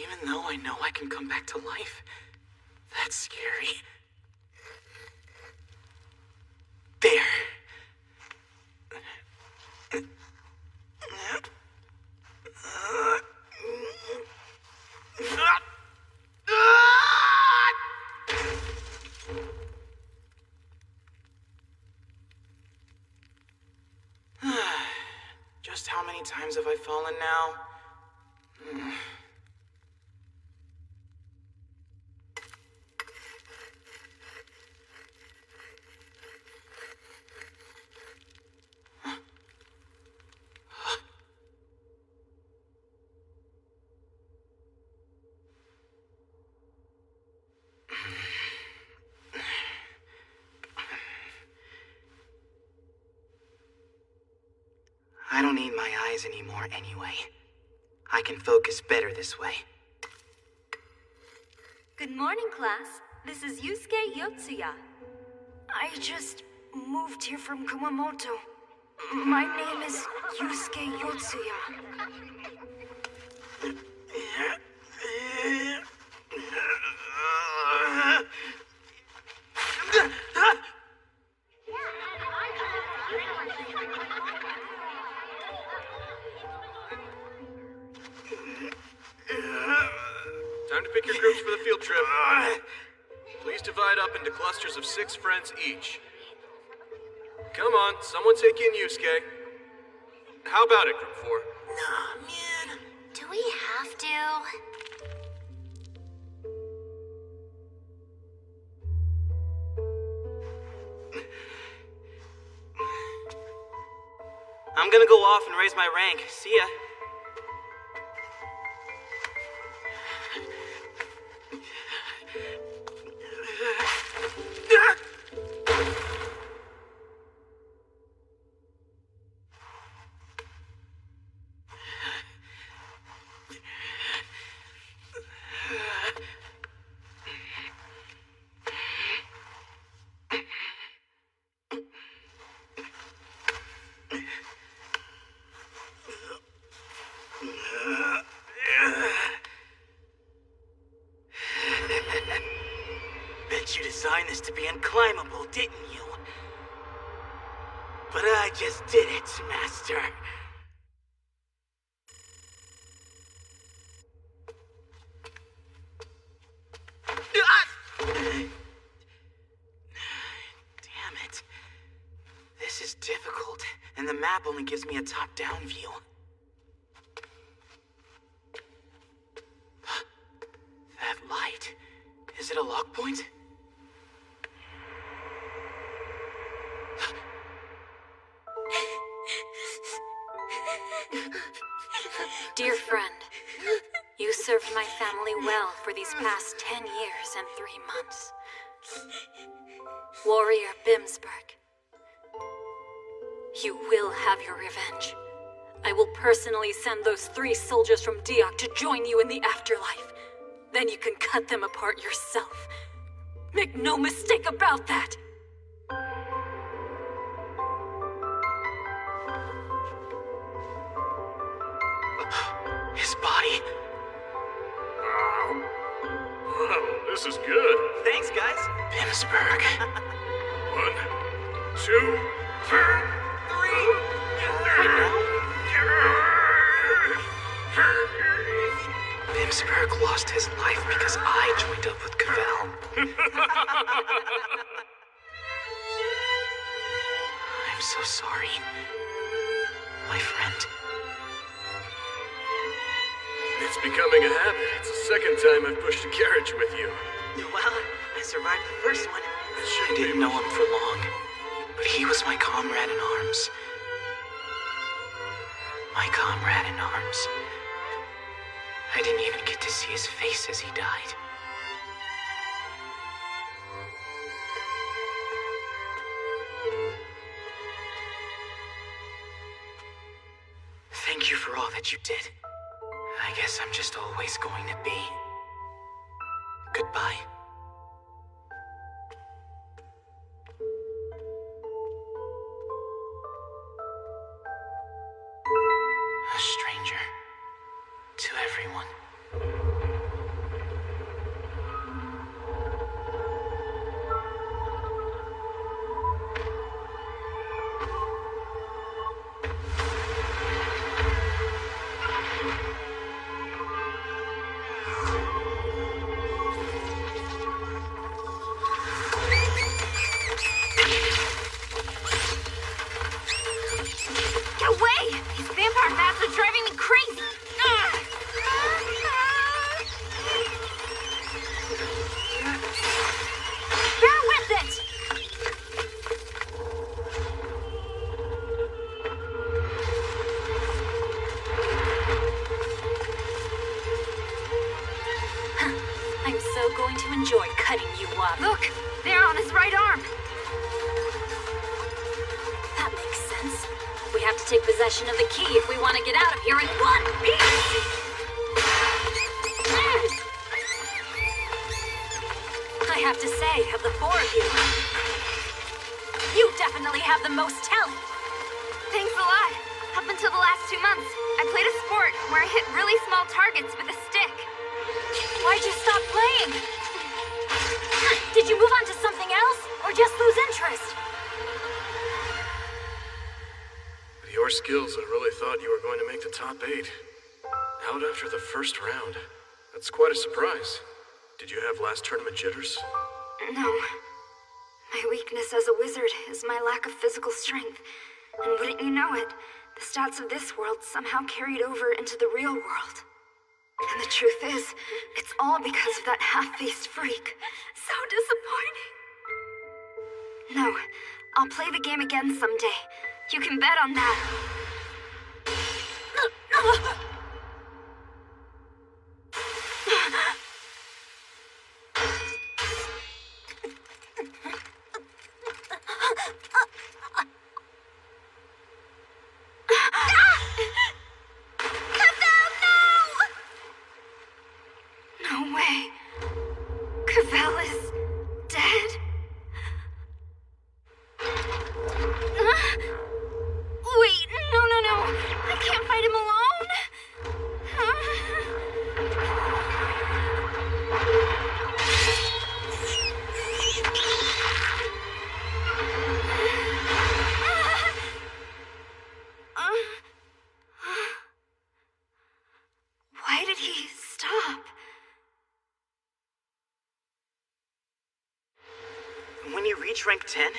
Even though I know I can come back to life, that's scary. There. Just how many times have I fallen now? I don't need my eyes anymore anyway. I can focus better this way. Good morning, class. This is Yusuke Yotsuya. I just moved here from Kumamoto. My name is Yusuke Yotsuya. Time to pick your groups for the field trip. Please divide up into clusters of 6 friends each. Come on, someone take in Yusuke. How about it, Group 4? Nah, man. Do we have to? I'm gonna go off and raise my rank. See ya. Bet you designed this to be unclimbable, didn't you? But I just did it, Master. Damn it. This is difficult, and the map only gives me a top-down view. That light. Is it a lock point? Dear friend, you served my family well for these past 10 years and 3 months. Warrior Bimsberg, you will have your revenge. I will personally send those 3 soldiers from Diok to join you in the afterlife. Then you can cut them apart yourself. Make no mistake about that! His body. Wow, this is good. Thanks, guys. Bimsberg. 1, 2, 3. Bimsberg lost his life because I joined up with Cavell. I'm so sorry. My friend. It's becoming a habit. It's the second time I've pushed a carriage with you. Well, I survived the first one. I didn't know him for long, but he was my comrade in arms. My comrade in arms. I didn't even get to see his face as he died. Thank you for all that you did. I guess I'm just always going to be. Goodbye. A stranger to everyone. enjoy cutting you up. Look, they're on his right arm. That makes sense. We have to take possession of the key if we want to get out of here in one piece. I have to say, of the four of you, you definitely have the most talent. Thanks a lot. Up until the last 2 months, I played a sport where I hit really small targets with a stick. Why'd you stop playing? Did you move on to something else, or just lose interest? With your skills, I really thought you were going to make the top 8. Out after the first round. That's quite a surprise. Did you have last tournament jitters? No. My weakness as a wizard is my lack of physical strength. And wouldn't you know it, the stats of this world somehow carried over into the real world. And the truth is, it's all because of that half-faced freak. So disappointing. No, I'll play the game again someday. You can bet on that. No way. Cavell is dead. Wait, no. I can't fight him alone. Why did he stop? When you reach rank 10,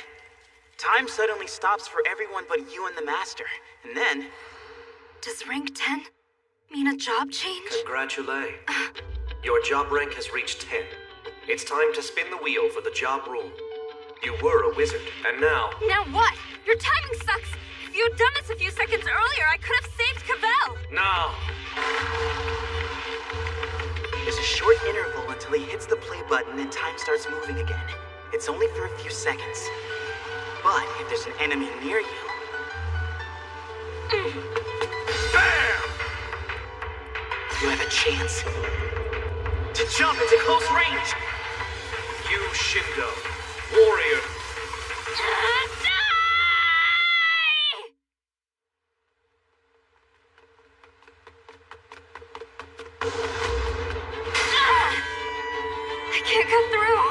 time suddenly stops for everyone but you and the Master. And then... Does rank 10 mean a job change? Congratulate. Your job rank has reached 10. It's time to spin the wheel for the job rule. You were a wizard, and now... Now what? Your timing sucks! If you had done this a few seconds earlier, I could have saved Cavell! Now! There's a short interval until he hits the play button and time starts moving again. It's only for a few seconds. But if there's an enemy near you... Bam! You have a chance to jump into close range. You, Shindo, warrior. I can't cut through.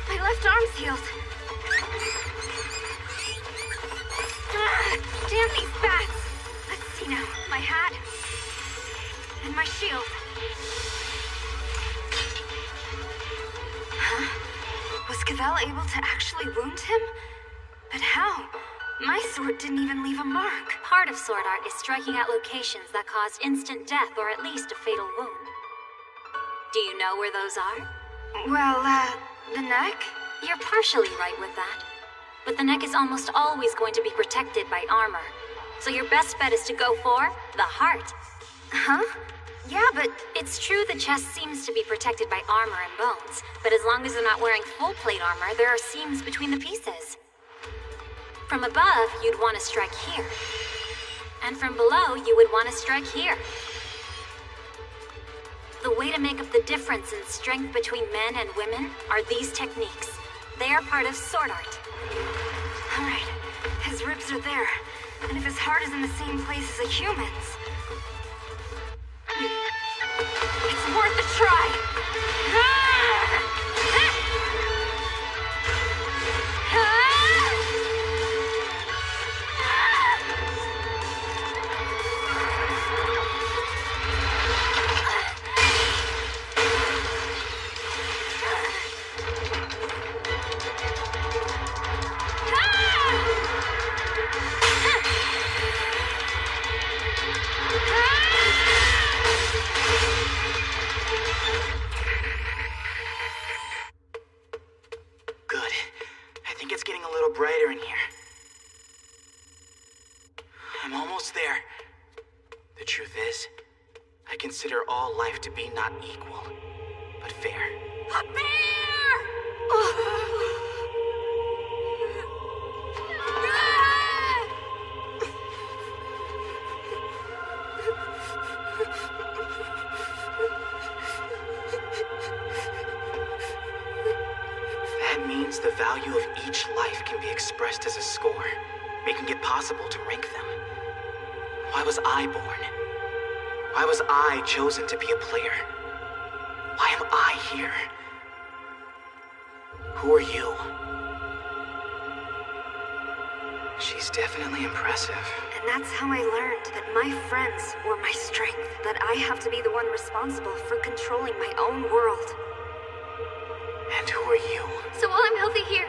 My left arm's healed. Damn these bats! Let's see now. My hat. And my shield. Huh? Was Cavell able to actually wound him? But how? My sword didn't even leave a mark. Part of sword art is striking at locations that caused instant death or at least a fatal wound. Do you know where those are? Well, the neck? You're partially right with that. But the neck is almost always going to be protected by armor. So your best bet is to go for the heart. Huh? Yeah, but... It's true the chest seems to be protected by armor and bones, but as long as they're not wearing full plate armor, there are seams between the pieces. From above, you'd want to strike here. And from below, you would want to strike here. The way to make up the difference in strength between men and women are these techniques. They are part of sword art. Alright, his ribs are there. And if his heart is in the same place as a human's... It's worth a try! almost there. The truth is, I consider all life to be not equal, but fair. A bear! That means the value of each life can be expressed as a score, making it possible to rank them. Why was I born? Why was I chosen to be a player? Why am I here? Who are you? She's definitely impressive. And that's how I learned that my friends were my strength, that I have to be the one responsible for controlling my own world. And who are you? So while I'm healthy here,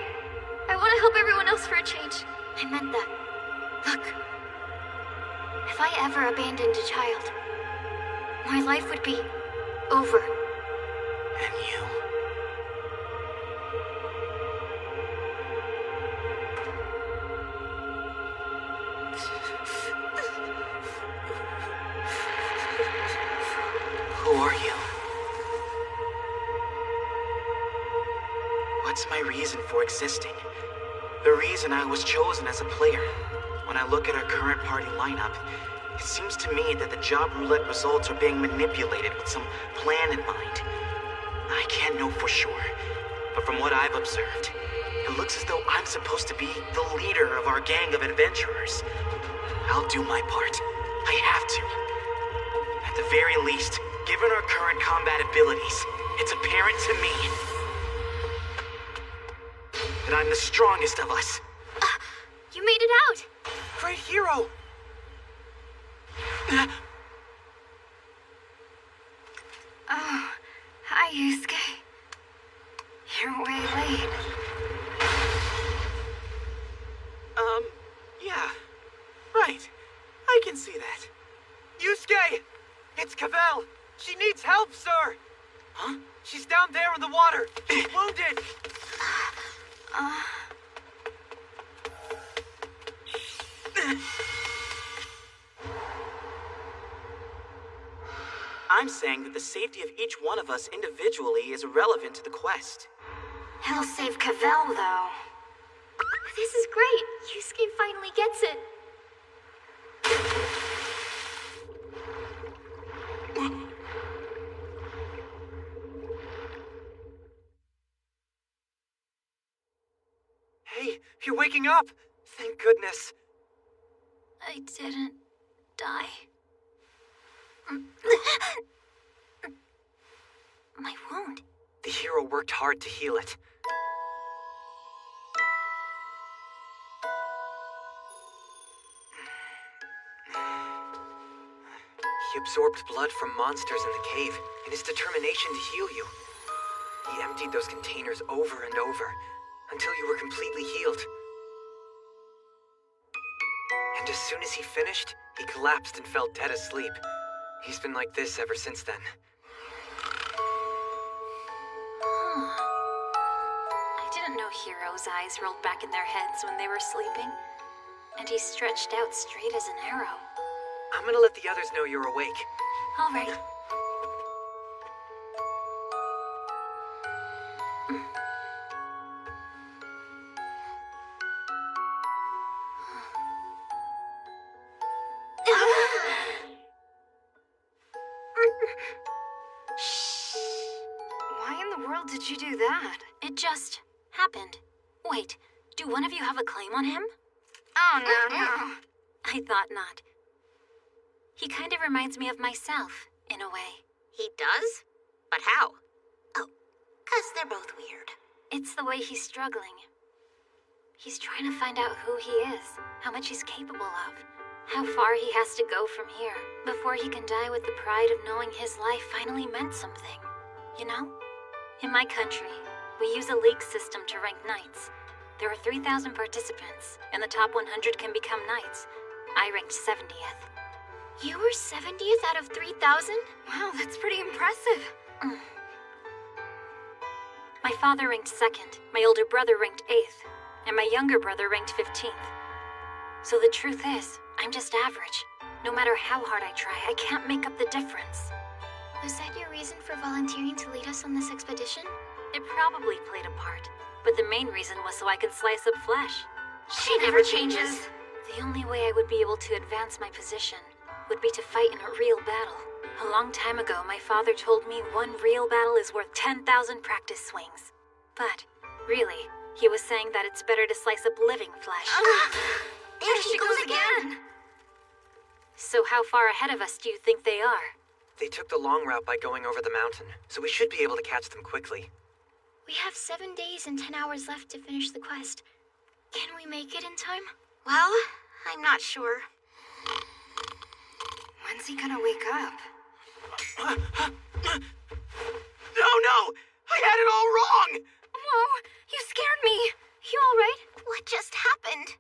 I want to help everyone else for a change. I meant that. Look. If I ever abandoned a child, my life would be over. And you? Who are you? What's my reason for existing? The reason I was chosen as a player. When I look at our current party lineup, it seems to me that the job roulette results are being manipulated with some plan in mind. I can't know for sure, but from what I've observed, it looks as though I'm supposed to be the leader of our gang of adventurers. I'll do my part. I have to. At the very least, given our current combat abilities, it's apparent to me that I'm the strongest of us. You made it out! Great hero! Oh, hi, Yusuke. You're way late. Yeah. Right. I can see that. Yusuke! It's Cavell! She needs help, sir! Huh? She's down there in the water! She's wounded! I'm saying that the safety of each one of us individually is irrelevant to the quest. He'll save Cavell, though. This is great. Yusuke finally gets it. Hey, you're waking up! Thank goodness. I didn't die. My wound. The hero worked hard to heal it. He absorbed blood from monsters in the cave in his determination to heal you. He emptied those containers over and over until you were completely healed. And as soon as he finished, he collapsed and fell dead asleep. He's been like this ever since then. I didn't know heroes' eyes rolled back in their heads when they were sleeping. And he stretched out straight as an arrow. I'm gonna let the others know you're awake. All right. Why in the world did you do that? It just happened. Wait, do one of you have a claim on him? Oh, no. I thought not. He kind of reminds me of myself, in a way. He does? But how? Oh, 'cause they're both weird. It's the way he's struggling. He's trying to find out who he is, how much he's capable of, how far he has to go from here before he can die with the pride of knowing his life finally meant something. You know? In my country, we use a league system to rank knights. There are 3,000 participants, and the top 100 can become knights. I ranked 70th. You were 70th out of 3,000? Wow, that's pretty impressive. My father ranked 2nd, my older brother ranked 8th, and my younger brother ranked 15th. So the truth is, I'm just average. No matter how hard I try, I can't make up the difference. Was that your reason for volunteering to lead us on this expedition? It probably played a part, but the main reason was so I could slice up flesh. She never changes. The only way I would be able to advance my position would be to fight in a real battle. A long time ago, my father told me one real battle is worth 10,000 practice swings. But, really, he was saying that it's better to slice up living flesh. There she goes again! So how far ahead of us do you think they are? They took the long route by going over the mountain, so we should be able to catch them quickly. We have 7 days and 10 hours left to finish the quest. Can we make it in time? Well, I'm not sure. When's he gonna wake up? No! I had it all wrong! Whoa, you scared me! You alright? What just happened?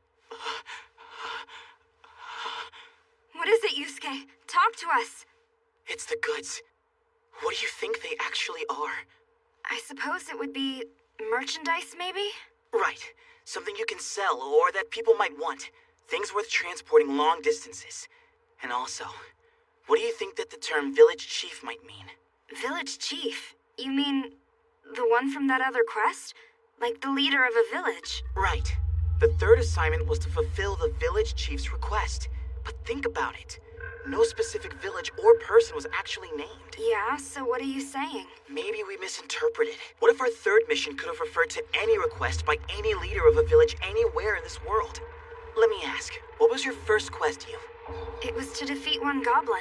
What is it, Yusuke? Talk to us. It's the goods. What do you think they actually are? I suppose it would be merchandise, maybe? Right. Something you can sell or that people might want. Things worth transporting long distances. And also, what do you think that the term village chief might mean? Village chief? You mean the one from that other quest? Like the leader of a village? Right. The third assignment was to fulfill the village chief's request. But think about it. No specific village or person was actually named. Yeah, so what are you saying? Maybe we misinterpreted. What if our third mission could have referred to any request by any leader of a village anywhere in this world? Let me ask, what was your first quest, you? It was to defeat one goblin.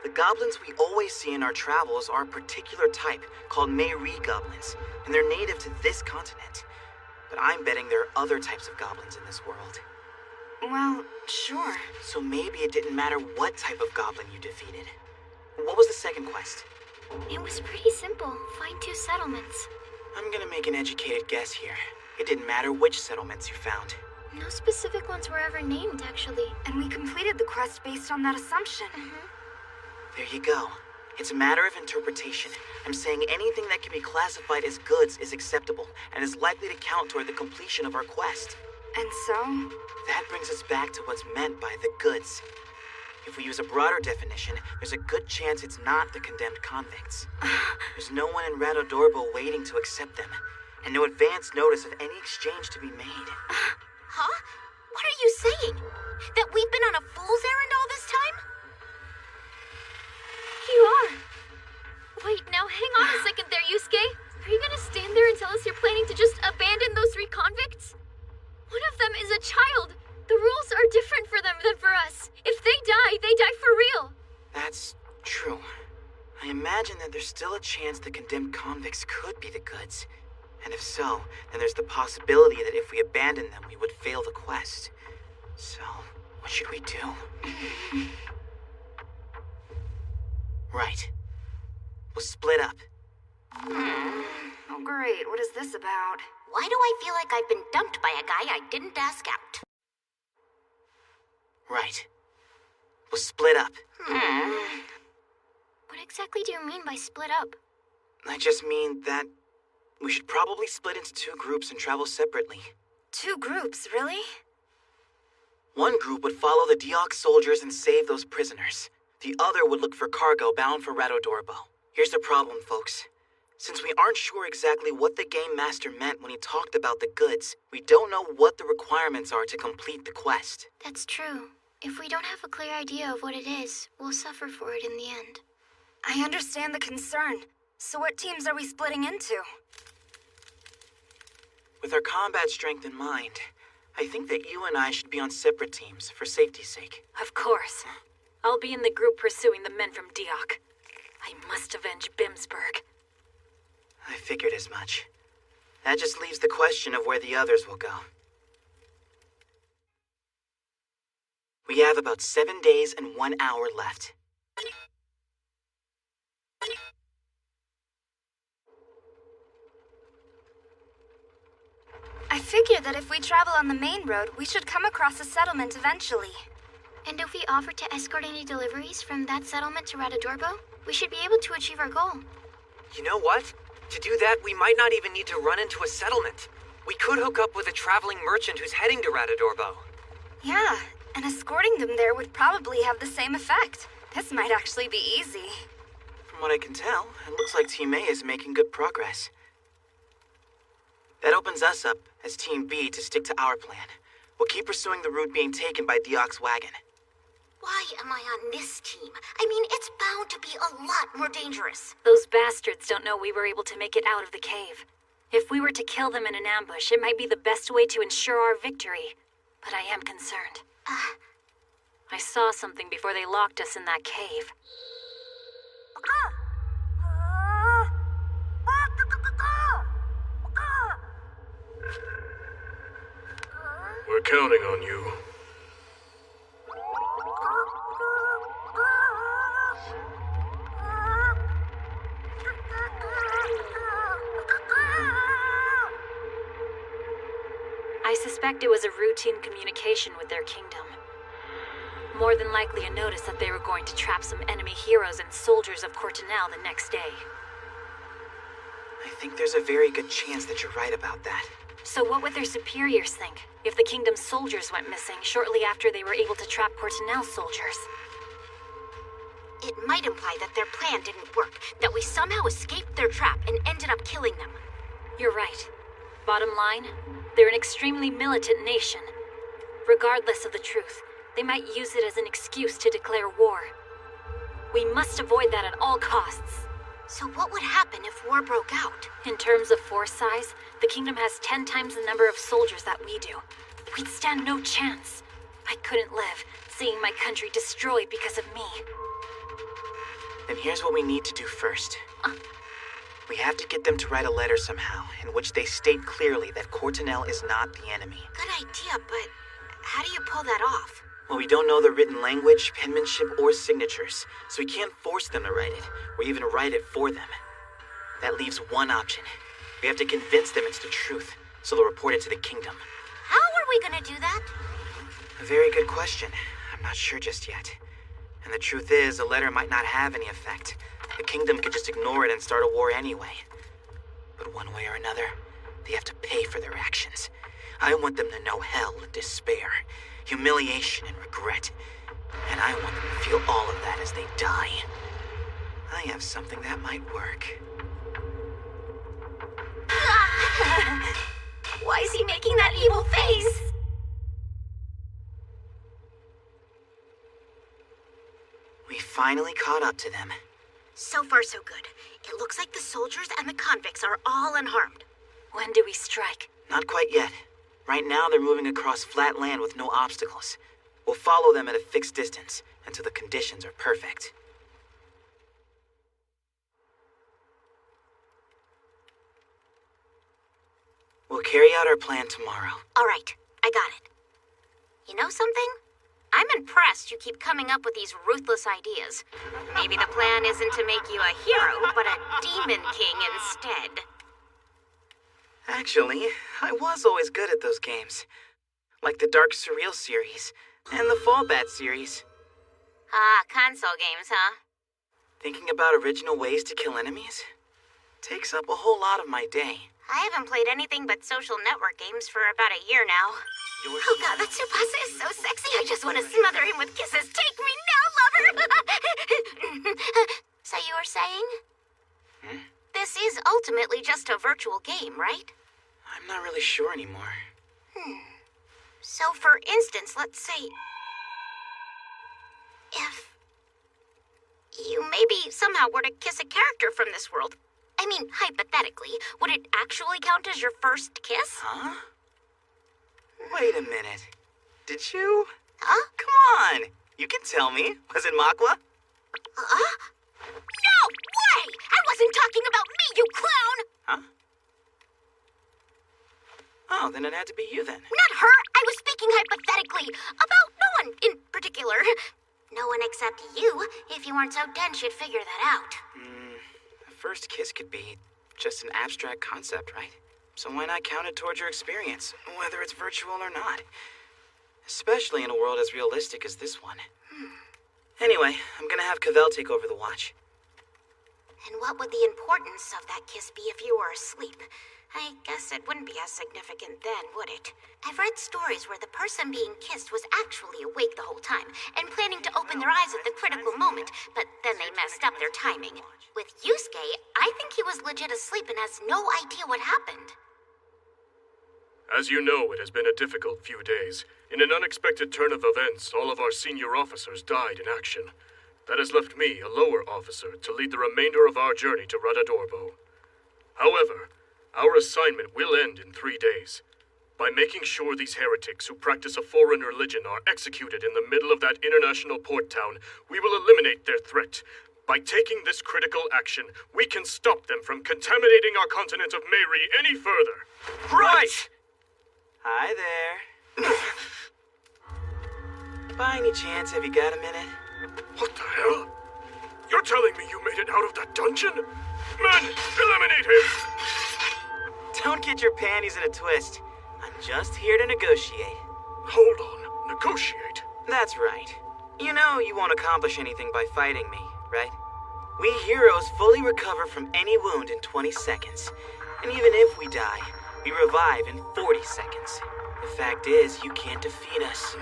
The goblins we always see in our travels are a particular type called Mei-Ri goblins, and they're native to this continent. But I'm betting there are other types of goblins in this world. Well, sure. So maybe it didn't matter what type of goblin you defeated. What was the second quest? It was pretty simple. Find 2 settlements. I'm gonna make an educated guess here. It didn't matter which settlements you found. No specific ones were ever named, actually. And we completed the quest based on that assumption. There you go. It's a matter of interpretation. I'm saying anything that can be classified as goods is acceptable and is likely to count toward the completion of our quest. And so? That brings us back to what's meant by the goods. If we use a broader definition, there's a good chance it's not the condemned convicts. There's no one in Radodorbo waiting to accept them, and no advance notice of any exchange to be made. Huh? What are you saying? That we've been on a fool's errand all this time? You are. Wait, now hang on a second there, Yusuke. Are you gonna stand there and tell us you're planning to just abandon those 3 convicts? One of them is a child. The rules are different for them than for us. If they die for real. That's true. I imagine that there's still a chance the condemned convicts could be the goods. And if so, then there's the possibility that if we abandon them, we would fail the quest. So, what should we do? Right. We'll split up. Oh great, what is this about? Why do I feel like I've been dumped by a guy I didn't ask out? Right. We'll split up. What exactly do you mean by split up? I just mean that we should probably split into 2 groups and travel separately. 2 groups, really? One group would follow the Deox soldiers and save those prisoners. The other would look for cargo bound for Radodorbo. Here's the problem, folks. Since we aren't sure exactly what the Game Master meant when he talked about the goods, we don't know what the requirements are to complete the quest. That's true. If we don't have a clear idea of what it is, we'll suffer for it in the end. I understand the concern. So what teams are we splitting into? With our combat strength in mind, I think that you and I should be on separate teams, for safety's sake. Of course. I'll be in the group pursuing the men from Deoch. I must avenge Bimsburg. I figured as much. That just leaves the question of where the others will go. We have about 7 days and 1 hour left. I figured that if we travel on the main road, we should come across a settlement eventually. And if we offer to escort any deliveries from that settlement to Radodorbo, we should be able to achieve our goal. You know what? To do that, we might not even need to run into a settlement. We could hook up with a traveling merchant who's heading to Radodorbo. Yeah, and escorting them there would probably have the same effect. This might actually be easy. From what I can tell, it looks like Team A is making good progress. That opens us up, as Team B, to stick to our plan. We'll keep pursuing the route being taken by Deox's wagon. Why am I on this team? I mean, it's bound to be a lot more dangerous. Those bastards don't know we were able to make it out of the cave. If we were to kill them in an ambush, it might be the best way to ensure our victory. But I am concerned. I saw something before they locked us in that cave. We're counting on you. I suspect it was a routine communication with their kingdom. More than likely a notice that they were going to trap some enemy heroes and soldiers of Cortinel the next day. I think there's a very good chance that you're right about that. So what would their superiors think if the kingdom's soldiers went missing shortly after they were able to trap Cortinel's soldiers? It might imply that their plan didn't work, that we somehow escaped their trap and ended up killing them. You're right. Bottom line, they're an extremely militant nation. Regardless of the truth, they might use it as an excuse to declare war. We must avoid that at all costs. So what would happen if war broke out? In terms of force size, the kingdom has 10 times the number of soldiers that we do. We'd stand no chance. I couldn't live, seeing my country destroyed because of me. Then here's what we need to do first. We have to get them to write a letter somehow, in which they state clearly that Cortinel is not the enemy. Good idea, but how do you pull that off? Well, we don't know the written language, penmanship, or signatures, so we can't force them to write it, or even write it for them. That leaves one option. We have to convince them it's the truth, so they'll report it to the kingdom. How are we gonna do that? A very good question. I'm not sure just yet. And the truth is, a letter might not have any effect. The kingdom could just ignore it and start a war anyway. But one way or another, they have to pay for their actions. I want them to know hell and despair, humiliation and regret. And I want them to feel all of that as they die. I have something that might work. Why is he making that evil face? We finally caught up to them. So far, so good. It looks like the soldiers and the convicts are all unharmed. When do we strike? Not quite yet. Right now, they're moving across flat land with no obstacles. We'll follow them at a fixed distance until the conditions are perfect. We'll carry out our plan tomorrow. All right, I got it. You know something? I'm impressed you keep coming up with these ruthless ideas. Maybe the plan isn't to make you a hero, but a demon king instead. Actually, I was always good at those games. Like the Dark Surreal series, and the Fallbat series. Ah, console games, huh? Thinking about original ways to kill enemies takes up a whole lot of my day. I haven't played anything but social network games for about a year now. Oh god, that Tsubasa is so sexy, I just want to smother him with kisses. Take me now, lover! So you were saying? This is ultimately just a virtual game, right? I'm not really sure anymore. So for instance, let's say... if you maybe somehow were to kiss a character from this world, I mean, hypothetically, would it actually count as your first kiss? Huh? Wait a minute. Did you? Huh? Come on! You can tell me. Was it Makwa? No way! I wasn't talking about me, you clown! Huh? Oh, then it had to be you then. Not her! I was speaking hypothetically. About no one in particular. No one except you. If you weren't so dense, you'd figure that out. A first kiss could be just an abstract concept, right? So why not count it towards your experience, whether it's virtual or not? Especially in a world as realistic as this one. Anyway, I'm gonna have Cavell take over the watch. And what would the importance of that kiss be if you were asleep? I guess it wouldn't be as significant then, would it? I've read stories where the person being kissed was actually awake the whole time and planning to open their eyes at the critical moment, but then they messed up their timing. With Yusuke, I think he was legit asleep and has no idea what happened. As you know, it has been a difficult few days. In an unexpected turn of events, all of our senior officers died in action. That has left me, a lower officer, to lead the remainder of our journey to Radadorbo. However, our assignment will end in 3 days. By making sure these heretics who practice a foreign religion are executed in the middle of that international port town, we will eliminate their threat. By taking this critical action, we can stop them from contaminating our continent of Mary any further. Right! Hi there. By any chance, have you got a minute? What the hell? You're telling me you made it out of that dungeon? Men, eliminate him! Don't get your panties in a twist. I'm just here to negotiate. Hold on, negotiate? That's right. You know you won't accomplish anything by fighting me, right? We heroes fully recover from any wound in 20 seconds. And even if we die, we revive in 40 seconds. The fact is, you can't defeat us.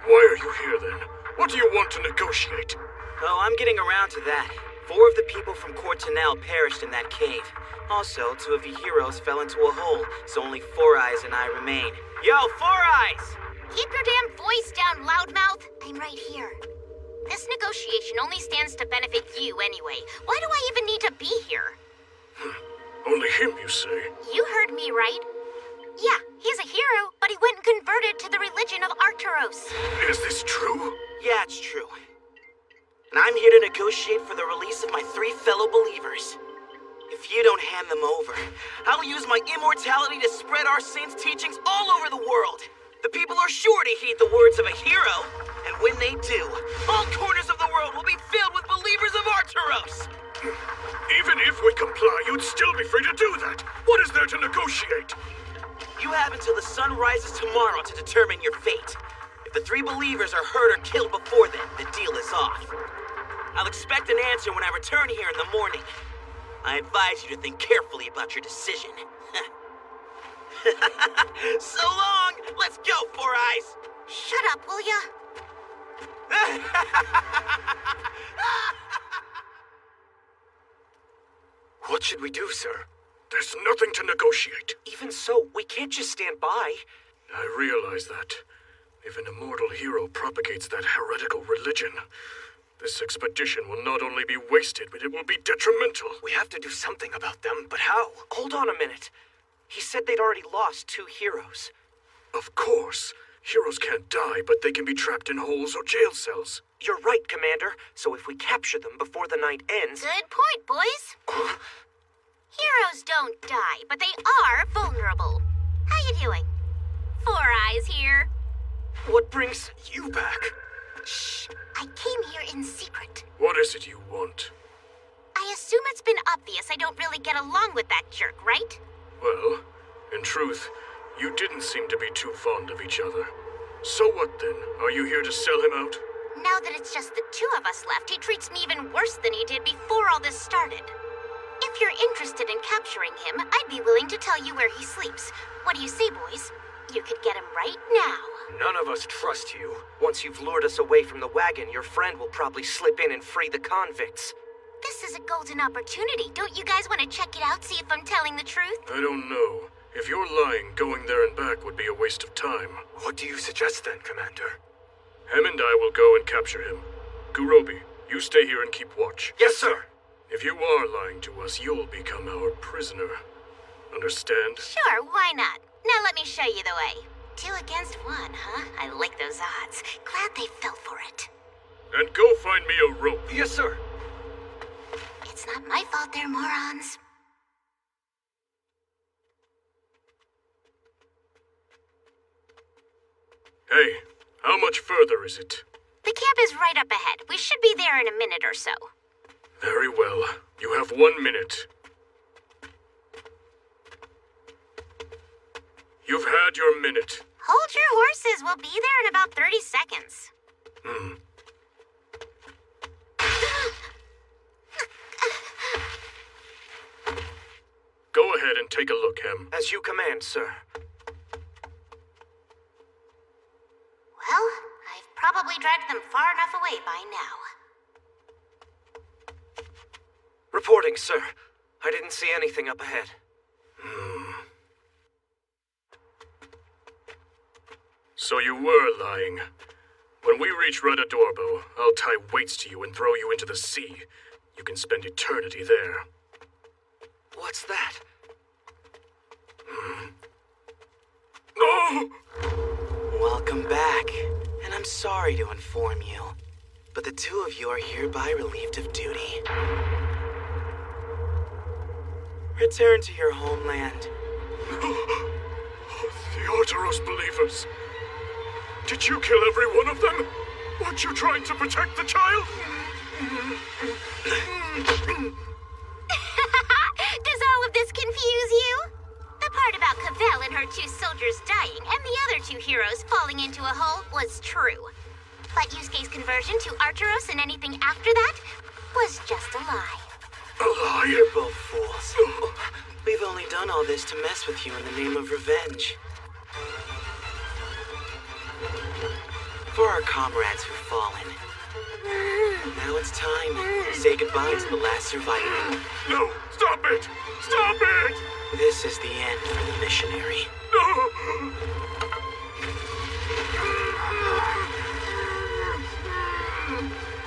Why are you here then? What do you want to negotiate? Oh, I'm getting around to that. 4 of the people from Courtenel perished in that cave. Also, 2 of the heroes fell into a hole, so only 4 Eyes and I remain. Yo, 4 Eyes! Keep your damn voice down, loudmouth. I'm right here. This negotiation only stands to benefit you anyway. Why do I even need to be here? Only him, you say? You heard me right. Yeah, he's a hero, but he went and converted to the religion of Arcturus. Is this true? Yeah, it's true. And I'm here to negotiate for the release of my 3 fellow believers. If you don't hand them over, I'll use my immortality to spread our saints' teachings all over the world. The people are sure to heed the words of a hero, and when they do, all corners of the world will be filled with believers of Arcturus. Even if we comply, you'd still be free to do that. What is there to negotiate? You have until the sun rises tomorrow to determine your fate. If the 3 believers are hurt or killed before then, the deal is off. I'll expect an answer when I return here in the morning. I advise you to think carefully about your decision. So long! Let's go, 4 Eyes! Shut up, will ya? What should we do, sir? There's nothing to negotiate. Even so, we can't just stand by. I realize that. If an immortal hero propagates that heretical religion, this expedition will not only be wasted, but it will be detrimental. We have to do something about them, but how? Hold on a minute. He said they'd already lost 2 heroes. Of course. Heroes can't die, but they can be trapped in holes or jail cells. You're right, Commander. So if we capture them before the night ends... Good point, boys. Heroes don't die, but they are vulnerable. How you doing? 4 Eyes here. What brings you back? Shh. I came here in secret. What is it you want? I assume it's been obvious I don't really get along with that jerk, right? Well, in truth, you didn't seem to be too fond of each other. So what then? Are you here to sell him out? Now that it's just the 2 of us left, he treats me even worse than he did before all this started. If you're interested in capturing him, I'd be willing to tell you where he sleeps. What do you say, boys? You could get him right now. None of us trust you. Once you've lured us away from the wagon, your friend will probably slip in and free the convicts. This is a golden opportunity. Don't you guys want to check it out, see if I'm telling the truth? I don't know. If you're lying, going there and back would be a waste of time. What do you suggest then, Commander? Hem and I will go and capture him. Gurobi, you stay here and keep watch. Yes, sir. If you are lying to us, you'll become our prisoner. Understand? Sure, why not? Now let me show you the way. 2 against 1, huh? I like those odds. Glad they fell for it. And go find me a rope. Yes, sir. It's not my fault they're morons. Hey, how much further is it? The camp is right up ahead. We should be there in a minute or so. Very well. You have 1 minute. You've had your minute. Hold your horses. We'll be there in about 30 seconds. Go ahead and take a look, Hem. As you command, sir. Well, I've probably dragged them far enough away by now. Reporting, sir. I didn't see anything up ahead. So you were lying. When we reach Radadorbo, I'll tie weights to you and throw you into the sea. You can spend eternity there. What's that? No! Welcome back, and I'm sorry to inform you, but the two of you are hereby relieved of duty. Return to your homeland. The Arteros believers. Did you kill every one of them? Weren't you trying to protect the child? Does all of this confuse you? The part about Cavell and her two soldiers dying and the other two heroes falling into a hole was true. But Yusuke's conversion to Arteros and anything after that was just a lie. A lie? You're both fools. We've only done all this to mess with you in the name of revenge. For our comrades who've fallen. Now it's time to say goodbye to the last survivor. No! Stop it! Stop it! This is the end for the missionary. No!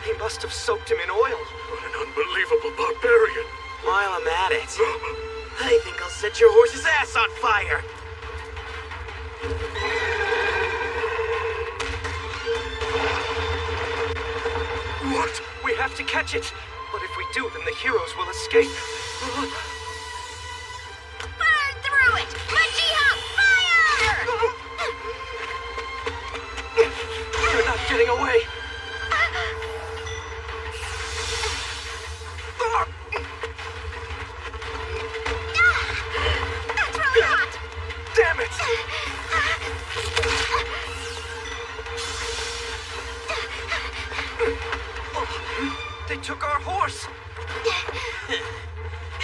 He must have soaked him in oil. What an unbelievable barbarian. While I'm at it, I think I'll set your horse's ass on fire. What? We have to catch it. But if we do, then the heroes will escape. Burn through it! Majiha, fire! You're not getting away. That's really hot! Damn it! They took our horse.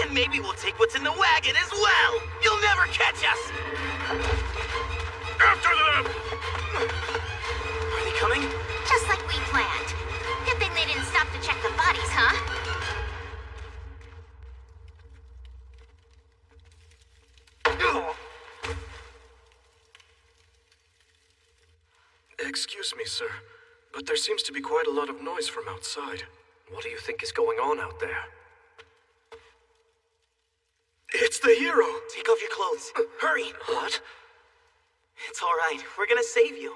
And maybe we'll take what's in the wagon as well. You'll never catch us. After them! Are they coming? Just like we planned. Good thing they didn't stop to check the bodies, huh? Excuse me, sir, but there seems to be quite a lot of noise from outside. What do you think is going on out there? It's the hero! Take off your clothes. Hurry! What? It's all right. We're gonna save you.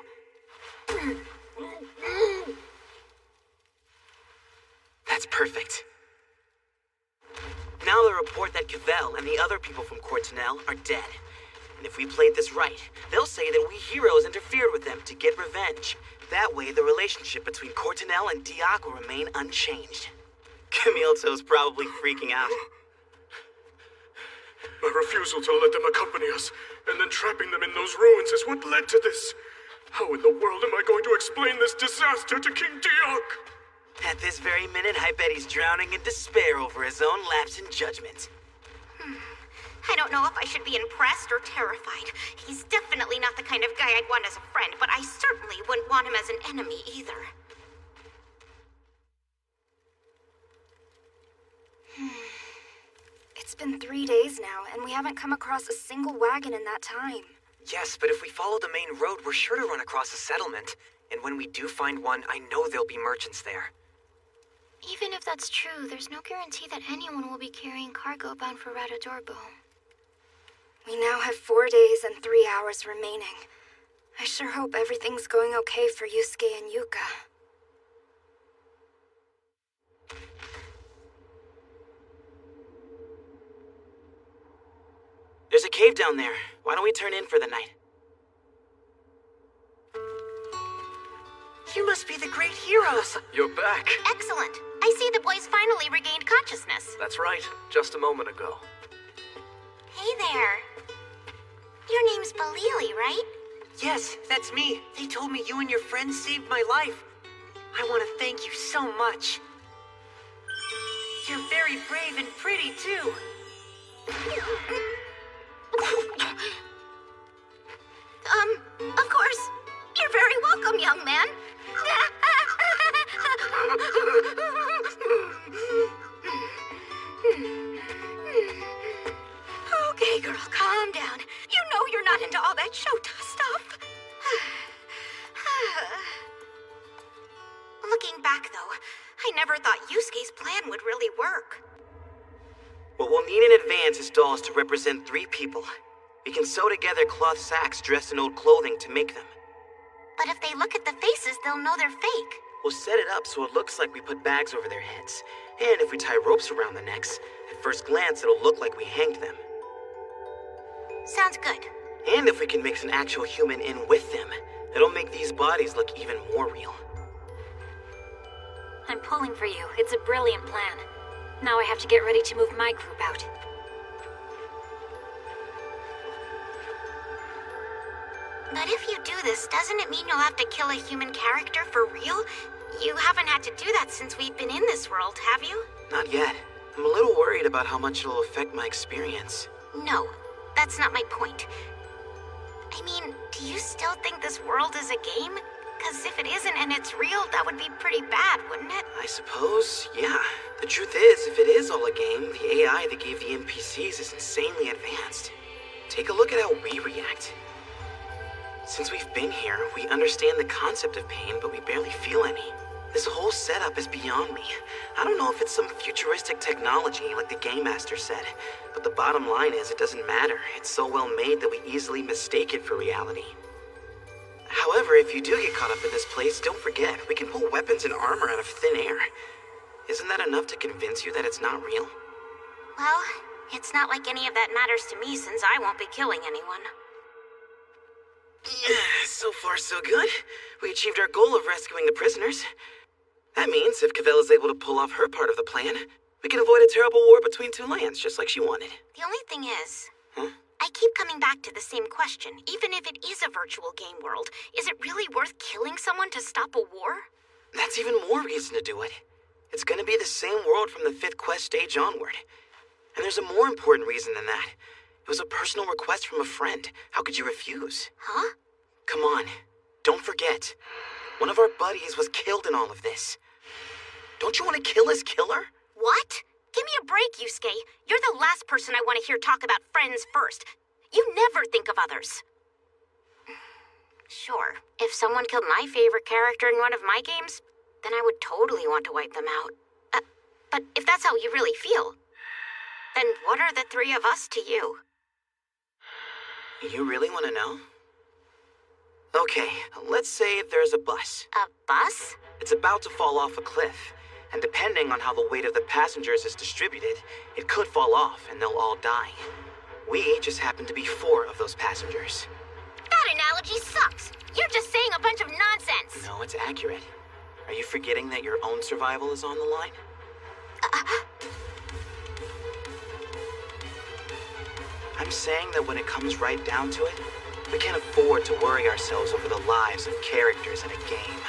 That's perfect. Now they report that Cavell and the other people from Courtenel are dead. And if we played this right, they'll say that we heroes interfered with them to get revenge. That way, the relationship between Courtenel and Diak will remain unchanged. Camille's probably freaking out. My refusal to let them accompany us, and then trapping them in those ruins is what led to this. How in the world am I going to explain this disaster to King Diak? At this very minute, I bet he's drowning in despair over his own lapse in judgment. I don't know if I should be impressed or terrified. He's definitely not the kind of guy I'd want as a friend, but I certainly wouldn't want him as an enemy either. It's been 3 days now, and we haven't come across a single wagon in that time. Yes, but if we follow the main road, we're sure to run across a settlement. And when we do find one, I know there'll be merchants there. Even if that's true, there's no guarantee that anyone will be carrying cargo bound for Radadorbo. We now have 4 days and 3 hours remaining. I sure hope everything's going okay for Yusuke and Yuka. There's a cave down there. Why don't we turn in for the night? You must be the great heroes. You're back. Excellent. I see the boys finally regained consciousness. That's right. Just a moment ago. Hey there. Your name's Balili, right? Yes, that's me. They told me you and your friends saved my life. I want to thank you so much. You're very brave and pretty, too. Of course. You're very welcome, young man. Okay, girl, calm down. You know you're not into all that Shota stuff. Looking back, though, I never thought Yusuke's plan would really work. What we'll need in advance is dolls to represent 3 people. We can sew together cloth sacks dressed in old clothing to make them. But if they look at the faces, they'll know they're fake. We'll set it up so it looks like we put bags over their heads. And if we tie ropes around their necks, at first glance it'll look like we hanged them. Sounds good. And if we can mix an actual human in with them, it'll make these bodies look even more real. I'm pulling for you. It's a brilliant plan. Now I have to get ready to move my group out. But if you do this, doesn't it mean you'll have to kill a human character for real? You haven't had to do that since we've been in this world, have you? Not yet. I'm a little worried about how much it'll affect my experience. No, that's not my point. I mean, do you still think this world is a game? Because if it isn't and it's real, that would be pretty bad, wouldn't it? I suppose, yeah. The truth is, if it is all a game, the AI that gave the NPCs is insanely advanced. Take a look at how we react. Since we've been here, we understand the concept of pain, but we barely feel any. This whole setup is beyond me. I don't know if it's some futuristic technology, like the Game Master said, but the bottom line is it doesn't matter. It's so well made that we easily mistake it for reality. However, if you do get caught up in this place, don't forget, we can pull weapons and armor out of thin air. Isn't that enough to convince you that it's not real? Well, it's not like any of that matters to me since I won't be killing anyone. So far, so good. We achieved our goal of rescuing the prisoners. That means if Cavell is able to pull off her part of the plan, we can avoid a terrible war between 2 lands, just like she wanted. The only thing is, I keep coming back to the same question. Even if it is a virtual game world, is it really worth killing someone to stop a war? That's even more reason to do it. It's gonna be the same world from the 5th quest stage onward. And there's a more important reason than that. It was a personal request from a friend. How could you refuse? Huh? Come on. Don't forget. One of our buddies was killed in all of this. Don't you want to kill his killer? What? Give me a break, Yusuke. You're the last person I want to hear talk about friends first. You never think of others. Sure, if someone killed my favorite character in one of my games, then I would totally want to wipe them out. But if that's how you really feel, then what are the 3 of us to you? You really want to know? Okay, let's say there's a bus. A bus? It's about to fall off a cliff, and depending on how the weight of the passengers is distributed, it could fall off and they'll all die. We just happen to be 4 of those passengers. That analogy sucks. You're just saying a bunch of nonsense. No, it's accurate. Are you forgetting that your own survival is on the line? I'm saying that when it comes right down to it, we can't afford to worry ourselves over the lives of characters in a game.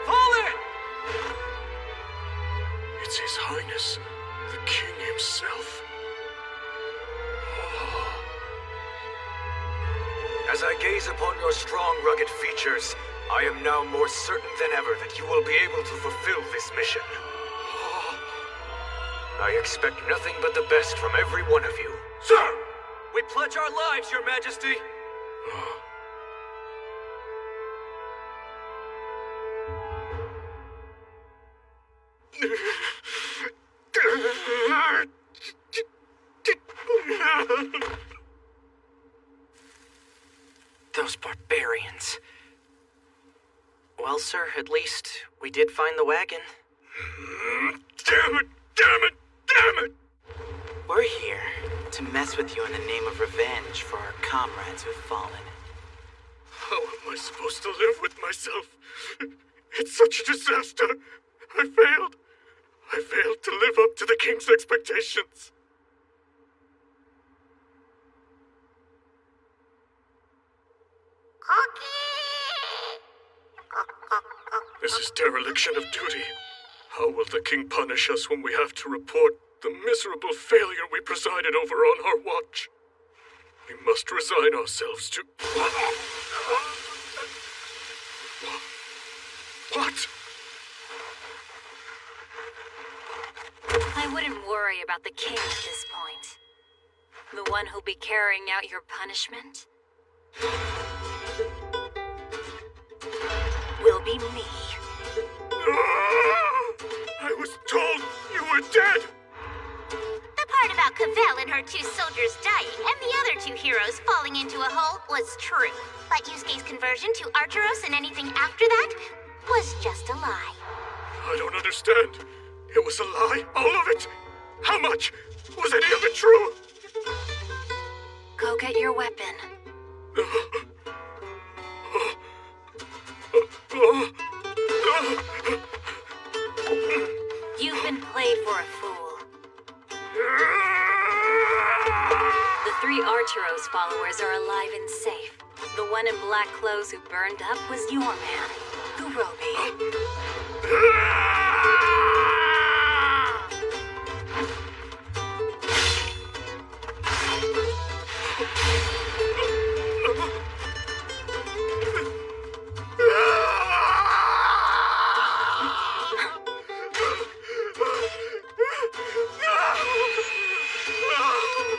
Fallen! It's His Highness, the King himself. As I gaze upon your strong, rugged features, I am now more certain than ever that you will be able to fulfill this mission. I expect nothing but the best from every one of you. Sir! We pledge our lives, Your Majesty! Those barbarians. Well, sir, at least we did find the wagon. Damn it! Damn it! Damn it! We're here to mess with you in the name of revenge for our comrades who've fallen. How am I supposed to live with myself? It's such a disaster. I failed. I failed to live up to the King's expectations. This is dereliction of duty. How will the king punish us when we have to report the miserable failure we presided over on our watch? We must resign ourselves to... What? I wouldn't worry about the king at this point. The one who'll be carrying out your punishment will be me. I was told you were dead! The part about Cavell and her 2 soldiers dying and the other 2 heroes falling into a hole was true. But Yusuke's conversion to Arturos and anything after that was just a lie. I don't understand. It was a lie, all of it? How much? Was any of it true? Go get your weapon. You've been played for a fool. The 3 Arturos followers are alive and safe. The one in black clothes who burned up was your man, Urobi.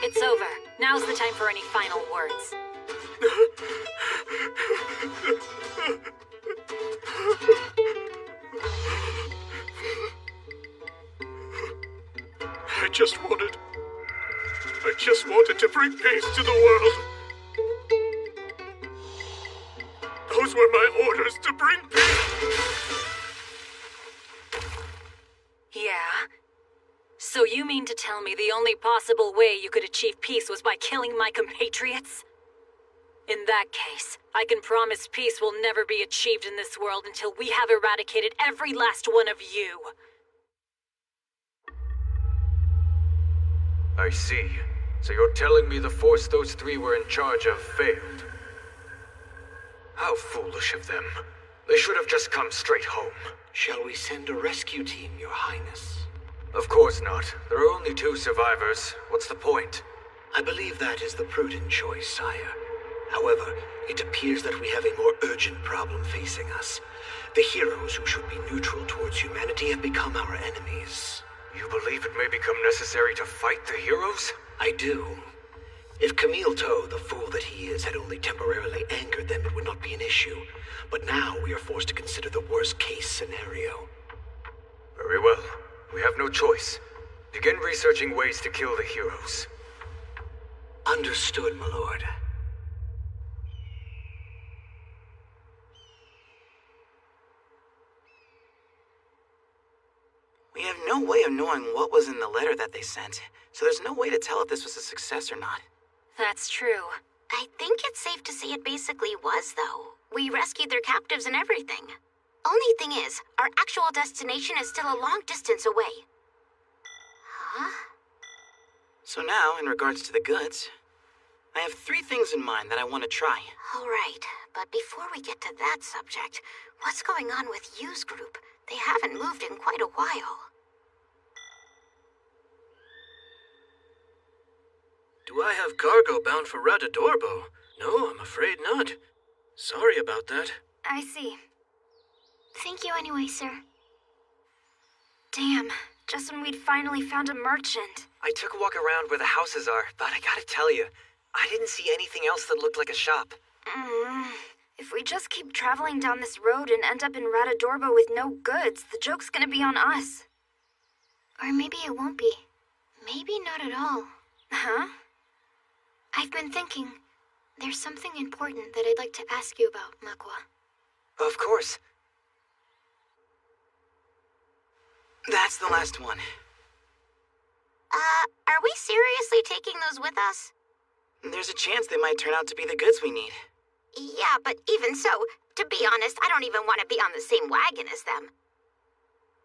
It's over. Now's the time for any final words. I just wanted to bring peace to the world. Those were my orders, to bring peace. Yeah? So you mean to tell me the only possible way you could achieve peace was by killing my compatriots? In that case, I can promise peace will never be achieved in this world until we have eradicated every last one of you. I see. So you're telling me the force those 3 were in charge of failed? How foolish of them. They should have just come straight home. Shall we send a rescue team, Your Highness? Of course not. There are only 2 survivors. What's the point? I believe that is the prudent choice, sire. However, it appears that we have a more urgent problem facing us. The heroes who should be neutral towards humanity have become our enemies. You believe it may become necessary to fight the heroes? I do. If Camille Toe, the fool that he is, had only temporarily angered them, it would not be an issue. But now we are forced to consider the worst-case scenario. Very well. We have no choice. Begin researching ways to kill the heroes. Understood, my lord. We have no way of knowing what was in the letter that they sent, so there's no way to tell if this was a success or not. That's true. I think it's safe to say it basically was, though. We rescued their captives and everything. Only thing is, our actual destination is still a long distance away. Huh? So now, in regards to the goods, I have 3 things in mind that I want to try. All right, but before we get to that subject, what's going on with Yu's group? They haven't moved in quite a while. Do I have cargo bound for Radadorbo? No, I'm afraid not. Sorry about that. I see. Thank you anyway, sir. Damn, just when we'd finally found a merchant. I took a walk around where the houses are, but I gotta tell you, I didn't see anything else that looked like a shop. If we just keep traveling down this road and end up in Radadorbo with no goods, the joke's gonna be on us. Or maybe it won't be. Maybe not at all. Huh? I've been thinking, there's something important that I'd like to ask you about, Makwa. Of course. That's the last one. Are we seriously taking those with us? There's a chance they might turn out to be the goods we need. Yeah, but even so, to be honest, I don't even want to be on the same wagon as them.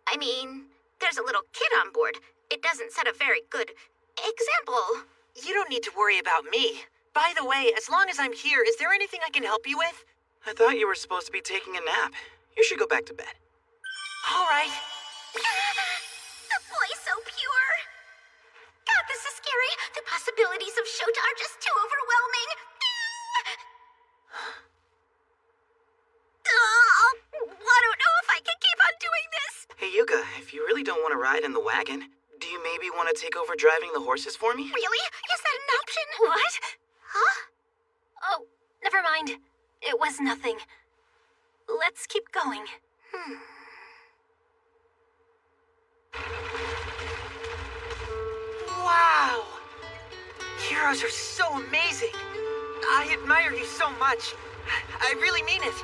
I mean, there's a little kid on board. It doesn't set a very good example. You don't need to worry about me. By the way, as long as I'm here, is there anything I can help you with? I thought you were supposed to be taking a nap. You should go back to bed. All right. The boy's so pure. God, this is scary. The possibilities of Shota are just too overwhelming. I don't know if I can keep on doing this. Hey, Yuka, if you really don't want to ride in the wagon, do you maybe want to take over driving the horses for me? Really? Is that an option? What? Huh? Oh, never mind. It was nothing. Let's keep going. Wow! Heroes are so amazing! I admire you so much. I really mean it.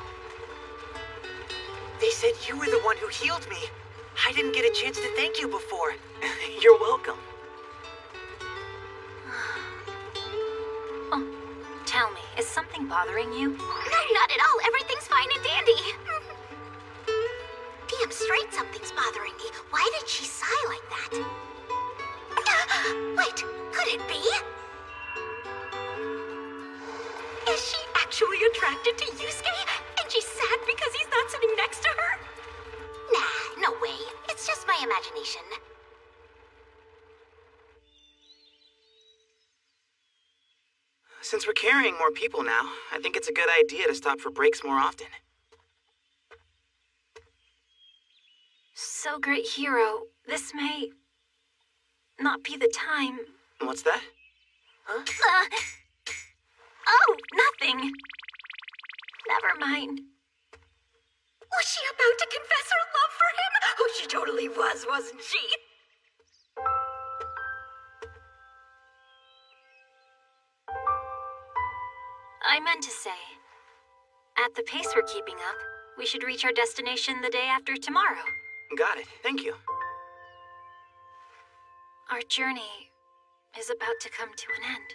They said you were the one who healed me. I didn't get a chance to thank you before. You're welcome. Oh, tell me, is something bothering you? No, not at all. Everything's fine and dandy. Damn straight something's bothering me. Why did she sigh like that? Wait, could it be? Is she actually attracted to Yusuke? And she's sad because he's not sitting next to her? Nah, no way. It's just my imagination. Since we're carrying more people now, I think it's a good idea to stop for breaks more often. So, great hero, this may not be the time. What's that? Huh? Oh, nothing. Never mind. Was she about to confess her love for him? Oh, she totally was, wasn't she? I meant to say, at the pace we're keeping up, we should reach our destination the day after tomorrow. Got it. Thank you. Our journey is about to come to an end.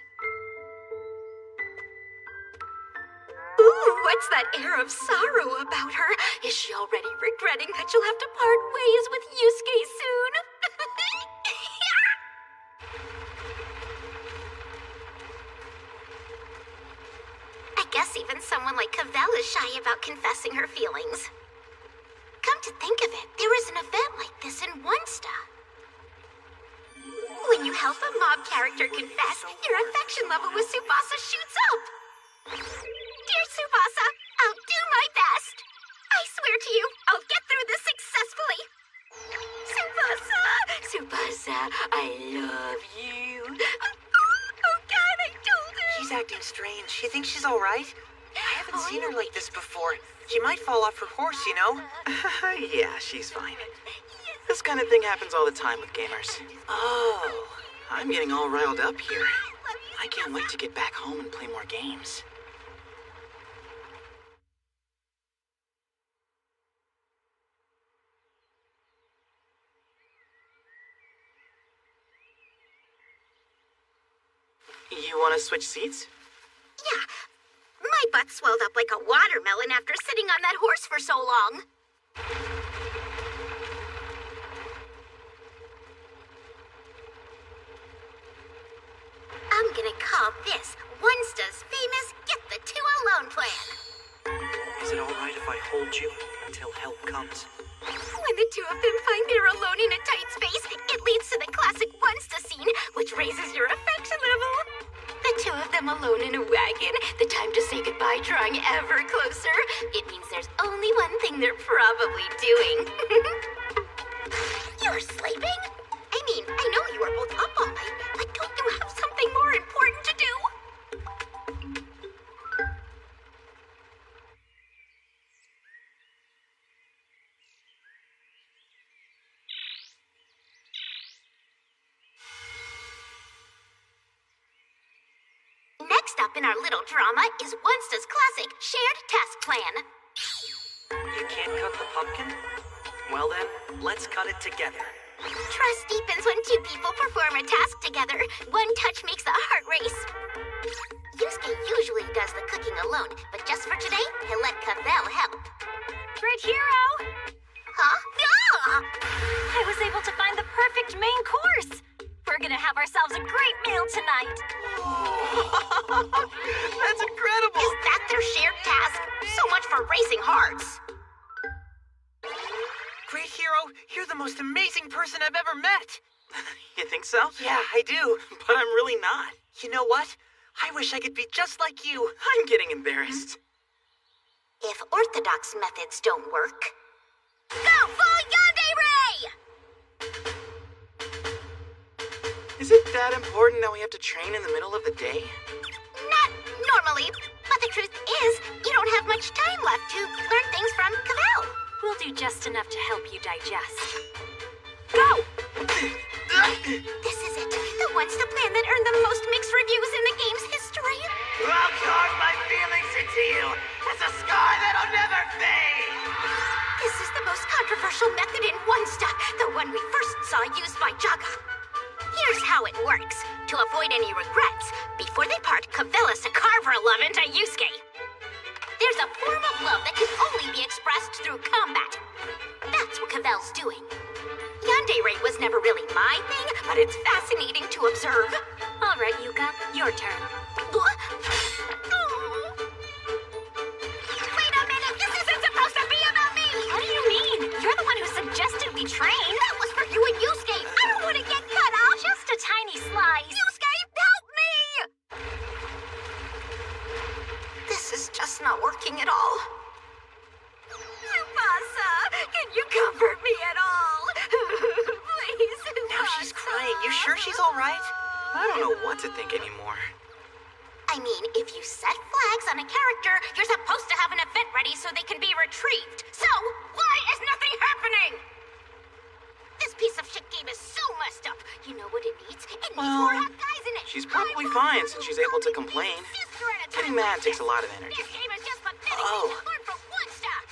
Ooh, what's that air of sorrow about her? Is she already regretting that she'll have to part ways with Yusuke soon? I guess even someone like Cavell is shy about confessing her feelings. Come to think of it, there was an event like this in Onesta. When you help a mob character confess, your affection level with Tsubasa shoots up. Dear Tsubasa, I'll do my best. I swear to you, I'll get through this successfully. Tsubasa, Tsubasa, I love you. Oh God, I told her. She's acting strange. She thinks she's all right. I haven't seen her like this before. She might fall off her horse, you know? Yeah, she's fine. This kind of thing happens all the time with gamers. Oh, I'm getting all riled up here. I can't wait to get back home and play more games. You want to switch seats? Yeah. My butt swelled up like a watermelon after sitting on that horse for so long. I'm gonna call this Onesta's famous Get the Two Alone plan. Is it all right if I hold you until help comes? When the two of them find they're alone in a tight space, it leads to the classic Onesta scene, which raises your affection level. The two of them alone in a wagon, the time to say goodbye drawing ever closer. It means there's only one thing they're probably doing. You're sleeping? I mean, I know you are both up all night, but don't you have something more important to do? Next up in our little drama is Onesta's classic shared task plan. You can't cut the pumpkin? Well then, let's cut it together. Trust deepens when two people perform a task together. One touch makes the heart race. Yusuke usually does the cooking alone, but just for today, he'll let Cavell help. Great hero! Huh? Ah! I was able to find the perfect main course. We're gonna have ourselves a great meal tonight. That's incredible! Is that their shared task? So much for racing hearts. Great hero! Hero. You're the most amazing person I've ever met. You think so? Yeah, I do. But I'm really not. You know what? I wish I could be just like you. I'm getting embarrassed. If orthodox methods don't work, go for Yandere! Is it that important that we have to train in the middle of the day? Not normally, but the truth is, you don't have much time left to learn things from Cavell. We'll do just enough to help you digest. Go! This is it. The one-step plan that earned the most mixed reviews in the game's history. I'll carve my feelings into you as a scar that'll never fade. This is the most controversial method in One Step, the one we first saw used by Jaga. Here's how it works. To avoid any regrets, before they part, Cavell has to carve her love into Yusuke. There's a form of love that can only be expressed through combat. That's what Cavell's doing. Yandere was never really my thing, but it's fascinating to observe. All right, Yuka, your turn. Wait a minute, this isn't supposed to be about me! What do you mean? You're the one who suggested we train. That was for you and Yusuke. I don't want to get cut off. Just a tiny slice. Yusuke, help me! This is just not working at all. Tsubasa, can you comfort me at all? Please, Tsubasa. Now she's crying. You sure she's all right? I don't know what to think anymore. I mean, if you set flags on a character, you're supposed to have an event ready so they can be retrieved. So, why is nothing happening? This piece of shit game is so messed up. You know what it needs? It needs more hot guys in it. She's probably fine since she's able to complain. Getting mad takes a lot of energy. This game is just pathetic. Oh. Learn from One Step.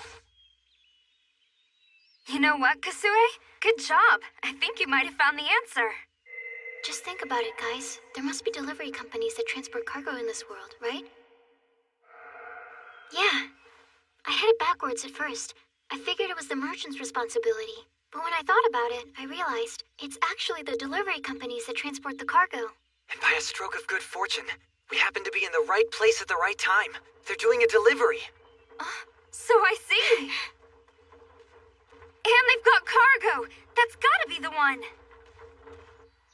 You know what, Kasue? Good job. I think you might have found the answer. Just think about it, guys. There must be delivery companies that transport cargo in this world, right? Yeah. I had it backwards at first. I figured it was the merchant's responsibility. But when I thought about it, I realized it's actually the delivery companies that transport the cargo. And by a stroke of good fortune, we happen to be in the right place at the right time. They're doing a delivery. So I see. And they've got cargo. That's gotta be the one.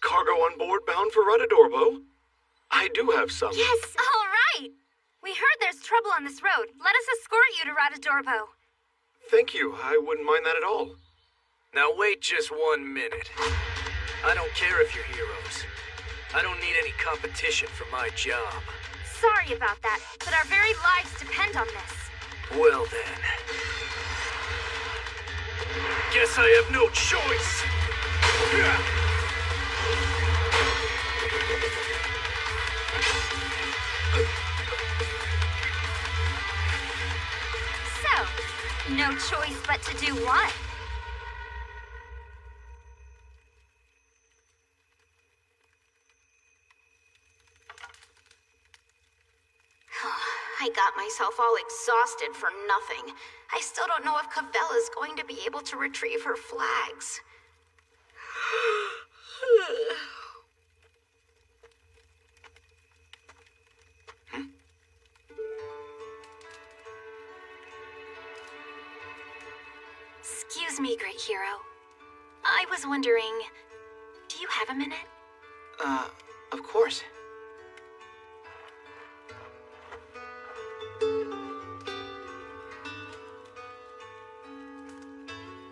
Cargo on board bound for Radadorbo? I do have some. Yes, all right. We heard there's trouble on this road. Let us escort you to Radadorbo. Thank you. I wouldn't mind that at all. Now wait just 1 minute. I don't care if you're heroes. I don't need any competition for my job. Sorry about that, but our very lives depend on this. Well then. Guess I have no choice. So, no choice but to do what? I got myself all exhausted for nothing. I still don't know if Cavell is going to be able to retrieve her flags. Excuse me, great hero. I was wondering, do you have a minute? Of course.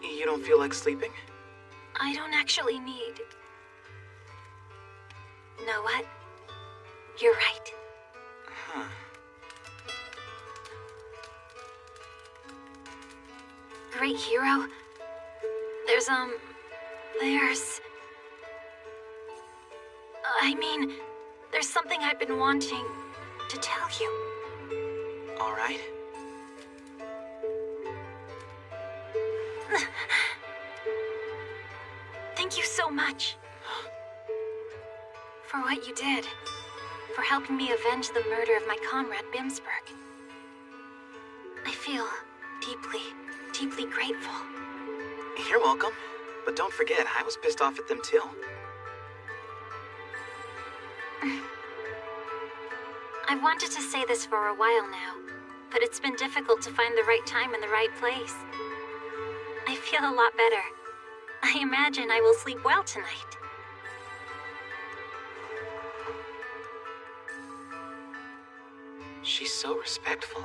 You don't feel like sleeping? I don't actually need... Know what? You're right. Huh. Great hero. There's I mean, there's something I've been wanting to tell you. All right. Thank you so much. For what you did. For helping me avenge the murder of my comrade Bimsberg. I feel deeply, deeply grateful. You're welcome. But don't forget, I was pissed off at them too. I've wanted to say this for a while now, but it's been difficult to find the right time and the right place. I feel a lot better, I imagine I will sleep well tonight. She's so respectful.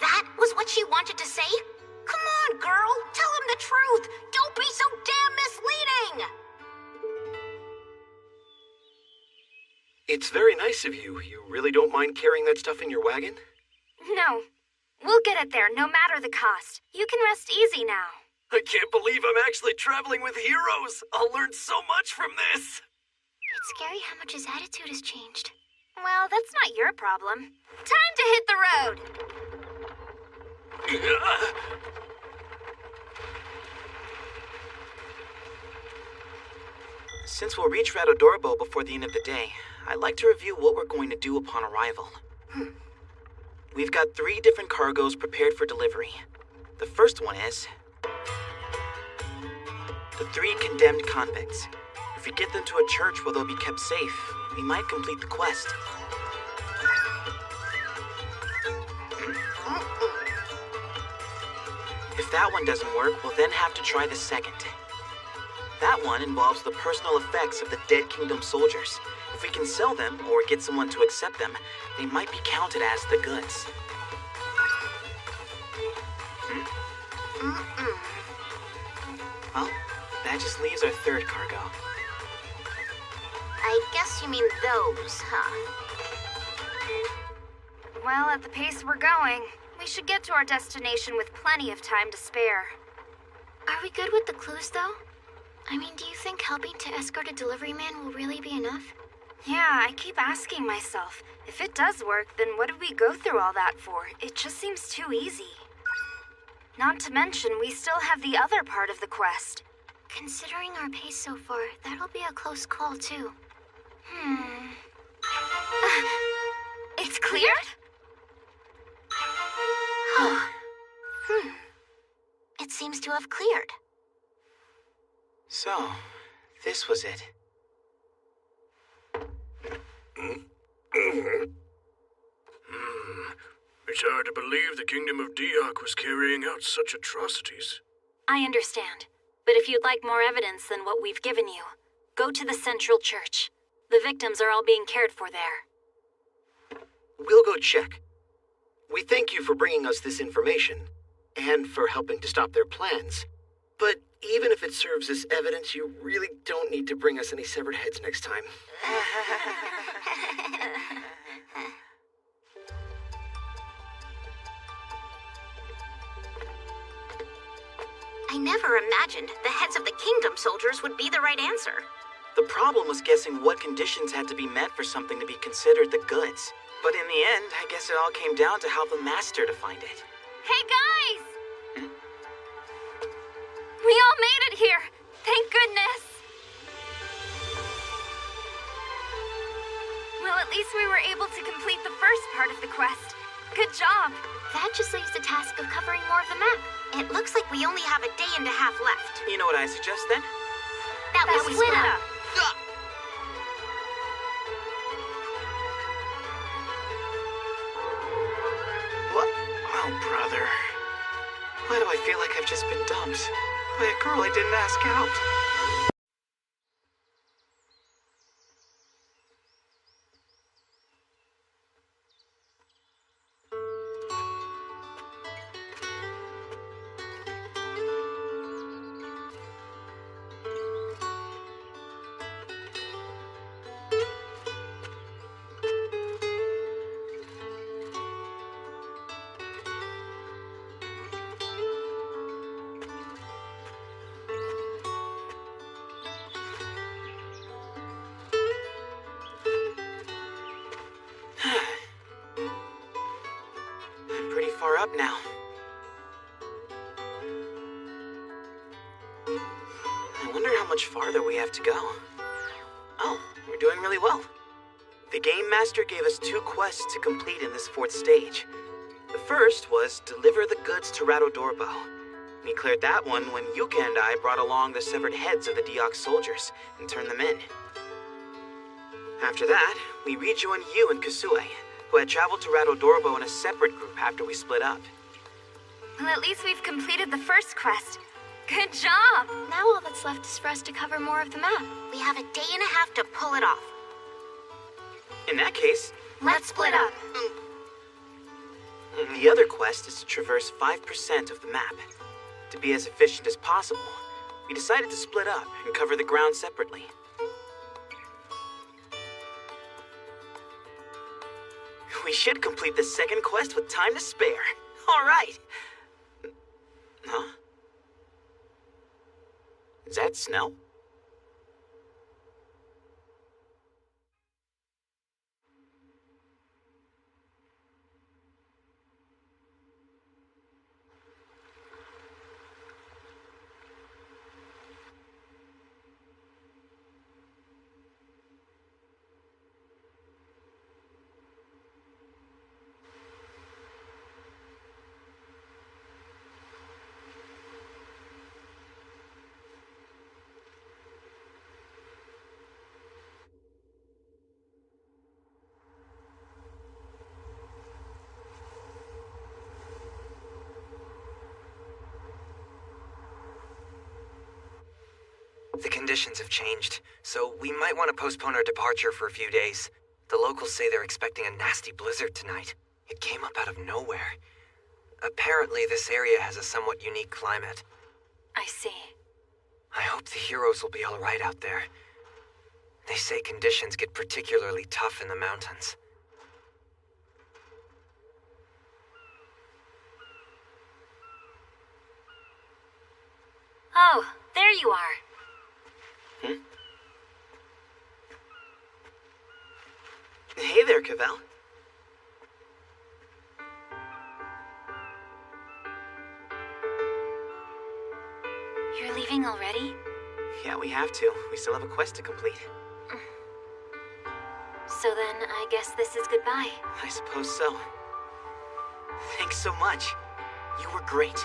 That was what she wanted to say? Come on, girl. Tell him the truth. Don't be so damn misleading. It's very nice of you. You really don't mind carrying that stuff in your wagon? No. We'll get it there, no matter the cost. You can rest easy now. I can't believe I'm actually traveling with heroes. I'll learn so much from this. It's scary how much his attitude has changed. Well, that's not your problem. Time to hit the road! Since we'll reach Radodorbo before the end of the day, I'd like to review what we're going to do upon arrival. We've got 3 different cargoes prepared for delivery. The first one is the 3 condemned convicts. If we get them to a church where they'll be kept safe, we might complete the quest. If that one doesn't work, we'll then have to try the second. That one involves the personal effects of the Dead Kingdom soldiers. If we can sell them, or get someone to accept them, they might be counted as the goods. Well, that just leaves our 3rd cargo. I guess you mean those, huh? Well, at the pace we're going, we should get to our destination with plenty of time to spare. Are we good with the clues, though? I mean, do you think helping to escort a delivery man will really be enough? Yeah, I keep asking myself, if it does work, then what did we go through all that for? It just seems too easy. Not to mention, we still have the other part of the quest. Considering our pace so far, that'll be a close call, too. It's cleared? It seems to have cleared. So, this was it. It's hard to believe the Kingdom of Diok was carrying out such atrocities. I understand. But if you'd like more evidence than what we've given you, go to the Central Church. The victims are all being cared for there. We'll go check. We thank you for bringing us this information, and for helping to stop their plans. But even if it serves as evidence, you really don't need to bring us any severed heads next time. I never imagined the heads of the Kingdom soldiers would be the right answer. The problem was guessing what conditions had to be met for something to be considered the goods. But in the end, I guess it all came down to how the Master defined it. Hey, guys! We all made it here! Thank goodness! Well, at least we were able to complete the first part of the quest. Good job! That just leaves the task of covering more of the map. It looks like we only have a day and a half left. You know what I suggest then? That we split up. What? Oh, brother. Why do I feel like I've just been dumped by a girl I didn't ask out? I'm pretty far up now. I wonder how much farther we have to go. Oh, we're doing really well. The Game Master gave us 2 quests to complete in this 4th stage. The first was deliver the goods to Radodorbo. We cleared that one when Yuka and I brought along the severed heads of the Diok soldiers and turned them in. After that, we rejoined you and Kasue, who had traveled to Radodorbo in a separate group after we split up. Well, at least we've completed the first quest. Good job! Now all that's left is for us to cover more of the map. We have a day and a half to pull it off. In that case, Let's split up. the other quest is to traverse 5% of the map. To be as efficient as possible, we decided to split up and cover the ground separately. We should complete the second quest with time to spare. All right. Huh? Is that Snell? The conditions have changed, so we might want to postpone our departure for a few days. The locals say they're expecting a nasty blizzard tonight. It came up out of nowhere. Apparently, this area has a somewhat unique climate. I see. I hope the heroes will be all right out there. They say conditions get particularly tough in the mountains. Oh, there you are. Hey there, Cavell. You're leaving already? Yeah, we have to. We still have a quest to complete. So then, I guess this is goodbye. I suppose so. Thanks so much. You were great.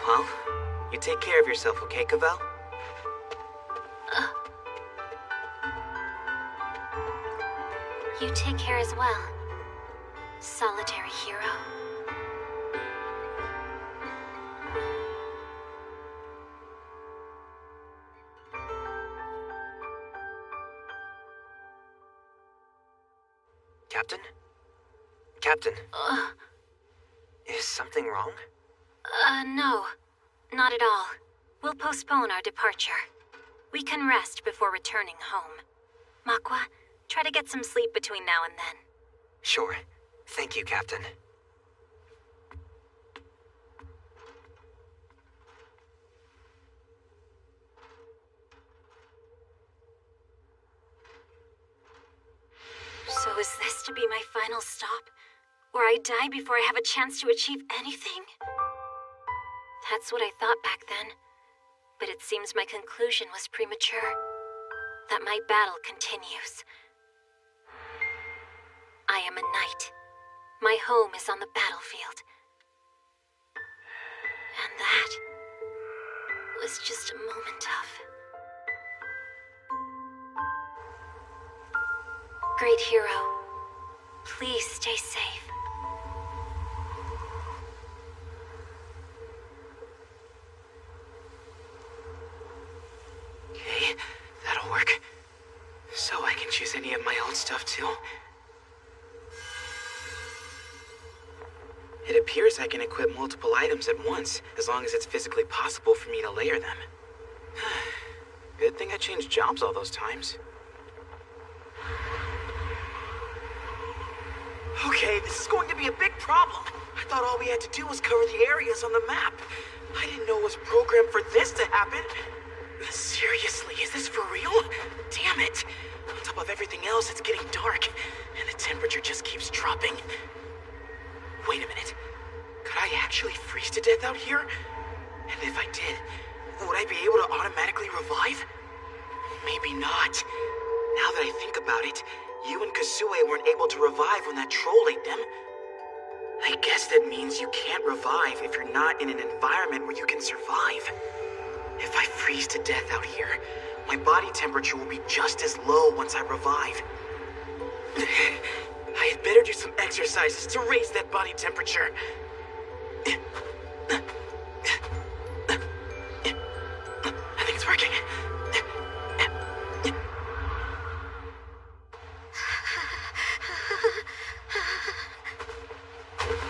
Well, you take care of yourself, okay, Cavell? You take care as well, solitary hero. Captain? Captain? Is something wrong? No. Not at all. We'll postpone our departure. We can rest before returning home. Makwa, try to get some sleep between now and then. Sure. Thank you, Captain. So is this to be my final stop? Where I die before I have a chance to achieve anything? That's what I thought back then. But it seems my conclusion was premature. That my battle continues. I am a knight. My home is on the battlefield. And that was just a moment of... Great hero, please stay safe. Okay, that'll work. So I can choose any of my old stuff too. It appears I can equip multiple items at once, as long as it's physically possible for me to layer them. Good thing I changed jobs all those times. Okay, this is going to be a big problem. I thought all we had to do was cover the areas on the map. I didn't know it was programmed for this to happen. Seriously, is this for real? Damn it. On top of everything else, it's getting dark, and the temperature just keeps dropping. Wait a minute. Could I actually freeze to death out here? And if I did, would I be able to automatically revive? Maybe not. Now that I think about it, you and Kasue weren't able to revive when that troll ate them. I guess that means you can't revive if you're not in an environment where you can survive. If I freeze to death out here, my body temperature will be just as low once I revive. I had better do some exercises to raise that body temperature. I think it's working.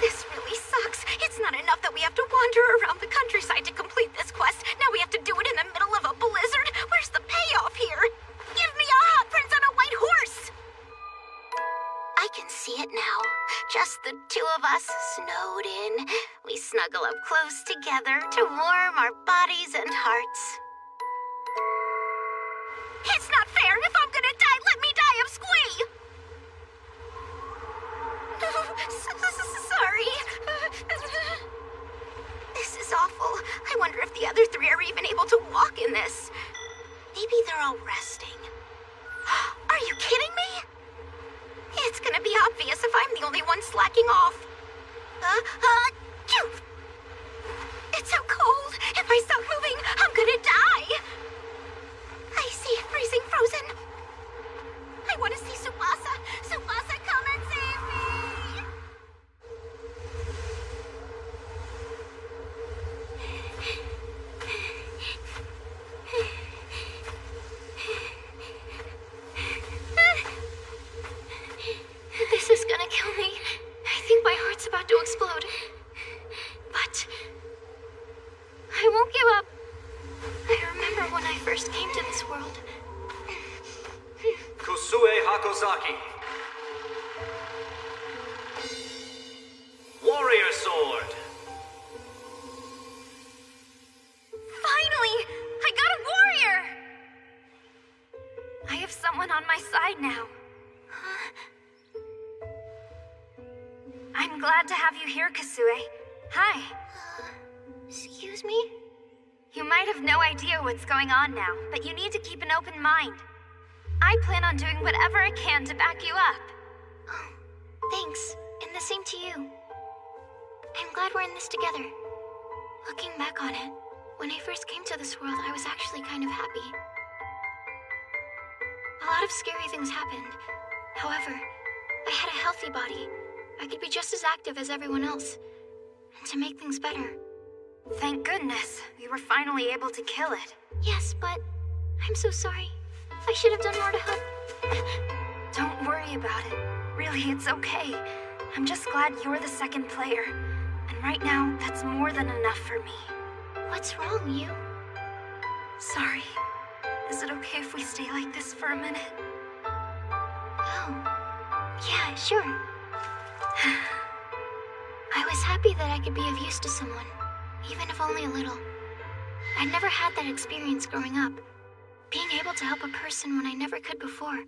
This really sucks. It's not enough that we have to wander around the countryside to complete this quest. Now we have to do it in the middle of a blizzard. Where's the payoff here? Give me a hot prince on a white horse! I can see it now. Just the two of us, snowed in. We snuggle up close together to warm our bodies and hearts. It's not fair! If I'm gonna die, let me die of squee! Sorry. This is awful. I wonder if the other three are even able to walk in this. Maybe they're all resting. Are you kidding me? It's gonna be obvious if I'm the only one slacking off. It's so cold. If I stop moving, I'm gonna die. I see it freezing frozen. I want to see Tsubasa. Tsubasa, come and save me! This is gonna kill me. I think my heart's about to explode. But I won't give up. I remember when I first came to this world. Kusue Hakozaki. Warrior Sword. Finally! I got a warrior! I have someone on my side now. I'm glad to have you here, Kusue. Hi. Excuse me? You might have no idea what's going on now, but you need to keep an open mind. I plan on doing whatever I can to back you up. Oh, thanks. And the same to you. I'm glad we're in this together. Looking back on it, when I first came to this world, I was actually kind of happy. A lot of scary things happened. However, I had a healthy body. I could be just as active as everyone else. And to make things better. Thank goodness, you were finally able to kill it. Yes, but I'm so sorry. I should have done more to help. Don't worry about it. Really, it's okay. I'm just glad you're the second player. And right now, that's more than enough for me. What's wrong, you? Sorry. Is it okay if we stay like this for a minute? Oh. Yeah, sure. I was happy that I could be of use to someone, even if only a little. I'd never had that experience growing up. Being able to help a person when I never could before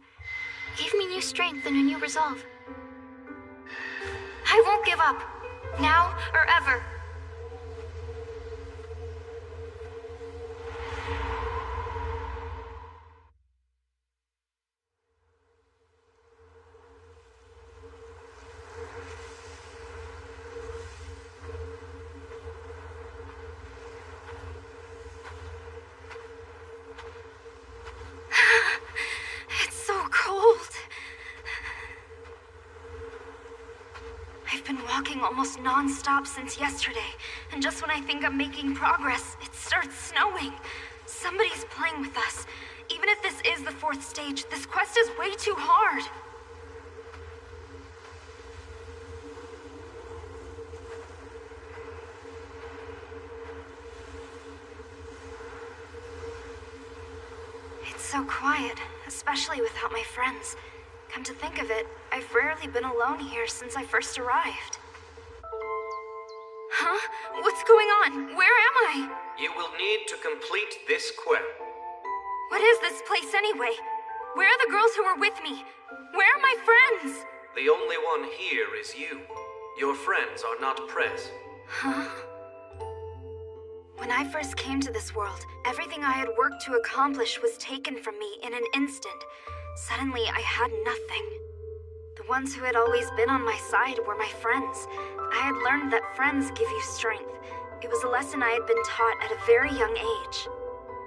gave me new strength and a new resolve. I won't give up. Now or ever. Almost non-stop since yesterday, and just when I think I'm making progress, it starts snowing. Somebody's playing with us. Even if this is the 4th stage, this quest is way too hard. It's so quiet, especially without my friends. Come to think of it, I've rarely been alone here since I first arrived. Huh? What's going on? Where am I? You will need to complete this quest. What is this place anyway? Where are the girls who were with me? Where are my friends? The only one here is you. Your friends are not present. Huh? When I first came to this world, everything I had worked to accomplish was taken from me in an instant. Suddenly, I had nothing. The ones who had always been on my side were my friends. I had learned that friends give you strength. It was a lesson I had been taught at a very young age.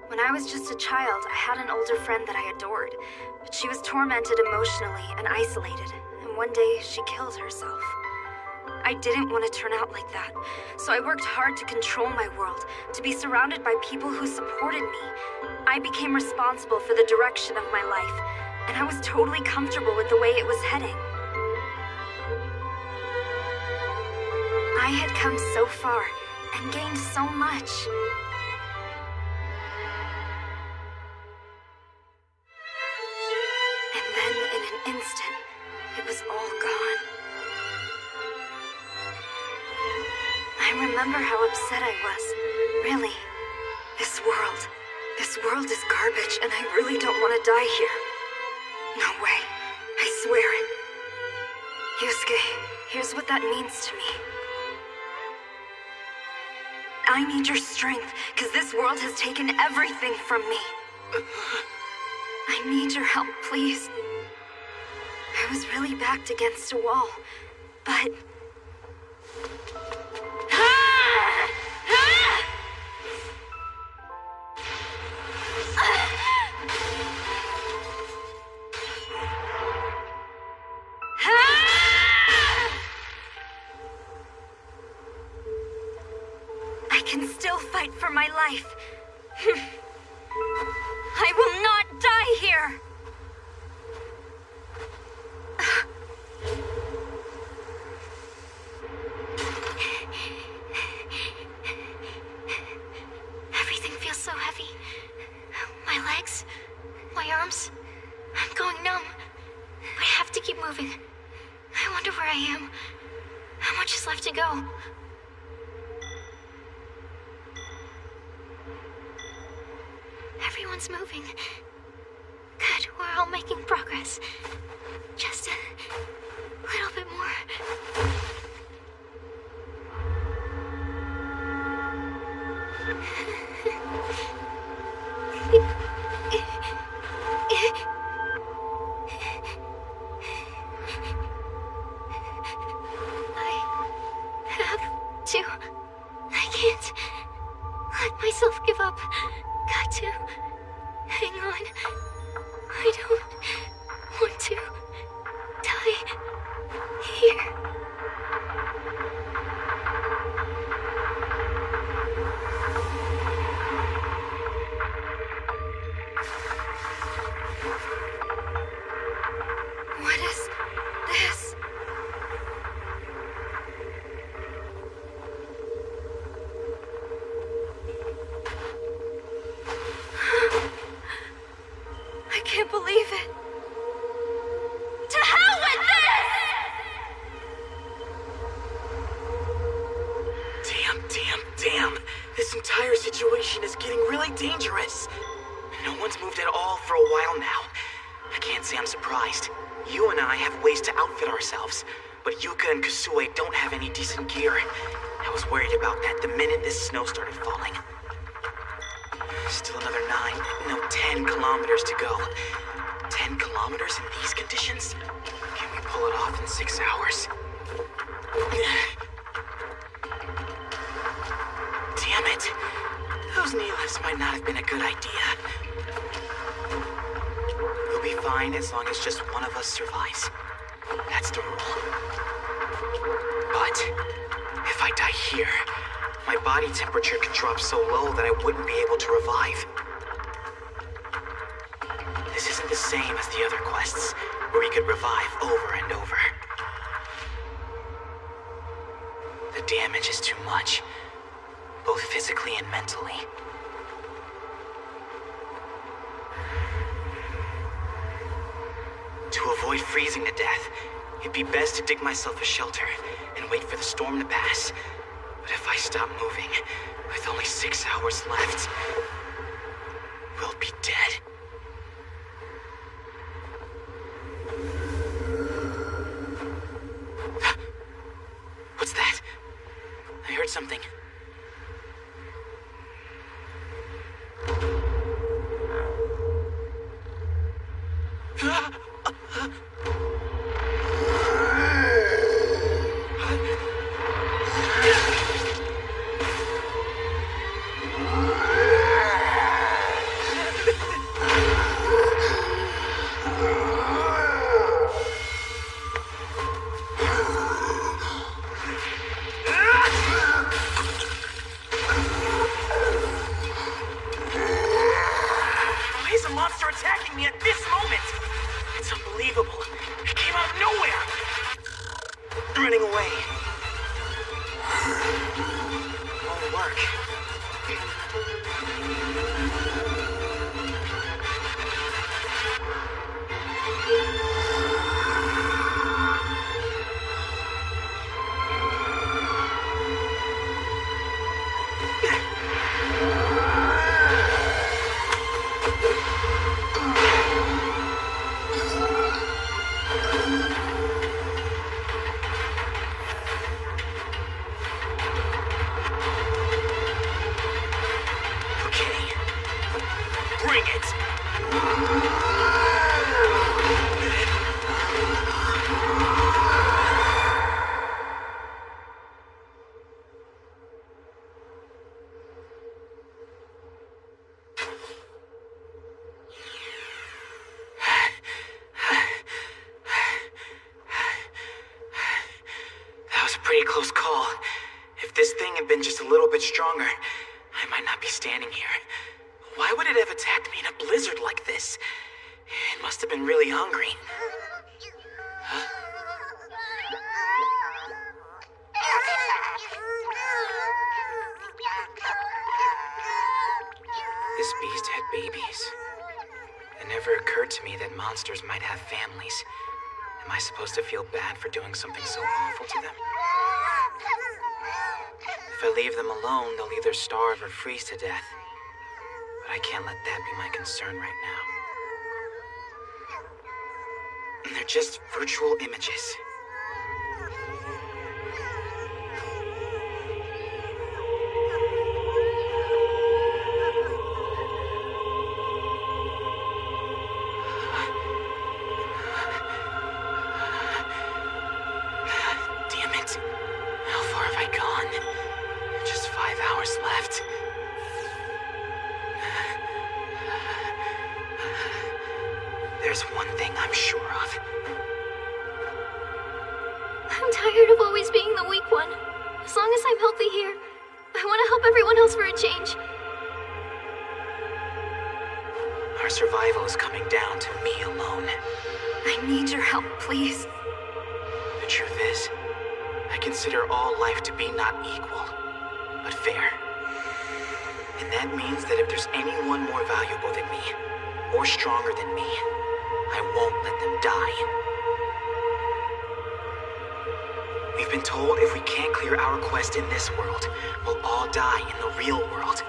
When I was just a child, I had an older friend that I adored, but she was tormented emotionally and isolated, and and one day she killed herself. I didn't want to turn out like that, so I worked hard to control my world, to be surrounded by people who supported me. I became responsible for the direction of my life, and I was totally comfortable with the way it was heading. I had come so far and gained so much. And then, in an instant, it was all gone. I remember how upset I was. Really. This world is garbage, and I really don't want to die here. No way. I swear it. Yusuke, here's what that means to me. I need your strength, because this world has taken everything from me. I need your help, please. I was really backed against a wall, but... I can still fight for my life. I will not die here. Everything feels so heavy. My legs, my arms, I'm going numb. But I have to keep moving. I wonder where I am. How much is left to go? Everyone's moving. Good, we're all making progress. Just a little bit more. I can't let myself give up. Got to hang on. I don't want to die here. What is this? I can't believe it. To hell with this! Damn. This entire situation is getting really dangerous. No one's moved at all for a while now. I can't say I'm surprised. You and I have ways to outfit ourselves, but Yuka and Kasue don't have any decent gear. I was worried about that the minute this snow started falling. Still another 10 kilometers to go. 10 kilometers in these conditions? Can we pull it off in 6 hours? Damn it. Those knee lifts might not have been a good idea. We'll be fine as long as just one of us survives. That's the rule. But if I die here, my body temperature could drop so low that I wouldn't be able to revive. This isn't the same as the other quests, where we could revive over and over. The damage is too much, both physically and mentally. To avoid freezing to death, it'd be best to dig myself a shelter and wait for the storm to pass. But if I stop moving, with only 6 hours left, we'll be dead. What's that? I heard something. attacking me at this moment! It's unbelievable. It came out of nowhere! Running away. Won't work. Pretty close call. If this thing had been just a little bit stronger, I might not be standing here. Why would it have attacked me in a blizzard like this? It must have been really hungry. Huh? This beast had babies. It never occurred to me that monsters might have families. Am I supposed to feel bad for doing something so awful to them? If I leave them alone, they'll either starve or freeze to death. But I can't let that be my concern right now. They're just virtual images. There's one thing I'm sure of. I'm tired of always being the weak one. As long as I'm healthy here, I want to help everyone else for a change. Our survival is coming down to me alone. I need your help, please. The truth is, I consider all life to be not equal, but fair. And that means that if there's anyone more valuable than me, or stronger than me, I won't let them die. We've been told if we can't clear our quest in this world, we'll all die in the real world.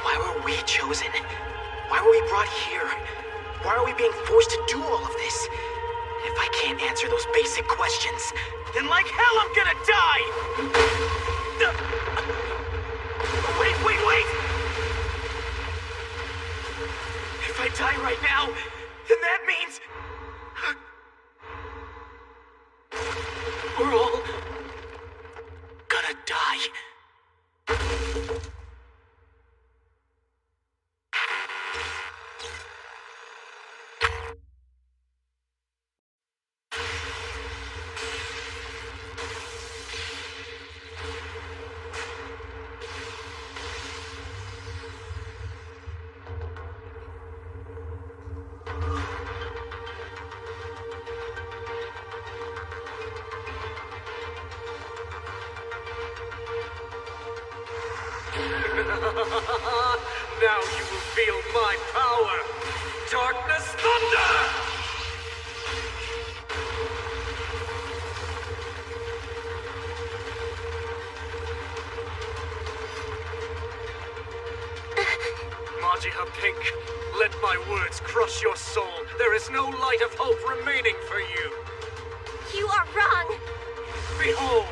Why were we chosen? Why were we brought here? Why are we being forced to do all of this? If I can't answer those basic questions, then like hell I'm gonna die! Wait! If I die right now, then that means... we're all... gonna die. Now you will feel my power! Darkness Thunder! Majiha Pink, let my words crush your soul. There is no light of hope remaining for you. You are wrong. Behold!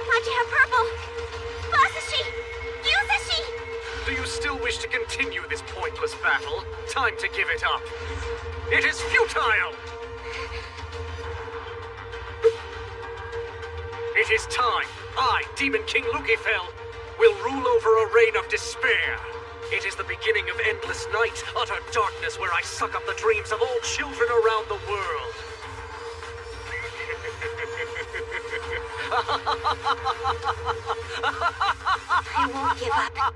Majiha Purple! Masashi! Yusashi! Do you still wish to continue this pointless battle? Time to give it up. It is futile! It is time. I, Demon King Lukifel, will rule over a reign of despair. It is the beginning of endless night, utter darkness where I suck up the dreams of all children around the world. give up.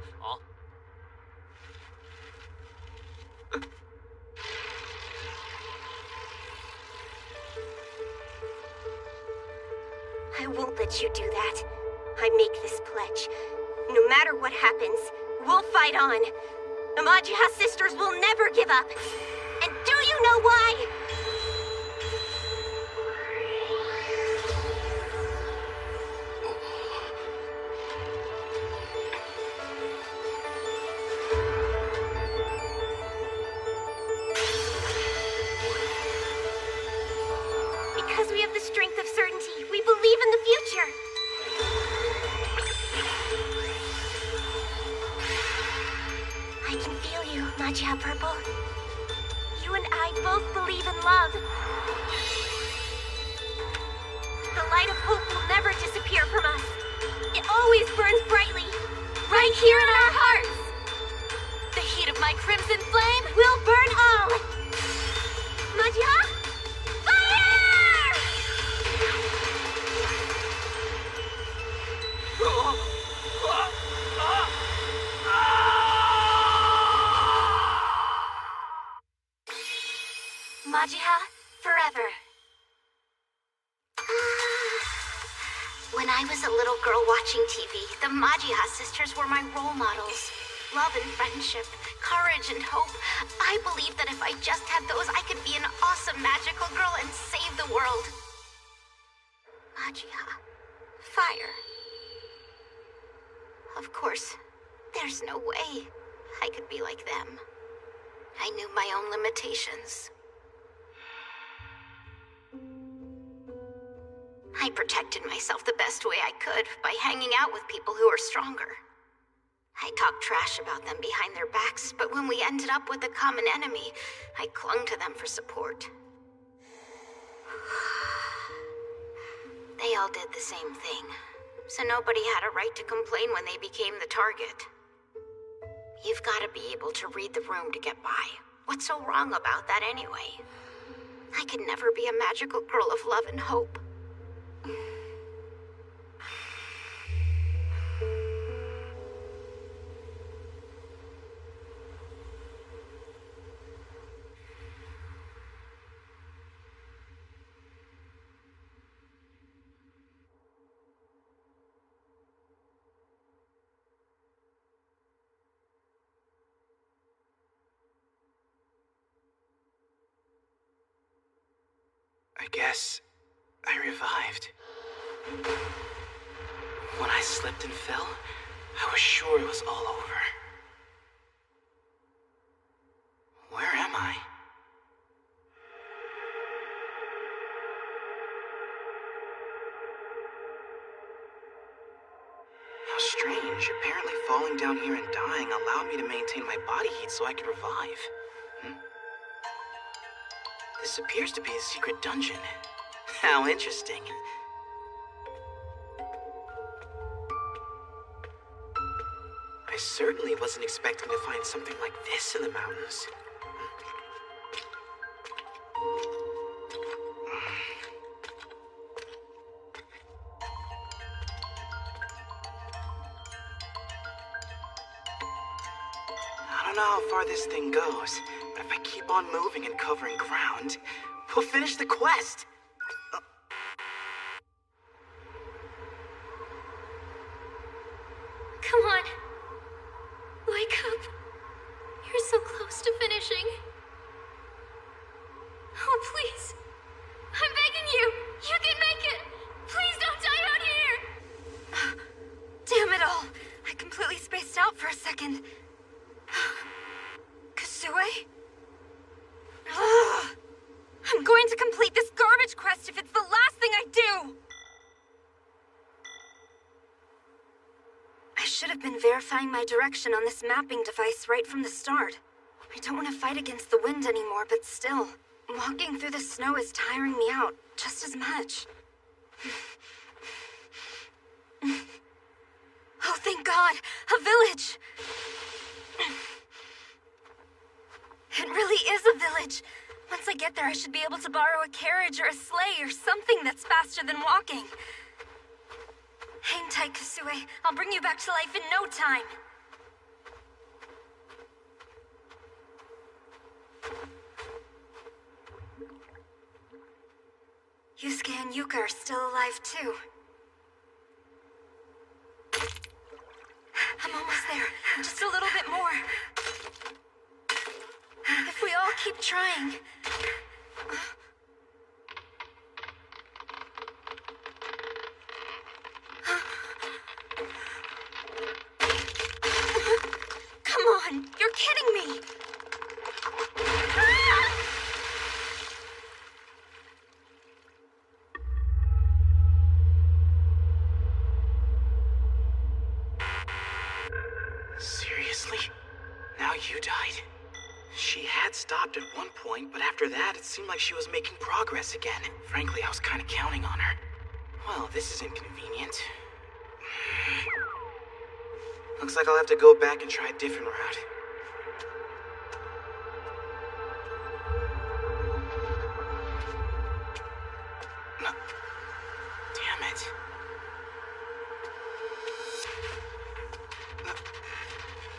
I won't let you do that. I make this pledge. No matter what happens, we'll fight on. The Majiha sisters will never give up. And do you know why? Because we have the strength of certainty. We believe in the future. I can feel you, Majiha Purple. You and I both believe in love. The light of hope will never disappear from us. It always burns brightly, right here in our hearts. The heat of my crimson flame will burn all. Majiha, fire! Majiha, forever. When I was a little girl watching TV, the Majiha sisters were my role models. Love and friendship, courage and hope. I believed that if I just had those, I could be an awesome magical girl and save the world. Majiha, fire. Of course, there's no way I could be like them. I knew my own limitations. I protected myself the best way I could by hanging out with people who were stronger. I talked trash about them behind their backs, but when we ended up with a common enemy, I clung to them for support. They all did the same thing, so nobody had a right to complain when they became the target. You've got to be able to read the room to get by. What's so wrong about that anyway? I could never be a magical girl of love and hope. I guess I revived. When I slipped and fell, I was sure it was all over. Where am I? How strange. Apparently falling down here and dying allowed me to maintain my body heat so I could revive. This appears to be a secret dungeon. How interesting. I certainly wasn't expecting to find something like this in the mountains. I don't know how far this thing goes, but if I keep on moving and covering ground, we'll finish the quest. Come on. Wake up. You're so close to finishing. Oh, please. I'm begging you. You can make it. Please don't die out here. Damn it all. I completely spaced out for a second. Kasue? I'm going to complete this garbage quest if it's the last thing I do! I should have been verifying my direction on this mapping device right from the start. I don't want to fight against the wind anymore, but still, walking through the snow is tiring me out just as much. Oh, thank God! A village! It really is a village. Once I get there, I should be able to borrow a carriage or a sleigh or something that's faster than walking. Hang tight, Kasue. I'll bring you back to life in no time. Yusuke and Yuka are still alive too. I'm almost there. Just a little bit more. If we all keep trying. Come on, you're kidding me. Seriously? Now you died? She had stopped at one point, but after that, it seemed like she was making progress again. Frankly, I was kind of counting on her. Well, this is inconvenient. Looks like I'll have to go back and try a different route. No. Damn it. No.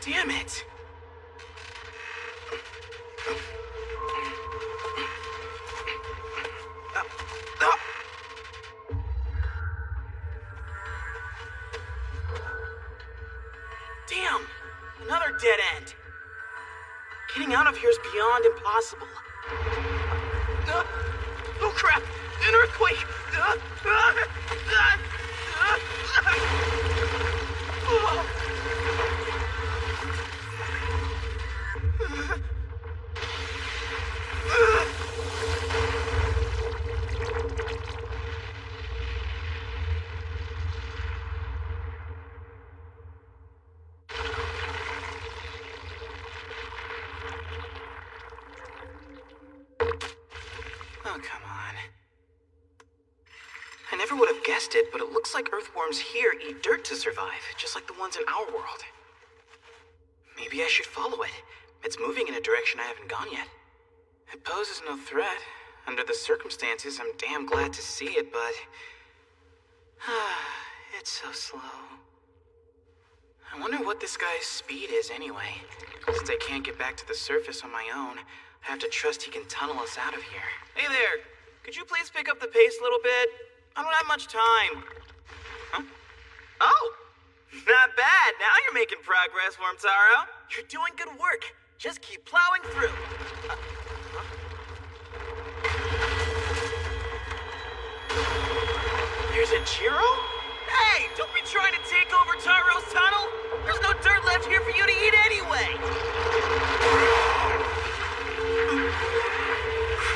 Damn it! Damn! Another dead end! Getting out of here is beyond impossible. Oh crap! An earthquake! Oh, come on. I never would have guessed it, but it looks like earthworms here eat dirt to survive, just like the ones in our world. Maybe I should follow it. It's moving in a direction I haven't gone yet. It poses no threat. Under the circumstances, I'm damn glad to see it, but... it's so slow. I wonder what this guy's speed is anyway. Since I can't get back to the surface on my own, I have to trust he can tunnel us out of here. Hey there! Could you please pick up the pace a little bit? I don't have much time. Huh? Oh! Not bad! Now you're making progress, Wormtaro. You're doing good work. Just keep plowing through. There's a Jiro? Hey! Don't be trying to take over Taro's tunnel! There's no dirt left here for you to eat anyway!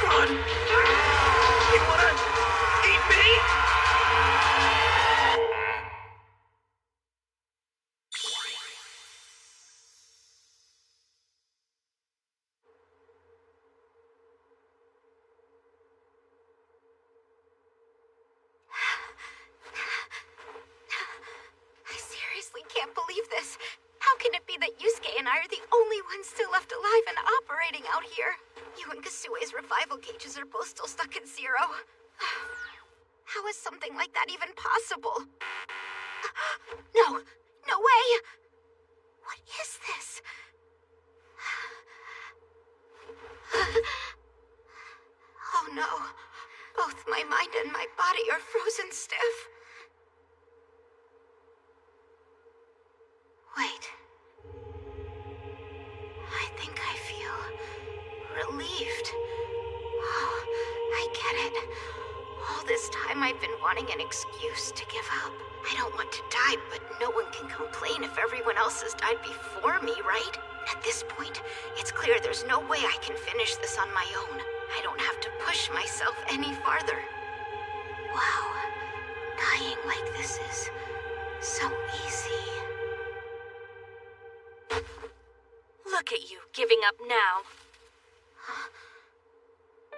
God! You wanna eat me? I seriously can't believe this. How can it be that Yusuke and I are the only ones still left alive and operating out here? You and Kasue's revival cages are both still stuck in zero. How is something like that even possible? No! No way! What is this? Oh no. Both my mind and my body are frozen stiff. Wait. I think I feel relieved. Oh, I get it. All this time I've been wanting an excuse to give up. I don't want to die, but no one can complain if everyone else has died before me, right? At this point, it's clear there's no way I can finish this on my own. I don't have to push myself any farther. Wow. Dying like this is so easy. Look at you, giving up now.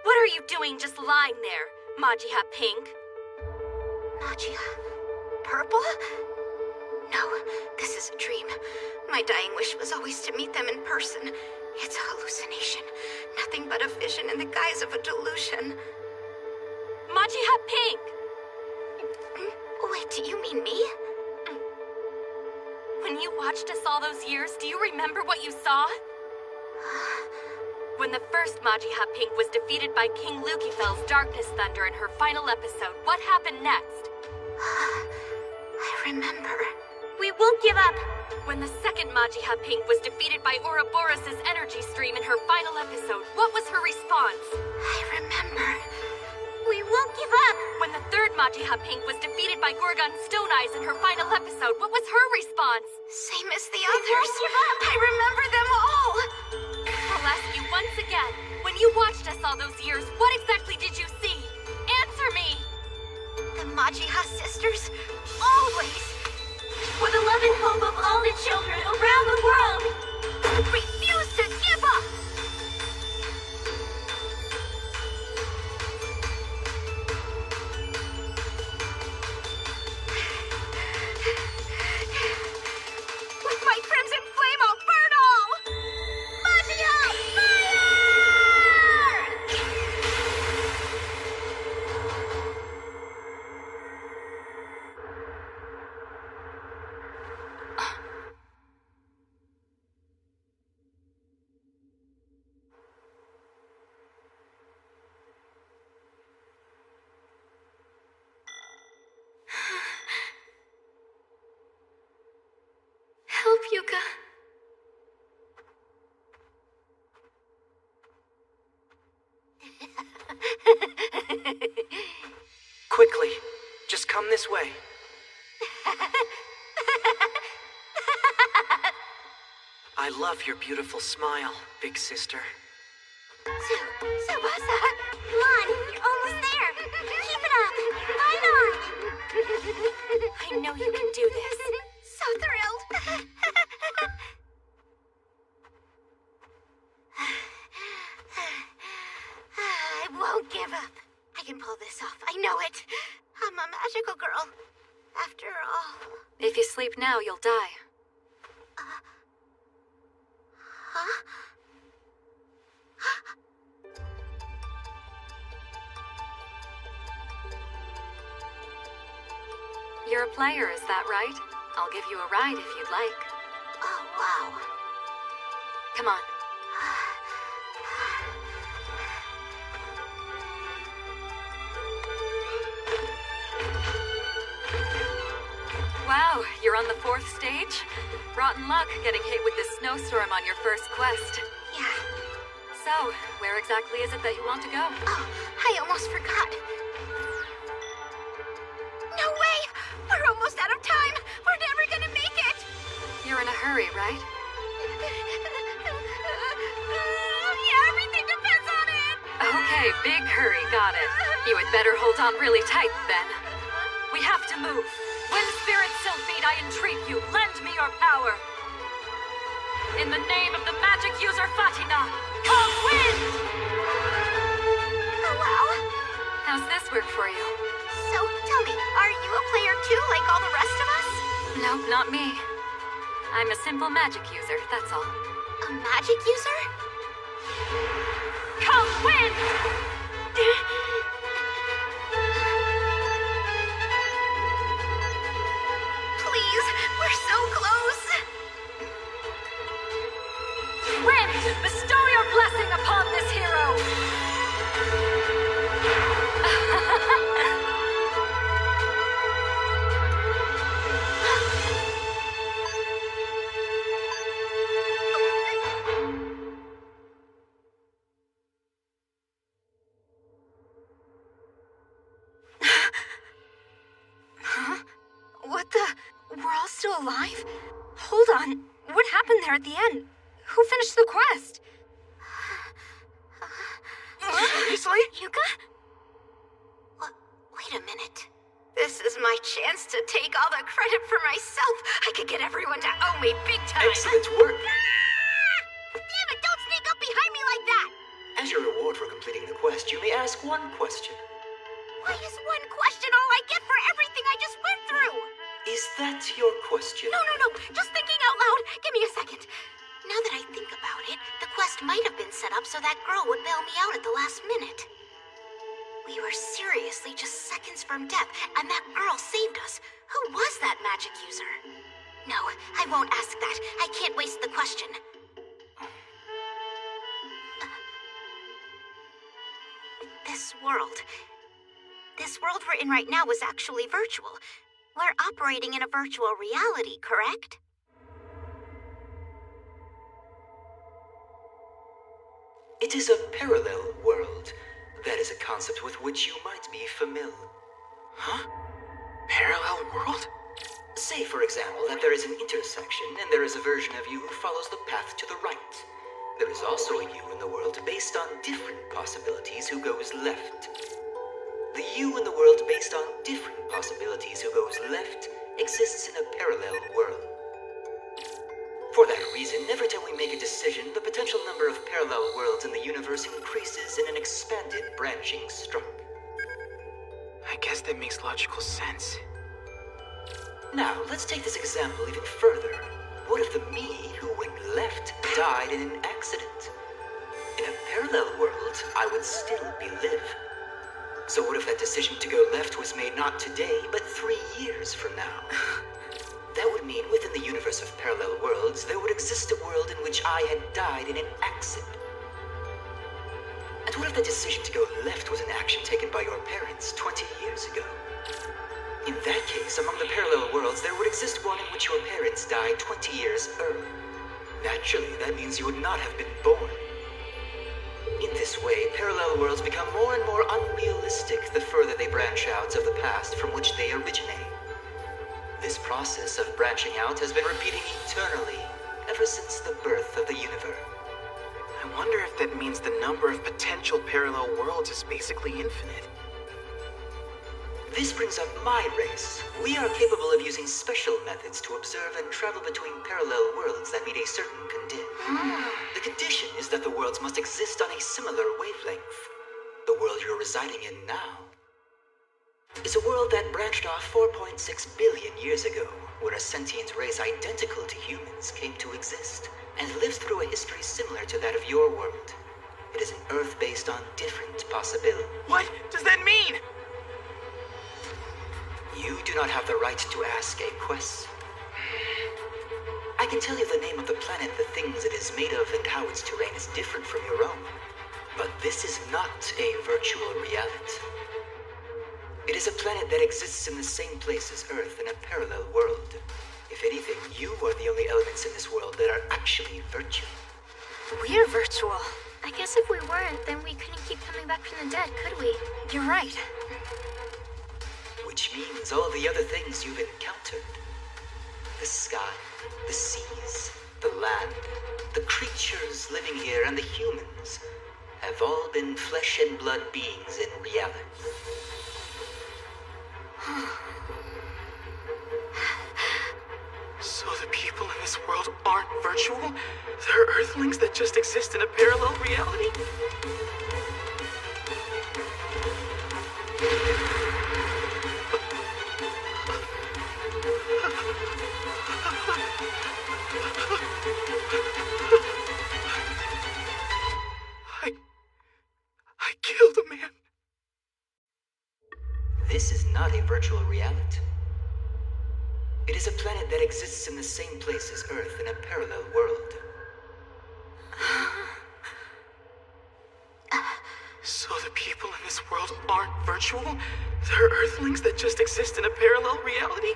What are you doing just lying there, Majiha Pink? Majiha? Purple? No, this is a dream. My dying wish was always to meet them in person. It's a hallucination. Nothing but a vision in the guise of a delusion. Majiha Pink! Wait, do you mean me? When you watched us all those years, do you remember what you saw? When the first Majiha Pink was defeated by King Lucifel's Darkness Thunder in her final episode, what happened next? I remember. We won't give up! When the second Majiha Pink was defeated by Ouroboros' energy stream in her final episode, what was her response? I remember. We won't give up! When the third Majiha Pink was defeated by Gorgon Stone Eyes in her final episode, what was her response? Same as the others. I remember them all! I'll ask you once again. When you watched us all those years, what exactly did you see? Answer me! The Majiha sisters, always, with the love and hope of all the children around the world, refuse to give up! With my crimson flame, I'll burn all! Majiha, fire! Help, Yuka. Quickly, just come this way. I love your beautiful smile, big sister. Tsubasa, come on, you're almost there. Keep it up. Fight on. I know you can do this. So thrilled. I won't give up. I can pull this off. I know it. I'm a magical girl. After all. If you sleep now, you'll die. Huh? You're a player, is that right? I'll give you a ride if you'd like. Oh, wow. Come on. Wow, you're on the 4th stage? Rotten luck getting hit with this snowstorm on your first quest. Yeah. So, where exactly is it that you want to go? Oh, I almost forgot. No way! We're almost out of time! We're never gonna make it! You're in a hurry, right? Yeah, everything depends on it! Okay, big hurry, got it. You had better hold on really tight, then. We have to move. Wind Spirit Sylphide, I entreat you, lend me your power. In the name of the magic user Fatina, call wind! Oh, wow. How's this work for you? So, tell me, are you a player too, like all the rest of us? Nope, not me. I'm a simple magic user, that's all. A magic user? Call wind! Please, we're so close! Wind, bestow your blessing upon this hero! Huh? What the? We're all still alive? Hold on. What happened there at the end? Who finished the quest? Seriously? Yuka? Wait a minute. This is my chance to take all the credit for myself. I could get everyone to owe me big time. Excellent work. Damn it, don't sneak up behind me like that! As your reward for completing the quest, you may ask one question. Why is one question all I get for everything I just went through? Is that your question? No. Just thinking out loud. Give me a second. Now that I think about it, the quest might have been set up so that girl would bail me out at the last minute. We were seriously just seconds from death, and that girl saved us. Who was that magic user? No, I won't ask that. I can't waste the question. this world. This world we're in right now is actually virtual. We're operating in a virtual reality, correct? It is a parallel world. That is a concept with which you might be familiar. Huh? Parallel world? Say, for example, that there is an intersection and there is a version of you who follows the path to the right. There is also a you in the world based on different possibilities who goes left. The you in the world based on different possibilities who goes left exists in a parallel world. For that reason, every time we make a decision, the potential number of parallel worlds in the universe increases in an expanded branching struct. I guess that makes logical sense. Now, let's take this example even further. What if the me who went left died in an accident? In a parallel world, I would still be live. So what if that decision to go left was made not today, but 3 years from now? That would mean within the universe of parallel worlds, there would exist a world in which I had died in an accident. And what if the decision to go left was an action taken by your parents 20 years ago? In that case, among the parallel worlds, there would exist one in which your parents died 20 years early. Naturally, that means you would not have been born. In this way, parallel worlds become more and more unrealistic the further they branch out of the past from which they originate. This process of branching out has been repeating eternally ever since the birth of the universe. I wonder if that means the number of potential parallel worlds is basically infinite. This brings up my race. We are capable of using special methods to observe and travel between parallel worlds that meet a certain condition. The condition is that the worlds must exist on a similar wavelength. The world you're residing in now is a world that branched off 4.6 billion years ago, where a sentient race identical to humans came to exist, and lives through a history similar to that of your world. It is an Earth based on different possibilities. What does that mean? You do not have the right to ask a question. I can tell you the name of the planet, the things it is made of, and how its terrain is different from your own. But this is not a virtual reality. It is a planet that exists in the same place as Earth in a parallel world. If anything, you are the only elements in this world that are actually virtual. We're virtual. I guess if we weren't, then we couldn't keep coming back from the dead, could we? You're right. Which means all the other things you've encountered. The sky, the seas, the land, the creatures living here, and the humans have all been flesh and blood beings in reality. So the people in this world aren't virtual? They're Earthlings that just exist in a parallel reality? I killed a man. This is not a virtual reality. It is a planet that exists in the same place as Earth in a parallel world. So the people in this world aren't virtual? They're Earthlings that just exist in a parallel reality?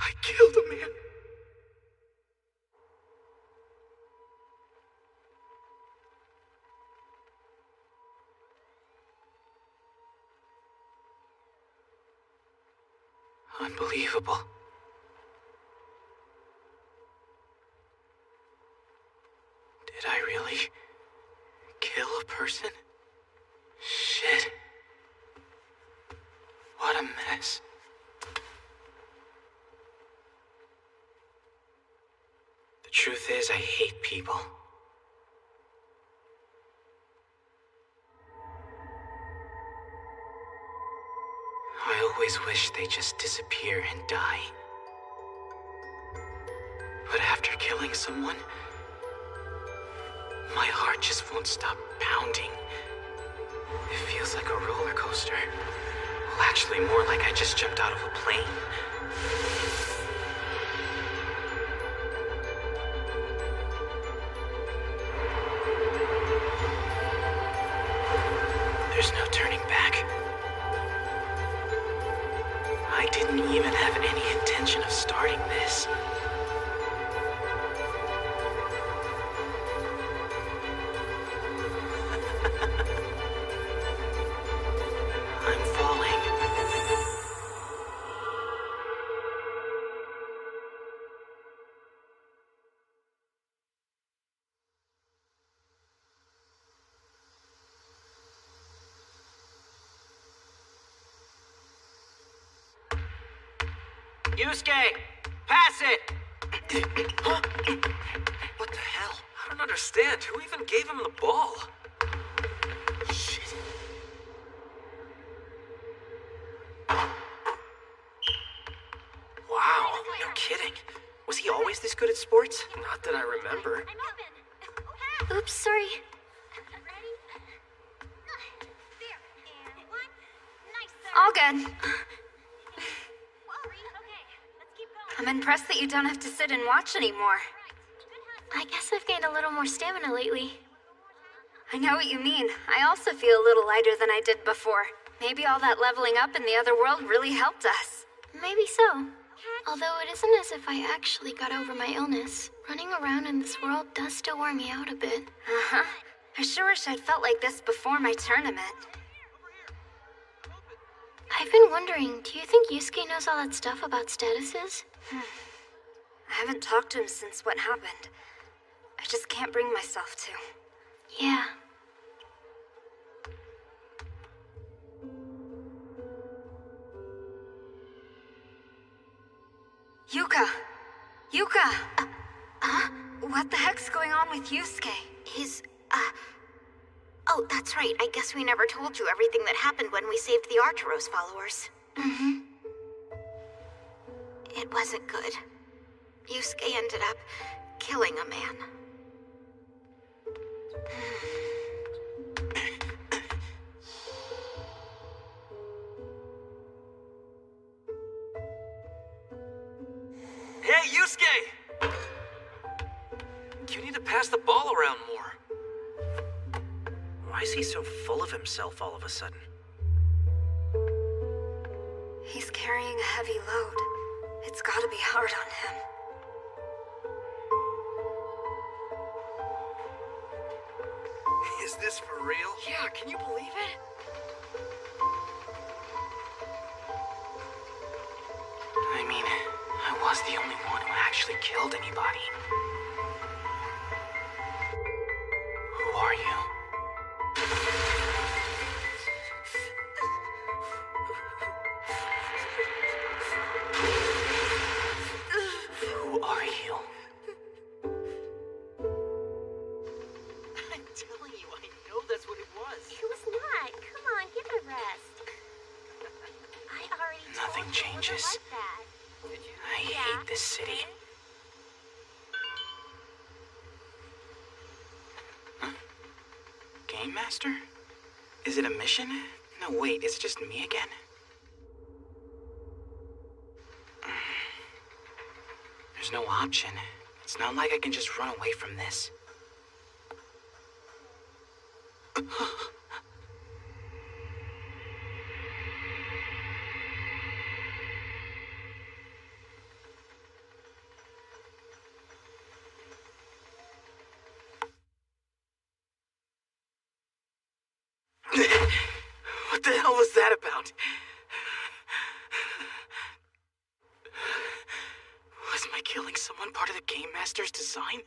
I killed a man. Unbelievable. Did I really kill a person? Shit. What a mess. The truth is, I hate people. I always wish they'd just disappear and die. But after killing someone, my heart just won't stop pounding. It feels like a roller coaster. Well, actually, more like I just jumped out of a plane. There's no turning back. I didn't even have any intention of starting this. I'm falling. Yusuke! Pass it! What the hell? I don't understand. Who even gave him the ball? Shit. Wow, no kidding. Was he always this good at sports? Not that I remember. Oops, sorry. All good. I'm impressed that you don't have to sit and watch anymore. I guess I've gained a little more stamina lately. I know what you mean. I also feel a little lighter than I did before. Maybe all that leveling up in the other world really helped us. Maybe so. Although it isn't as if I actually got over my illness. Running around in this world does still wear me out a bit. Uh-huh. I sure wish I'd felt like this before my tournament. I've been wondering, do you think Yusuke knows all that stuff about statuses? I haven't talked to him since what happened. I just can't bring myself to. Yeah. Yuka! Yuka! What the heck's going on with Yusuke? Oh, that's right. I guess we never told you everything that happened when we saved the Arturos followers. Mm-hmm. It wasn't good. Yusuke ended up killing a man. Hey, Yusuke! You need to pass the ball around more. Why is he so full of himself all of a sudden? He's carrying a heavy load. It's gotta be hard on him. Is this for real? Yeah, can you believe it? I mean, I was the only one who actually killed anybody. Who are you? Who are you? I'm telling you, I know that's what it was. It was not. Come on, give it a rest. I already Nothing told you it changes. wasn't like that. I hate this city. Huh? Game Master? Is it a mission? No, wait, it's just me again. There's no option. It's not like I can just run away from this. What the hell was that about? Was my killing someone part of the Game Master's design?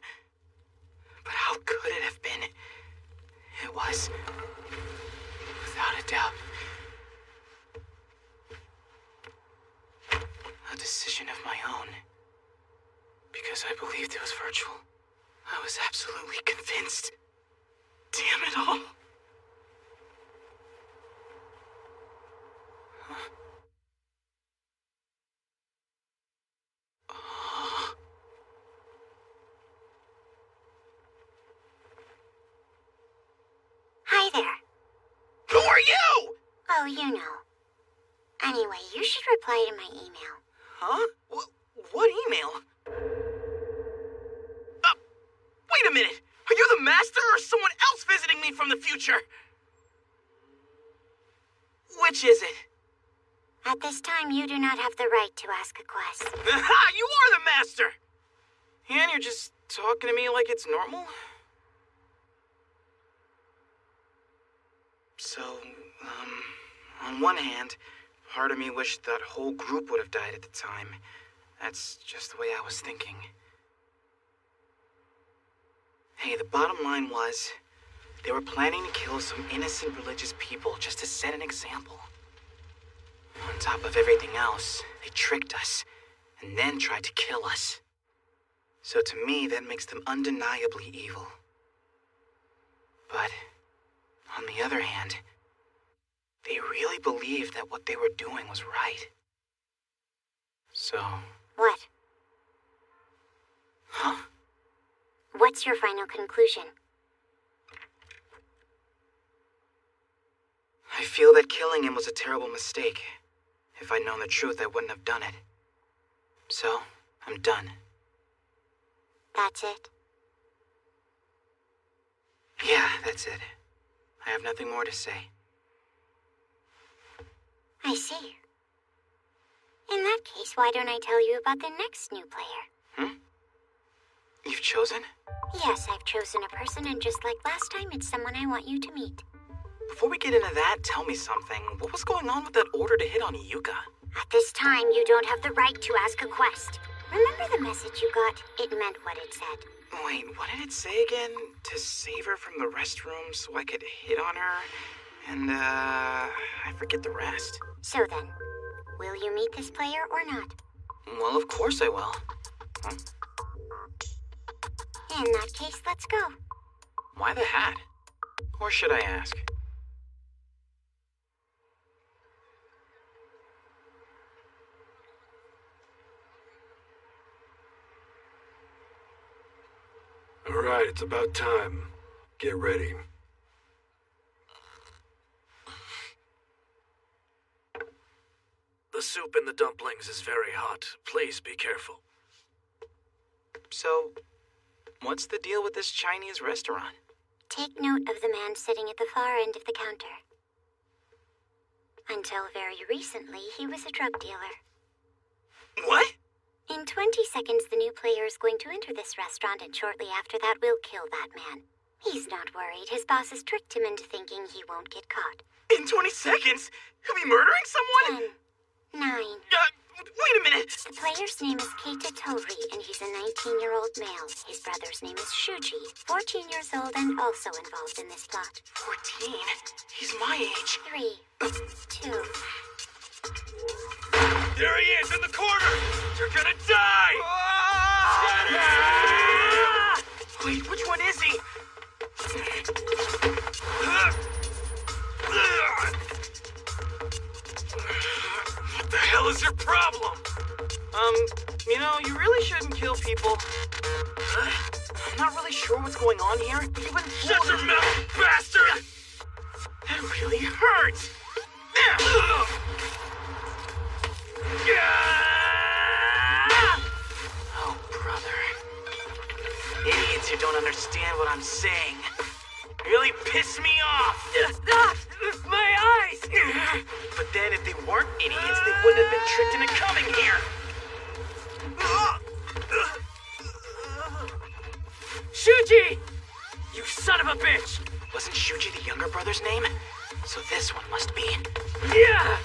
But how could it have been? It was. Without a doubt. A decision of my own. Because I believed it was virtual. I was absolutely convinced. Damn it all. Hi there. Who are you? Oh, you know. Anyway, you should reply to my email. Huh? What email? Wait a minute! Are you the master or someone else visiting me from the future? Which is it? At this time, you do not have the right to ask a quest. Aha! You are the master! And you're just talking to me like it's normal? So, on one hand, part of me wished that whole group would have died at the time. That's just the way I was thinking. Hey, the bottom line was, they were planning to kill some innocent religious people just to set an example. On top of everything else, they tricked us, and then tried to kill us. So to me, that makes them undeniably evil. But, on the other hand, they really believed that what they were doing was right. So... What? Huh? What's your final conclusion? I feel that killing him was a terrible mistake. If I'd known the truth, I wouldn't have done it. So, I'm done. That's it? Yeah, that's it. I have nothing more to say. I see. In that case, why don't I tell you about the next new player? You've chosen? Yes, I've chosen a person, and just like last time, it's someone I want you to meet. Before we get into that, tell me something. What was going on with that order to hit on Yuka? At this time, you don't have the right to ask a quest. Remember the message you got? It meant what it said. Wait, what did it say again? To save her from the restroom so I could hit on her? And, I forget the rest. So then, will you meet this player or not? Well, of course I will. Huh? In that case, let's go. Why the hat? Or should I ask? All right, it's about time. Get ready. The soup in the dumplings is very hot. Please be careful. So, what's the deal with this Chinese restaurant? Take note of the man sitting at the far end of the counter. Until very recently, he was a drug dealer. What? In 20 seconds, the new player is going to enter this restaurant, and shortly after that, we'll kill that man. He's not worried. His boss has tricked him into thinking he won't get caught. In 20 seconds? He'll be murdering someone? 10, 9. Wait a minute! The player's name is Keita Tori, and he's a 19-year-old male. His brother's name is Shuji, 14 years old and also involved in this plot. 14? He's my age. 3, 2... There he is, in the corner! You're gonna die! Wait, which one is he? What the hell is your problem? You really shouldn't kill people. I'm not really sure what's going on here, but you've been Shut your mouth, bastard! That really hurts! Oh, brother. Idiots who don't understand what I'm saying really piss me off. My eyes! But then if they weren't idiots, they wouldn't have been tricked into coming here. Shuji! You son of a bitch! Wasn't Shuji the younger brother's name? So this one must be. Yeah!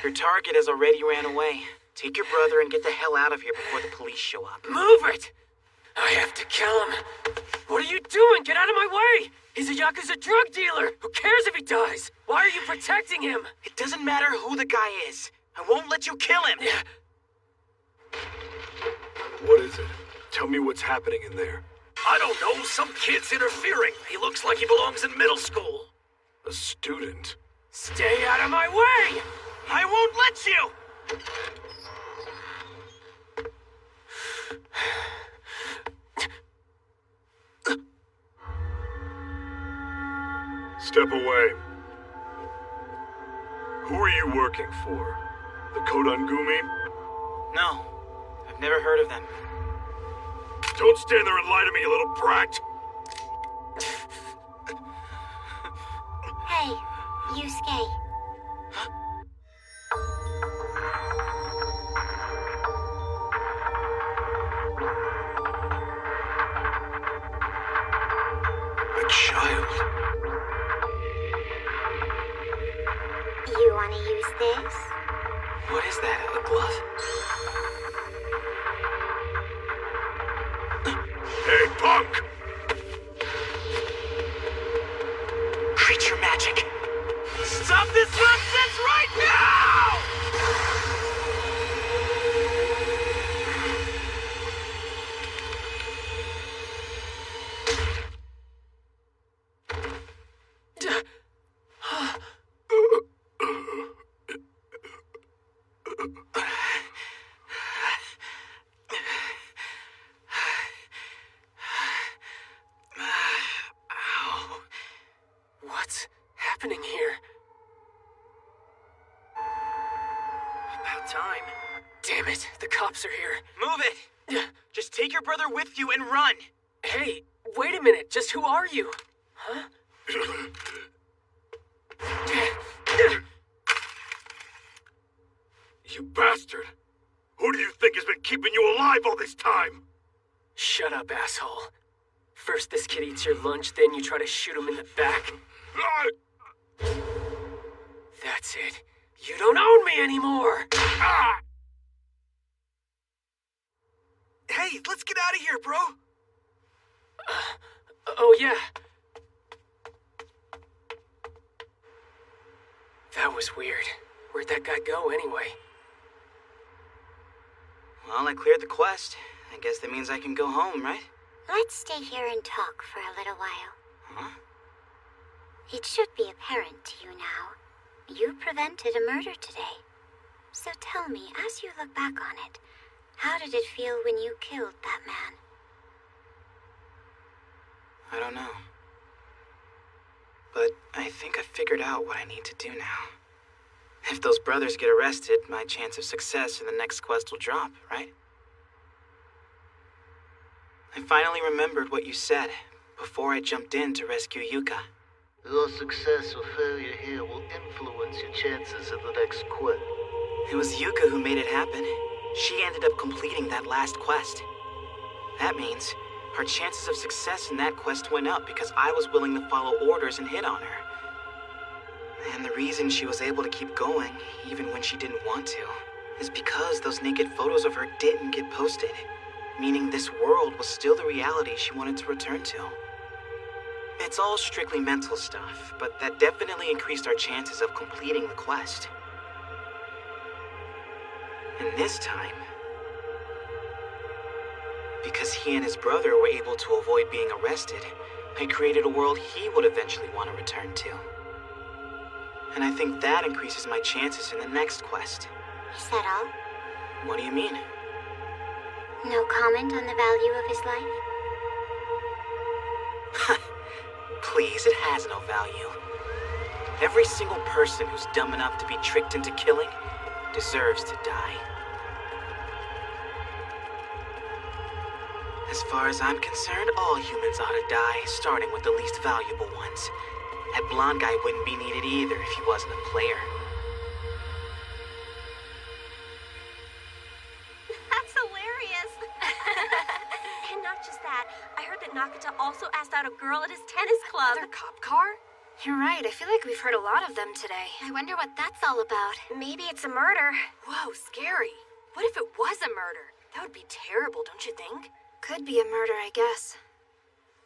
Your target has already ran away. Take your brother and get the hell out of here before the police show up. Move it! I have to kill him. What are you doing? Get out of my way! He's a Yakuza drug dealer! Who cares if he dies? Why are you protecting him? It doesn't matter who the guy is. I won't let you kill him! What is it? Tell me what's happening in there. I don't know. Some kid's interfering. He looks like he belongs in middle school. A student? Stay out of my way! I won't let you! Step away. Who are you working for? The Kodangumi? No, I've never heard of them. Don't stand there and lie to me, you little brat! Hey, Yusuke. A child. You wanna use this? What is that, a glove? Hey, punk! Creature magic! Stop this nonsense right now! What's happening here? About time. Damn it, the cops are here. Move it! Just take your brother with you and run! Hey, wait a minute, just who are you? Huh? You bastard! Who do you think has been keeping you alive all this time? Shut up, asshole. First this kid eats your lunch, then you try to shoot him in the back. That's it. You don't own me anymore! Hey, let's get out of here, bro! Oh yeah. That was weird. Where'd that guy go anyway? Well, I cleared the quest. I guess that means I can go home, right? Let's stay here and talk for a little while. Huh? It should be apparent to you now. You prevented a murder today. So tell me, as you look back on it, how did it feel when you killed that man? I don't know. But I think I figured out what I need to do now. If those brothers get arrested, my chance of success in the next quest will drop, right? I finally remembered what you said before I jumped in to rescue Yuka. Your success or failure here will influence your chances at the next quest. It was Yuka who made it happen. She ended up completing that last quest. That means her chances of success in that quest went up because I was willing to follow orders and hit on her. And the reason she was able to keep going, even when she didn't want to, is because those naked photos of her didn't get posted. Meaning this world was still the reality she wanted to return to. It's all strictly mental stuff, but that definitely increased our chances of completing the quest. And this time, because he and his brother were able to avoid being arrested, I created a world he would eventually want to return to. And I think that increases my chances in the next quest. Is that all? What do you mean? No comment on the value of his life? Please, it has no value. Every single person who's dumb enough to be tricked into killing deserves to die. As far as I'm concerned, all humans ought to die, starting with the least valuable ones. That blonde guy wouldn't be needed either if he wasn't a player. That's hilarious. And not just that, I heard that Nakata also asked out a girl at his tennis club. Another cop car? You're right, I feel like we've heard a lot of them today. I wonder what that's all about. Maybe it's a murder. Whoa, scary. What if it was a murder? That would be terrible, don't you think? Could be a murder, I guess.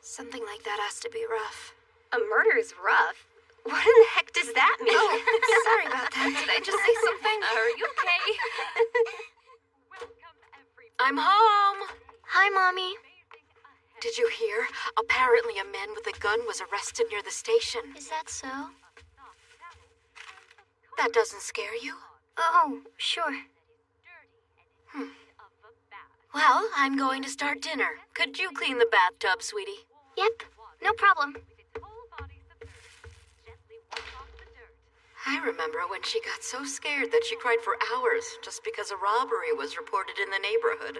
Something like that has to be rough. A murder is rough. What in the heck does that mean? Oh, sorry about that. Did I just say something? Are you okay? I'm home. Hi, Mommy. Did you hear? Apparently a man with a gun was arrested near the station. Is that so? That doesn't scare you? Oh, sure. Well, I'm going to start dinner. Could you clean the bathtub, sweetie? Yep, no problem. I remember when she got so scared that she cried for hours just because a robbery was reported in the neighborhood.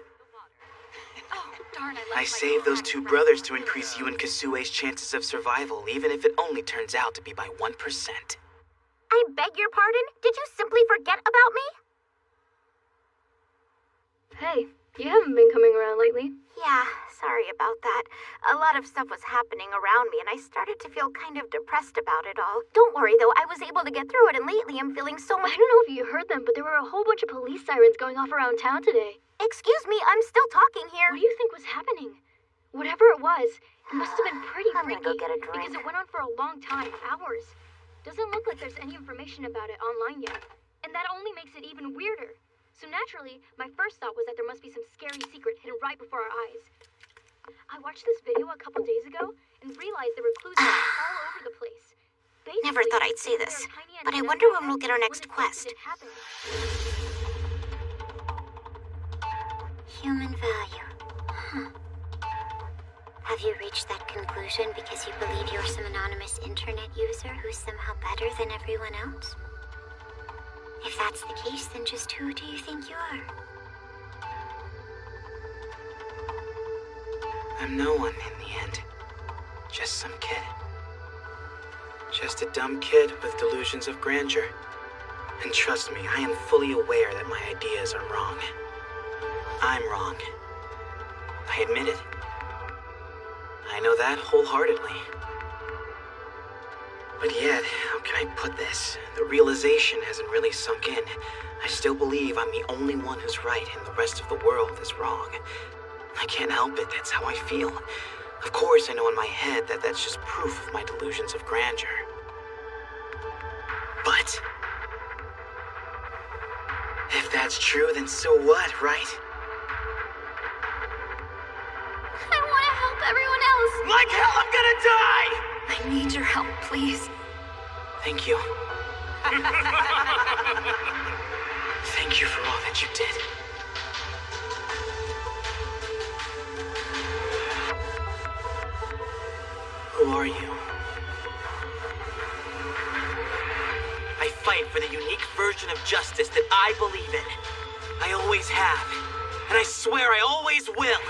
Oh, darn, I saved those two brothers to increase you and Kasue's chances of survival, even if it only turns out to be by 1%. I beg your pardon? Did you simply forget about me? Hey, you haven't been coming around lately. Yeah, sorry about that. A lot of stuff was happening around me, and I started to feel kind of depressed about it all. Don't worry, though, I was able to get through it, and lately I'm feeling so much— I don't know if you heard them, but there were a whole bunch of police sirens going off around town today. Excuse me, I'm still talking here. What do you think was happening? Whatever it was, it must have been pretty freaky. Go get a drink. Because it went on for a long time, hours. Doesn't look like there's any information about it online yet. And that only makes it even weirder. So naturally, my first thought was that there must be some scary secret hidden right before our eyes. I watched this video a couple days ago and realized there were clues all over the place. Basically, Never thought I'd say this, but I wonder when we'll get our next quest. Human value. Huh. Have you reached that conclusion because you believe you're some anonymous internet user who's somehow better than everyone else? If that's the case, then just who do you think you are? I'm no one in the end. Just some kid. Just a dumb kid with delusions of grandeur. And trust me, I am fully aware that my ideas are wrong. I'm wrong. I admit it. I know that wholeheartedly. But yet, how can I put this? The realization hasn't really sunk in. I still believe I'm the only one who's right and the rest of the world is wrong. I can't help it, that's how I feel. Of course, I know in my head that that's just proof of my delusions of grandeur. But if that's true, then so what, right? I want to help everyone else. Like hell, I'm gonna die! I need your help, please. Thank you. Thank you for all that you did. Who are you? I fight for the unique version of justice that I believe in. I always have. And I swear I always will.